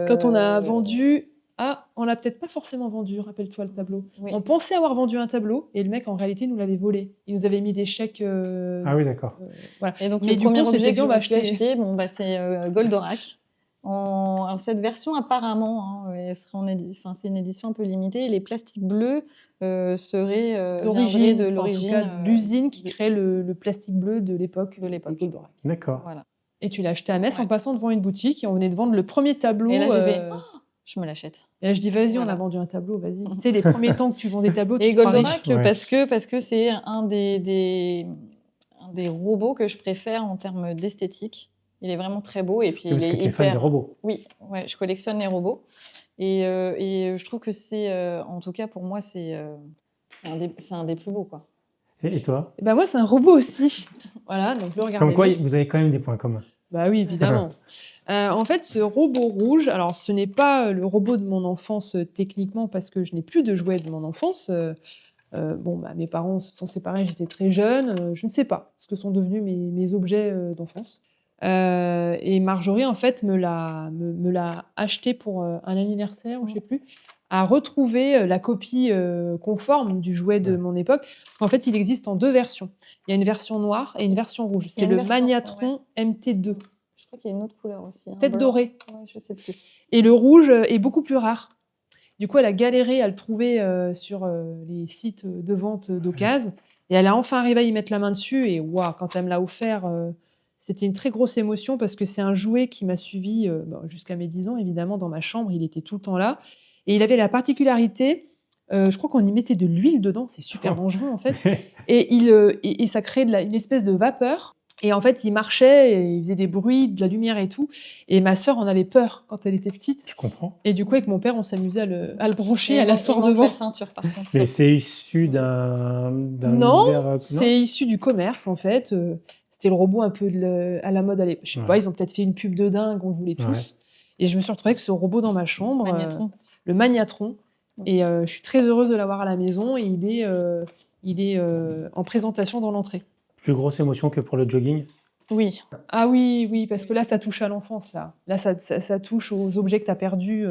Quand on a vendu. Ah, on l'a peut-être pas forcément vendu, rappelle-toi le tableau. Oui. On pensait avoir vendu un tableau et le mec, en réalité, nous l'avait volé. Il nous avait mis des chèques. Ah oui, d'accord. Voilà. Et donc, Mais le du coup, premier on s'était objet dit, que on je va me suis acheter. acheté, c'est Goldorak. Alors, cette version, apparemment, c'est une édition un peu limitée. Les plastiques bleus viendraient D'origine, de enfin, en tout l'origine. cas, de l'usine qui crée le plastique bleu de l'époque. De l'époque. Goldorak. D'accord. Voilà. Et tu l'as acheté à Metz Ouais. en passant devant une boutique et on venait de vendre le premier tableau. Et là, j'ai fait, je me l'achète. Et là, je dis, vas-y, on Voilà. a vendu un tableau, vas-y. Tu sais, les premiers temps que tu vends des tableaux, tu Et te crois Goldorak, riche. Ouais. parce que c'est un des robots que je préfère en termes d'esthétique. Il est vraiment très beau et puis Oui, parce il que est tu es fan hyper. des robots. Oui, ouais, je collectionne les robots et je trouve que c'est, en tout cas pour moi, c'est un des plus beaux, quoi. Et toi? Et ben moi, c'est un robot aussi. Voilà, donc le regardez. Comme quoi, vous avez quand même des points communs. Bah oui, évidemment. En fait, ce robot rouge, alors ce n'est pas le robot de mon enfance techniquement parce que je n'ai plus de jouets de mon enfance. Mes parents se sont séparés, j'étais très jeune. Je ne sais pas ce que sont devenus mes objets d'enfance. Et Marjorie, en fait, me l'a acheté pour un anniversaire, ou je sais plus, a retrouvé la copie conforme du jouet de mon époque. Parce qu'en fait, il existe en 2 versions. Il y a une version noire et une version rouge. C'est une le version, Magnatron MT2. Je crois qu'il y a une autre couleur aussi. Tête blanc. dorée. Ouais, je sais plus. Et le rouge est beaucoup plus rare. Du coup, elle a galéré à le trouver sur les sites de vente d'occasion. Et elle a enfin arrivé à y mettre la main dessus. Et waouh, quand elle me l'a offert, c'était une très grosse émotion parce que c'est un jouet qui m'a suivi jusqu'à mes 10 ans, évidemment, dans ma chambre. Il était tout le temps là. Et il avait la particularité, je crois qu'on y mettait de l'huile dedans. C'est super dangereux, en fait. Et ça créait une espèce de vapeur. Et en fait, il marchait, et il faisait des bruits, de la lumière et tout. Et ma sœur en avait peur quand elle était petite. Je comprends. Et du coup, avec mon père, on s'amusait à le brancher, Et à il l'asseoir manque devant. la ceinture, par contre. Mais c'est issu d'un Non, univers. c'est issu du commerce, en fait. C'était le robot un peu à la mode à l'époque. Je sais pas, ils ont peut-être fait une pub de dingue, on le voulait tous. Ouais. Et je me suis retrouvée avec ce robot dans ma chambre. Magnatron. Le Magnatron. Et je suis très heureuse de l'avoir à la maison. Et il est en présentation dans l'entrée. Plus grosse émotion que pour le jogging? Oui. Ah oui, parce que là, ça touche à l'enfance. Là, ça touche aux objets que tu as perdus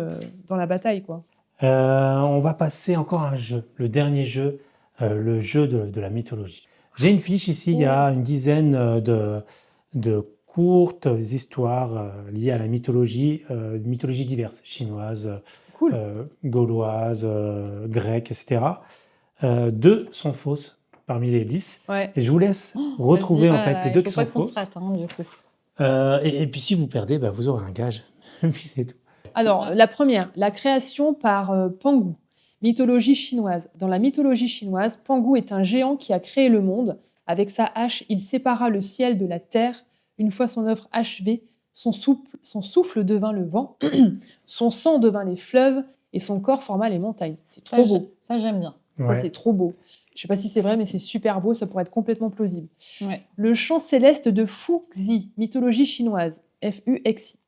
dans la bataille, quoi. On va passer encore à un jeu, le dernier jeu, le jeu de la mythologie. J'ai une fiche ici, il y a une dizaine de courtes histoires liées à la mythologie diverses, chinoise, Cool. gauloise, grecque, etc. 2 sont fausses parmi les 10. Ouais. Et je vous laisse retrouver en fait les 2 qui sont Il faut pas qu'on fausses. se rate, du coup. Et puis si vous perdez, vous aurez un gage. Et puis c'est tout. Alors, la première, la création par Pangu, mythologie chinoise. Dans la mythologie chinoise, Pangu est un géant qui a créé le monde. Avec sa hache, il sépara le ciel de la terre. Une fois son œuvre achevée, son souffle devint le vent, son sang devint les fleuves et son corps forma les montagnes. C'est trop beau. Ça, j'aime bien. Ça, c'est trop beau. Je ne sais pas si c'est vrai, mais c'est super beau, ça pourrait être complètement plausible. Ouais. Le chant céleste de Fuxi, mythologie chinoise, Fuxi.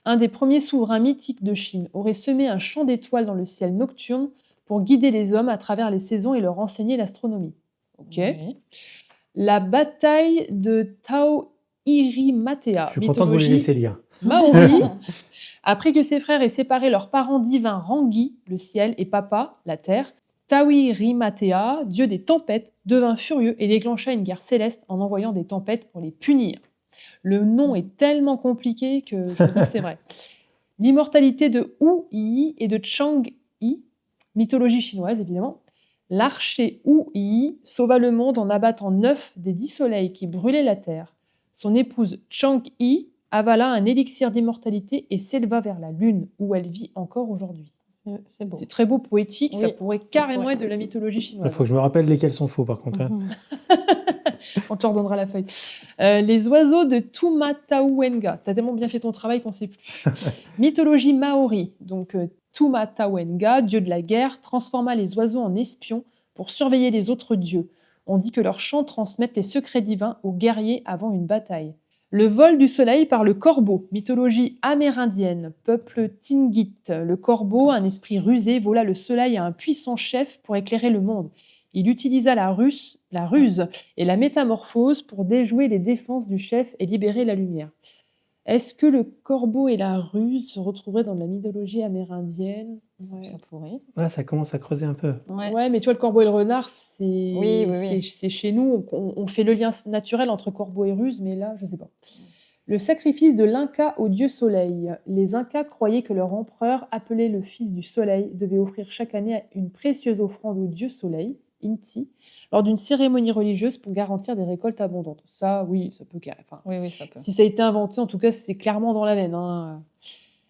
Un des premiers souverains mythiques de Chine aurait semé un champ d'étoiles dans le ciel nocturne pour guider les hommes à travers les saisons et leur enseigner l'astronomie. Ok. Oui. La bataille de Taohiri-Matea, Je suis content de vous les laisser lire. maori, après que ses frères aient séparé leurs parents divins Rangi, le ciel, et Papa, la terre, Taohiri-Matea, dieu des tempêtes, devint furieux et déclencha une guerre céleste en envoyant des tempêtes pour les punir. Le nom est tellement compliqué que je trouve que c'est vrai. L'immortalité de Wu Yi et de Chang Yi, mythologie chinoise évidemment. L'archer Wu Yi sauva le monde en abattant 9 des 10 soleils qui brûlaient la terre. Son épouse Chang Yi avala un élixir d'immortalité et s'éleva vers la lune, où elle vit encore aujourd'hui. C'est beau. C'est très beau, poétique, ça Oui, pourrait carrément pourrait. être de la mythologie Il chinoise. faut que je me rappelle lesquels sont faux, par contre. Hein. On te redonnera la feuille. Les oiseaux de Tumatauenga. T'as tellement bien fait ton travail qu'on ne sait plus. Mythologie maori. Donc Tumatauenga, dieu de la guerre, transforma les oiseaux en espions pour surveiller les autres dieux. On dit que leurs chants transmettent les secrets divins aux guerriers avant une bataille. Le vol du soleil par le corbeau, mythologie amérindienne, peuple Tingit. Le corbeau, un esprit rusé, vola le soleil à un puissant chef pour éclairer le monde. Il utilisa la ruse et la métamorphose pour déjouer les défenses du chef et libérer la lumière. Est-ce que le corbeau et la ruse se retrouveraient dans la mythologie amérindienne? Ouais. Ça pourrait. Là, ça commence à creuser un peu. Ouais, mais tu vois, le corbeau et le renard, c'est Oui. c'est chez nous. On fait le lien naturel entre corbeau et ruse, mais là, je ne sais pas. Le sacrifice de l'Inca au dieu soleil. Les Incas croyaient que leur empereur, appelé le fils du soleil, devait offrir chaque année une précieuse offrande au dieu soleil, Inti, lors d'une cérémonie religieuse pour garantir des récoltes abondantes. Ça, oui, ça peut carrément. Enfin, Oui, ça peut. si ça a été inventé, en tout cas, c'est clairement dans la veine. Hein.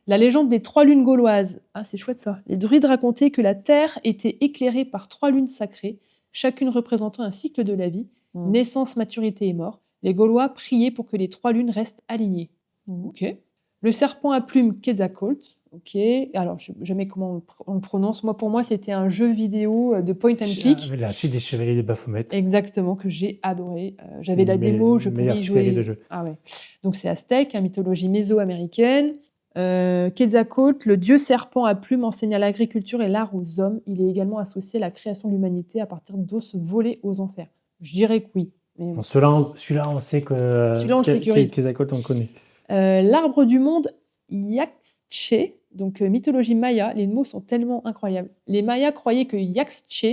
La légende des 3 lunes gauloises. Ah, c'est chouette ça. Les druides racontaient que la terre était éclairée par 3 lunes sacrées, chacune représentant un cycle de la vie, naissance, maturité et mort. Les Gaulois priaient pour que les 3 lunes restent alignées. Ok. Le serpent à plumes Quetzalcoatl. Ok. Alors, je ne sais jamais comment on le prononce. Pour moi, c'était un jeu vidéo de point and click. La suite des Chevaliers des Baphomet. Exactement, que j'ai adoré. J'avais la démo, je pouvais y jouer. Série de jeux. Ah ouais. Donc c'est aztèque, mythologie méso-américaine. Quetzalcoatl, le dieu serpent à plumes, enseigna l'agriculture et l'art aux hommes. Il est également associé à la création de l'humanité à partir d'os volés aux enfers. Je dirais que oui. Mais... Bon, celui-là, on sait que celui-là, on le sécurise. Quetzalcoatl, on le connaît. L'arbre du monde, Yaxche, donc mythologie maya, les mots sont tellement incroyables. Les Mayas croyaient que Yaxche,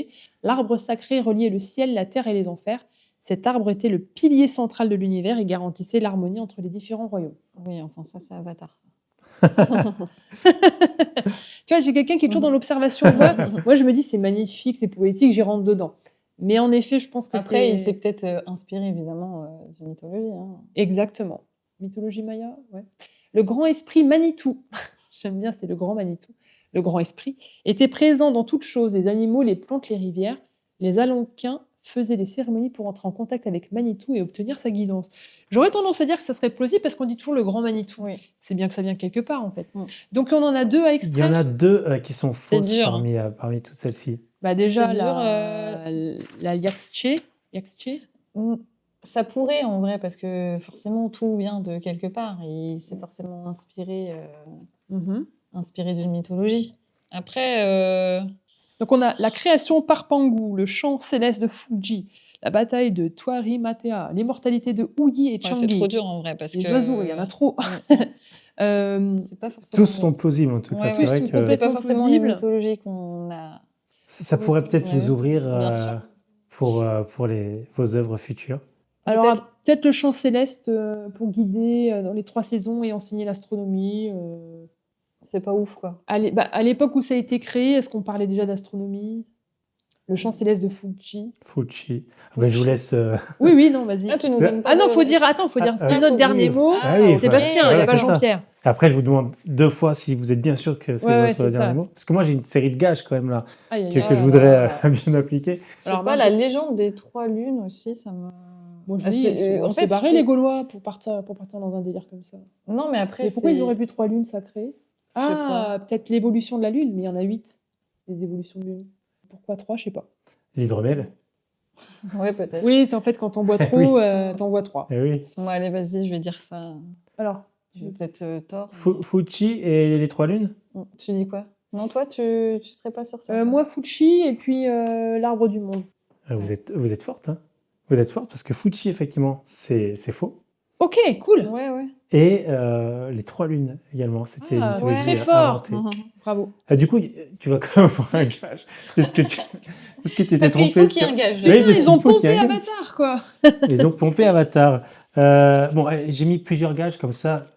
l'arbre sacré, reliait le ciel, la terre et les enfers. Cet arbre était le pilier central de l'univers et garantissait l'harmonie entre les différents royaumes. Oui, enfin ça, c'est Avatar. Tu vois, j'ai quelqu'un qui est toujours dans l'observation. Moi, je me dis, c'est magnifique, c'est poétique, j'y rentre dedans. Mais en effet, je pense que après, il s'est peut-être inspiré, évidemment, de mythologie. Hein. Exactement. Mythologie maya, ouais. Le grand esprit Manitou. J'aime bien, c'est le grand Manitou. Le grand esprit était présent dans toutes choses, les animaux, les plantes, les rivières. Les Algonquins faisaient des cérémonies pour entrer en contact avec Manitou et obtenir sa guidance. J'aurais tendance à dire que ça serait plausible parce qu'on dit toujours le grand Manitou. Oui. C'est bien que ça vient quelque part, en fait. Donc, on en a 2 à extraire. Il y en a 2 qui sont fausses dur, parmi toutes celles-ci. Bah déjà, dur, la Yaxche. Ça pourrait, en vrai, parce que forcément, tout vient de quelque part. Et c'est forcément inspiré d'une mythologie. Après... Donc, on a la création par Pangu, le chant céleste de Fuji, la bataille de Taohiri-Matea, l'immortalité de Huyi et Changi. c'est trop dur, en vrai, parce les que... oiseaux, il y en a trop. C'est pas forcément... Tous sont plausibles, en tout cas. C'est vrai que c'est pas forcément les mythologies qu'on a... Ça pourrait peut-être vous ouvrir pour vos œuvres futures. Alors, peut-être le chant céleste pour guider dans les 3 saisons et enseigner l'astronomie. C'est pas ouf, quoi. À l'époque où ça a été créé, est-ce qu'on parlait déjà d'astronomie? Le chant céleste de Fuji. Fuji. Je vous laisse... Oui, non, vas-y. Tu nous donnes pas non, faut dire, c'est notre dernier mot. Sébastien, il n'y a pas Jean-Pierre. Après, je vous demande 2 fois si vous êtes bien sûr que c'est votre dernier mot. Parce que moi, j'ai une série de gages quand même là, que je voudrais bien appliquer. Alors, la légende des 3 lunes aussi, ça me... Moi, je dis, on s'est barré les Gaulois pour partir dans un délire comme ça. Non, mais après, mais pourquoi ils auraient vu 3 lunes sacrées? Peut-être l'évolution de la lune, mais il y en a 8, les évolutions de lune. Pourquoi 3, je sais pas. L'hydromel? Ouais, peut-être. Oui, c'est en fait quand t'en bois trop, Oui. t'en bois 3. Eh oui. Bon, allez, vas-y, je vais dire ça. Alors, J'ai peut-être tort. Fuji et les trois lunes? Tu dis quoi? Non, toi, tu serais pas sur ça? toi moi, Fuji et puis l'arbre du monde. Vous êtes forte, hein? Vous êtes forte parce que Fuji, effectivement, c'est faux. Ok, cool. Ouais, ouais. Et les trois lunes également, c'était une Ah, mythologie très fort. inventée. Bravo. Du coup, tu vas quand même avoir un gage. Est-ce que tu t'es Parce qu'il trompé faut qu'il y ait un gage. Oui, parce Ils ont qu'il faut qu'il y pompé ait un gage. Avatar, quoi. Ils ont pompé Avatar. Bon, j'ai mis plusieurs gages comme ça.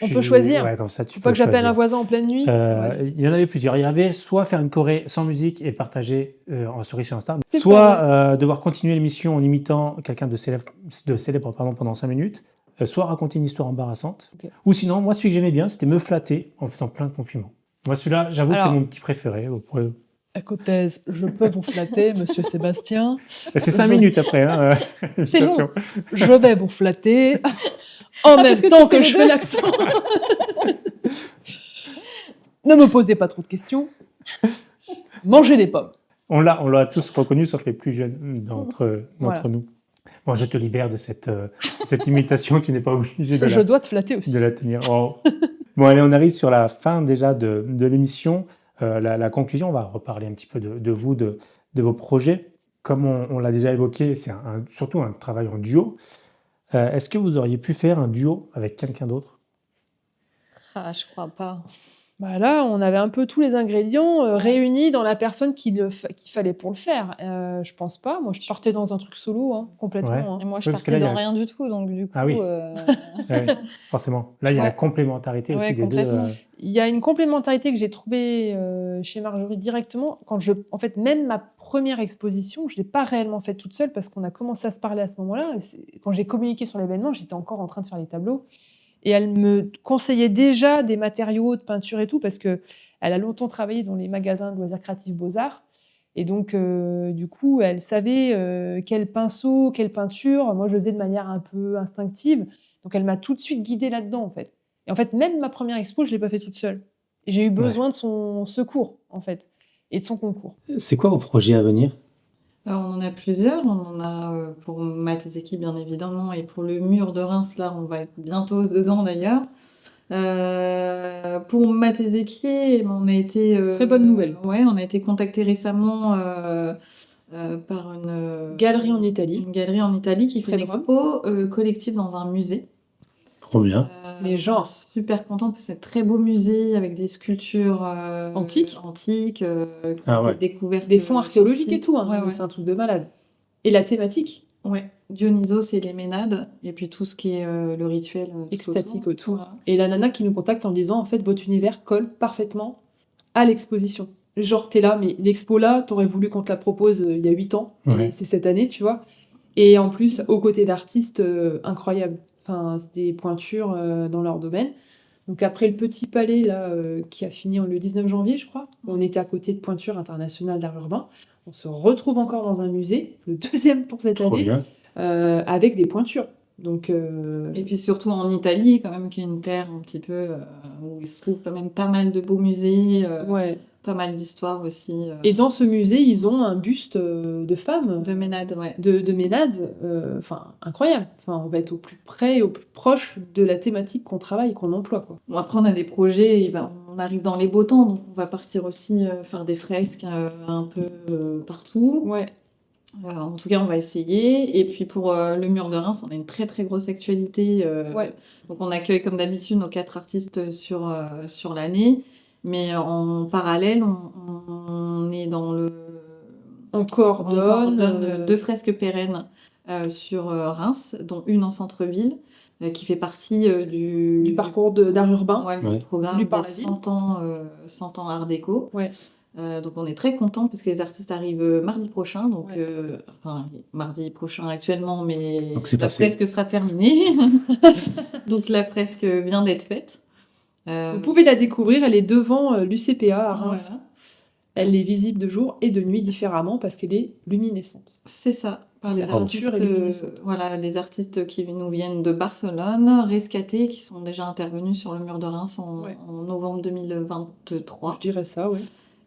On peut choisir. Ouais, comme ça, tu Faut peux pas que j'appelle un choisir. voisin en pleine nuit. Ouais. Il y en avait plusieurs. Il y avait soit faire une choré sans musique et partager en story sur Insta, C'est soit devoir continuer l'émission en imitant quelqu'un de célèbre pardon, pendant 5 minutes, soit raconter une histoire embarrassante. Ok. Ou sinon, moi, celui que j'aimais bien, c'était me flatter en faisant plein de compliments. Moi, celui-là, j'avoue que c'est Alors- mon petit préféré. Vous pourrez- Écoutez, je peux vous flatter, monsieur Sébastien. Et c'est 5 minutes après. Hein, C'est long. invitation. Je vais vous flatter en même parce que temps tu fais que les je deux. fais l'accent. Ne me posez pas trop de questions. Mangez des pommes. On l'a tous reconnu, sauf les plus jeunes d'entre Voilà. nous. Bon, je te libère de cette imitation. Tu n'es pas obligé de Je dois te flatter aussi. la tenir. Oh. Bon, allez, on arrive sur la fin déjà de l'émission. La conclusion, on va reparler un petit peu de vous, de vos projets. Comme on l'a déjà évoqué, c'est surtout un travail en duo. Est-ce que vous auriez pu faire un duo avec quelqu'un d'autre? Ah, je crois pas. Bah là, on avait un peu tous les ingrédients réunis dans la personne qu'il fallait pour le faire. Je pense pas. Moi, je partais dans un truc solo, hein, complètement. Ouais. hein. Et moi, je Oui, parce que partais là, il y dans a- rien du tout, donc du coup. Ah oui. Ouais, forcément. Là, il y a la Ouais. complémentarité aussi Ouais, des deux. complètement. Il y a une complémentarité que j'ai trouvée chez Marjorie directement. En fait, même ma première exposition, je l'ai pas réellement faite toute seule parce qu'on a commencé à se parler à ce moment-là. Quand j'ai communiqué sur l'événement, j'étais encore en train de faire les tableaux. Et elle me conseillait déjà des matériaux de peinture et tout, parce qu'elle a longtemps travaillé dans les magasins de loisirs créatifs Beaux-Arts. Et donc, du coup, elle savait quel pinceau, quelle peinture. Moi, je le faisais de manière un peu instinctive. Donc, elle m'a tout de suite guidée là-dedans, en fait. Et en fait, même ma première expo, je ne l'ai pas fait toute seule. Et j'ai eu besoin de son secours, en fait, et de son concours. C'est quoi vos projets à venir? Alors, on en a plusieurs. On en a pour Matezeki, bien évidemment, et pour le mur de Reims, là, on va être bientôt dedans d'ailleurs. Pour Matezeki, on a été. Très bonne nouvelle. Ouais, on a été contacté récemment par une Galerie en Italie. Une galerie en Italie qui fait Près une de Rome. expo collective dans un musée. Trop bien. Les gens. Super contente parce que c'est un très beau musée avec des sculptures Antiques. qui ont Ah ouais. été découvertes Des fonds sur archéologiques site. et tout. Hein. Ouais, ouais. C'est un truc de malade. Et la thématique Ouais. Dionysos et les Ménades et puis tout ce qui est le rituel tout extatique autour. Voilà. Et la nana qui nous contacte en disant, en fait, votre univers colle parfaitement à l'exposition. Genre, t'es là, mais l'expo là, t'aurais voulu qu'on te la propose il y a 8 ans, Ouais. et c'est cette année, tu vois. Et en plus, aux côtés d'artistes incroyables. Enfin, des pointures dans leur domaine. Donc après le Petit Palais, là, qui a fini le 19 janvier, je crois, on était à côté de Pointure internationale d'art urbain. On se retrouve encore dans un musée, le deuxième pour cette Trop année, bien. avec des pointures. Donc, Et puis surtout en Italie, quand même, qui est une terre un petit peu où il se trouve quand même pas mal de beaux musées, ouais. pas mal d'histoires aussi. Et dans ce musée, ils ont un buste de femme, de Ménades, ouais. de Ménade, enfin incroyable. Enfin, on va être au plus près, au plus proche de la thématique qu'on travaille, qu'on emploie, quoi. Bon, après, on a des projets, on arrive dans les beaux temps, donc on va partir aussi faire des fresques un peu partout. Ouais. En tout cas, on va essayer. Et puis pour le mur de Reims, on a une très très grosse actualité. Ouais. Donc on accueille comme d'habitude nos 4 artistes sur l'année. Mais en parallèle, on est dans le... On coordonne. 2 fresques pérennes sur Reims, dont une en centre-ville, qui fait partie du parcours d'art urbain. Ouais, Ouais. du programme Voulu des par la ville. 100 ans Art déco. Ouais. Donc on est très contents parce que les artistes arrivent mardi prochain, donc Ouais. enfin mardi prochain actuellement, mais Donc c'est la passé. fresque sera terminée. Donc la fresque vient d'être faite. Vous pouvez la découvrir, elle est devant l'UCPA à Reims. Voilà. Elle est visible de jour et de nuit différemment parce qu'elle est luminescente. C'est ça, par les La peinture artistes, est luminescente. voilà, des artistes qui nous viennent de Barcelone, rescatés, qui sont déjà intervenus sur le mur de Reims Ouais. en novembre 2023. Je dirais ça, oui.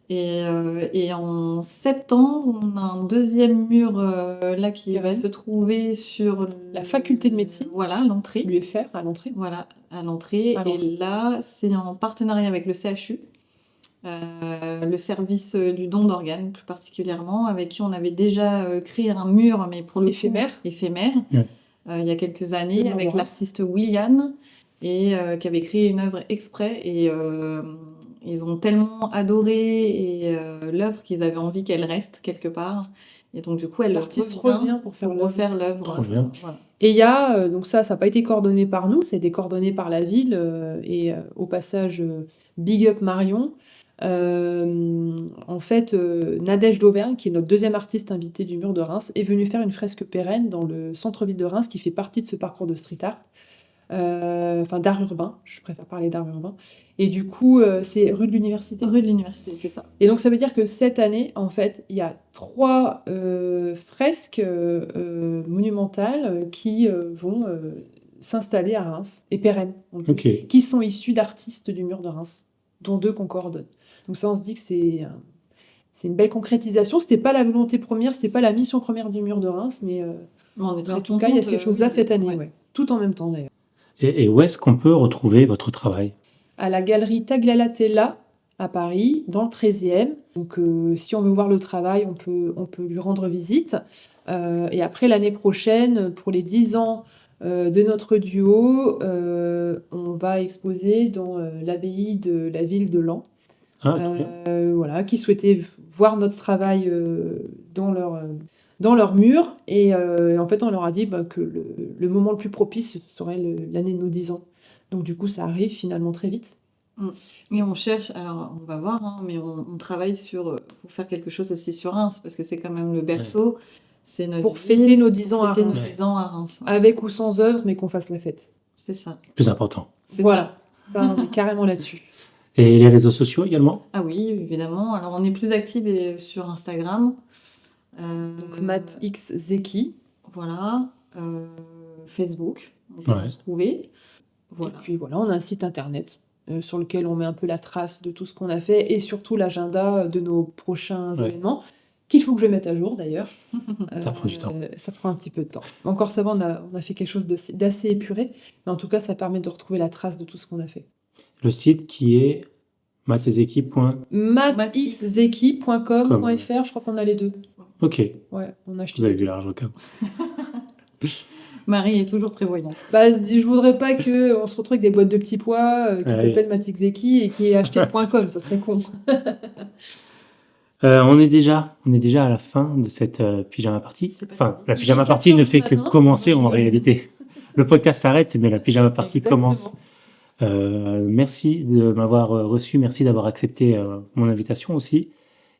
Et en septembre, on a un deuxième mur là qui va Pérenne. se trouver sur La faculté de médecine. Voilà, l'entrée. L'UFR à l'entrée. Voilà, à l'entrée. À l'entrée. Et là, c'est en partenariat avec le CHU, le service du don d'organes plus particulièrement, avec qui on avait déjà créé un mur, mais pour le coup, Éphémère. éphémère, Ouais. il y a quelques Le années, mur avec de Reims. l'artiste William, et qui avait créé une œuvre exprès. Et ils ont tellement adoré l'œuvre qu'ils avaient envie qu'elle reste quelque part. Et donc, du coup, elle L'artiste revient pour faire l'œuvre. refaire l'œuvre. Trop bien. Voilà. Et il y a, donc ça n'a pas été coordonné par nous, ça a été coordonné par la ville. Au passage, big up Marion. En fait, Nadège d'Auvergne, qui est notre deuxième artiste invité du Mur de Reims, est venue faire une fresque pérenne dans le centre-ville de Reims, qui fait partie de ce parcours de street art. Enfin, d'art urbain, je préfère parler d'art urbain. Et du coup, c'est rue de l'Université. Rue de l'Université, c'est ça. Et donc, ça veut dire que cette année, en fait, il y a 3 fresques monumentales qui vont s'installer à Reims, et pérennes, en plus, Ok. qui sont issues d'artistes du Mur de Reims, dont 2 qu'on coordonne. Donc ça, on se dit que c'est une belle concrétisation. C'était pas la volonté première, c'était pas la mission première du Mur de Reims, mais On est très en tout cas, il y a contente, ces choses-là cette année, ouais. ouais. Tout en même temps, d'ailleurs. Et où est-ce qu'on peut retrouver votre travail? À la galerie Tagliatella à Paris, dans le 13e. Donc, si on veut voir le travail, on peut lui rendre visite. Et après, l'année prochaine, pour les 10 ans de notre duo, on va exposer dans l'abbaye de la ville de Laon. Ah, trop bien. Voilà, qui souhaitaient voir notre travail dans leur mur. Et en fait, on leur a dit que le moment le plus propice, ce serait l'année de nos 10 ans. Donc du coup, ça arrive finalement très vite. Et on cherche, alors on va voir, hein, mais on travaille pour faire quelque chose aussi sur Reims, parce que c'est quand même le berceau. C'est notre Pour ville, fêter nos 10 ans à fêter nos Reims. 10 ans à Reims. Avec ou sans œuvre, mais qu'on fasse la fête. C'est ça. Plus important. C'est Voilà, ça, on est carrément là-dessus. Et les réseaux sociaux également? Ah oui, évidemment. Alors on est plus actifs sur Instagram. Donc Matt X Zeki. Voilà. Facebook, on peut Ouais. nous trouver. Voilà. Et puis voilà, on a un site internet sur lequel on met un peu la trace de tout ce qu'on a fait et surtout l'agenda de nos prochains Ouais. événements, qu'il faut que je mette à jour d'ailleurs. Ça prend du temps. Ça prend un petit peu de temps. Encore ça va, on a fait quelque chose d'assez épuré, mais en tout cas, ça permet de retrouver la trace de tout ce qu'on a fait. Le site qui est mattezeki.com. mattxzeki.com.fr, je crois qu'on a les deux. Ok, Ouais, on a acheté. vous avez du large au cas où. Marie est toujours prévoyante. Bah, je voudrais pas qu'on se retrouve avec des boîtes de petits pois qui Ouais. s'appellent Matixeki et qui est acheté .com, ça serait con. On est déjà à la fin de cette pyjama party. C'est pas Enfin, fini. la Il pyjama est party 4 ne heures fait du que matin. commencer Non, en je réalité. Le podcast s'arrête, mais la pyjama party Exactement. commence. Merci de m'avoir reçu, merci d'avoir accepté mon invitation aussi.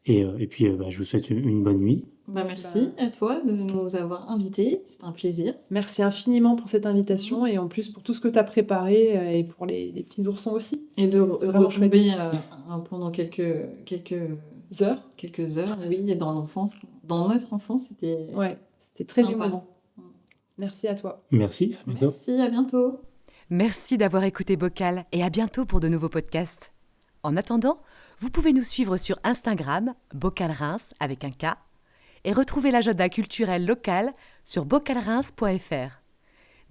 Et puis, je vous souhaite une bonne nuit. Merci à toi de nous avoir invités. C'est un plaisir. Merci infiniment pour cette invitation et en plus pour tout ce que tu as préparé et pour les petits oursons aussi. Et de C'est vraiment retomber pendant quelques Heures. heures, oui, et dans l'enfance. Dans notre enfance, c'était... Ouais, c'était très Sympa. émouvant. Merci à toi. Merci, à bientôt. Merci, à bientôt. Merci d'avoir écouté Bocal et à bientôt pour de nouveaux podcasts. En attendant, vous pouvez nous suivre sur Instagram, Bocal Reims avec un K, et retrouver l'agenda culturel local sur bocalreims.fr.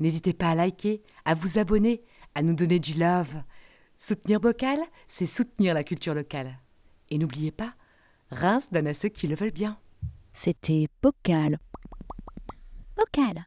N'hésitez pas à liker, à vous abonner, à nous donner du love. Soutenir Bocal, c'est soutenir la culture locale. Et n'oubliez pas, Reims donne à ceux qui le veulent bien. C'était Bocal. Bocal.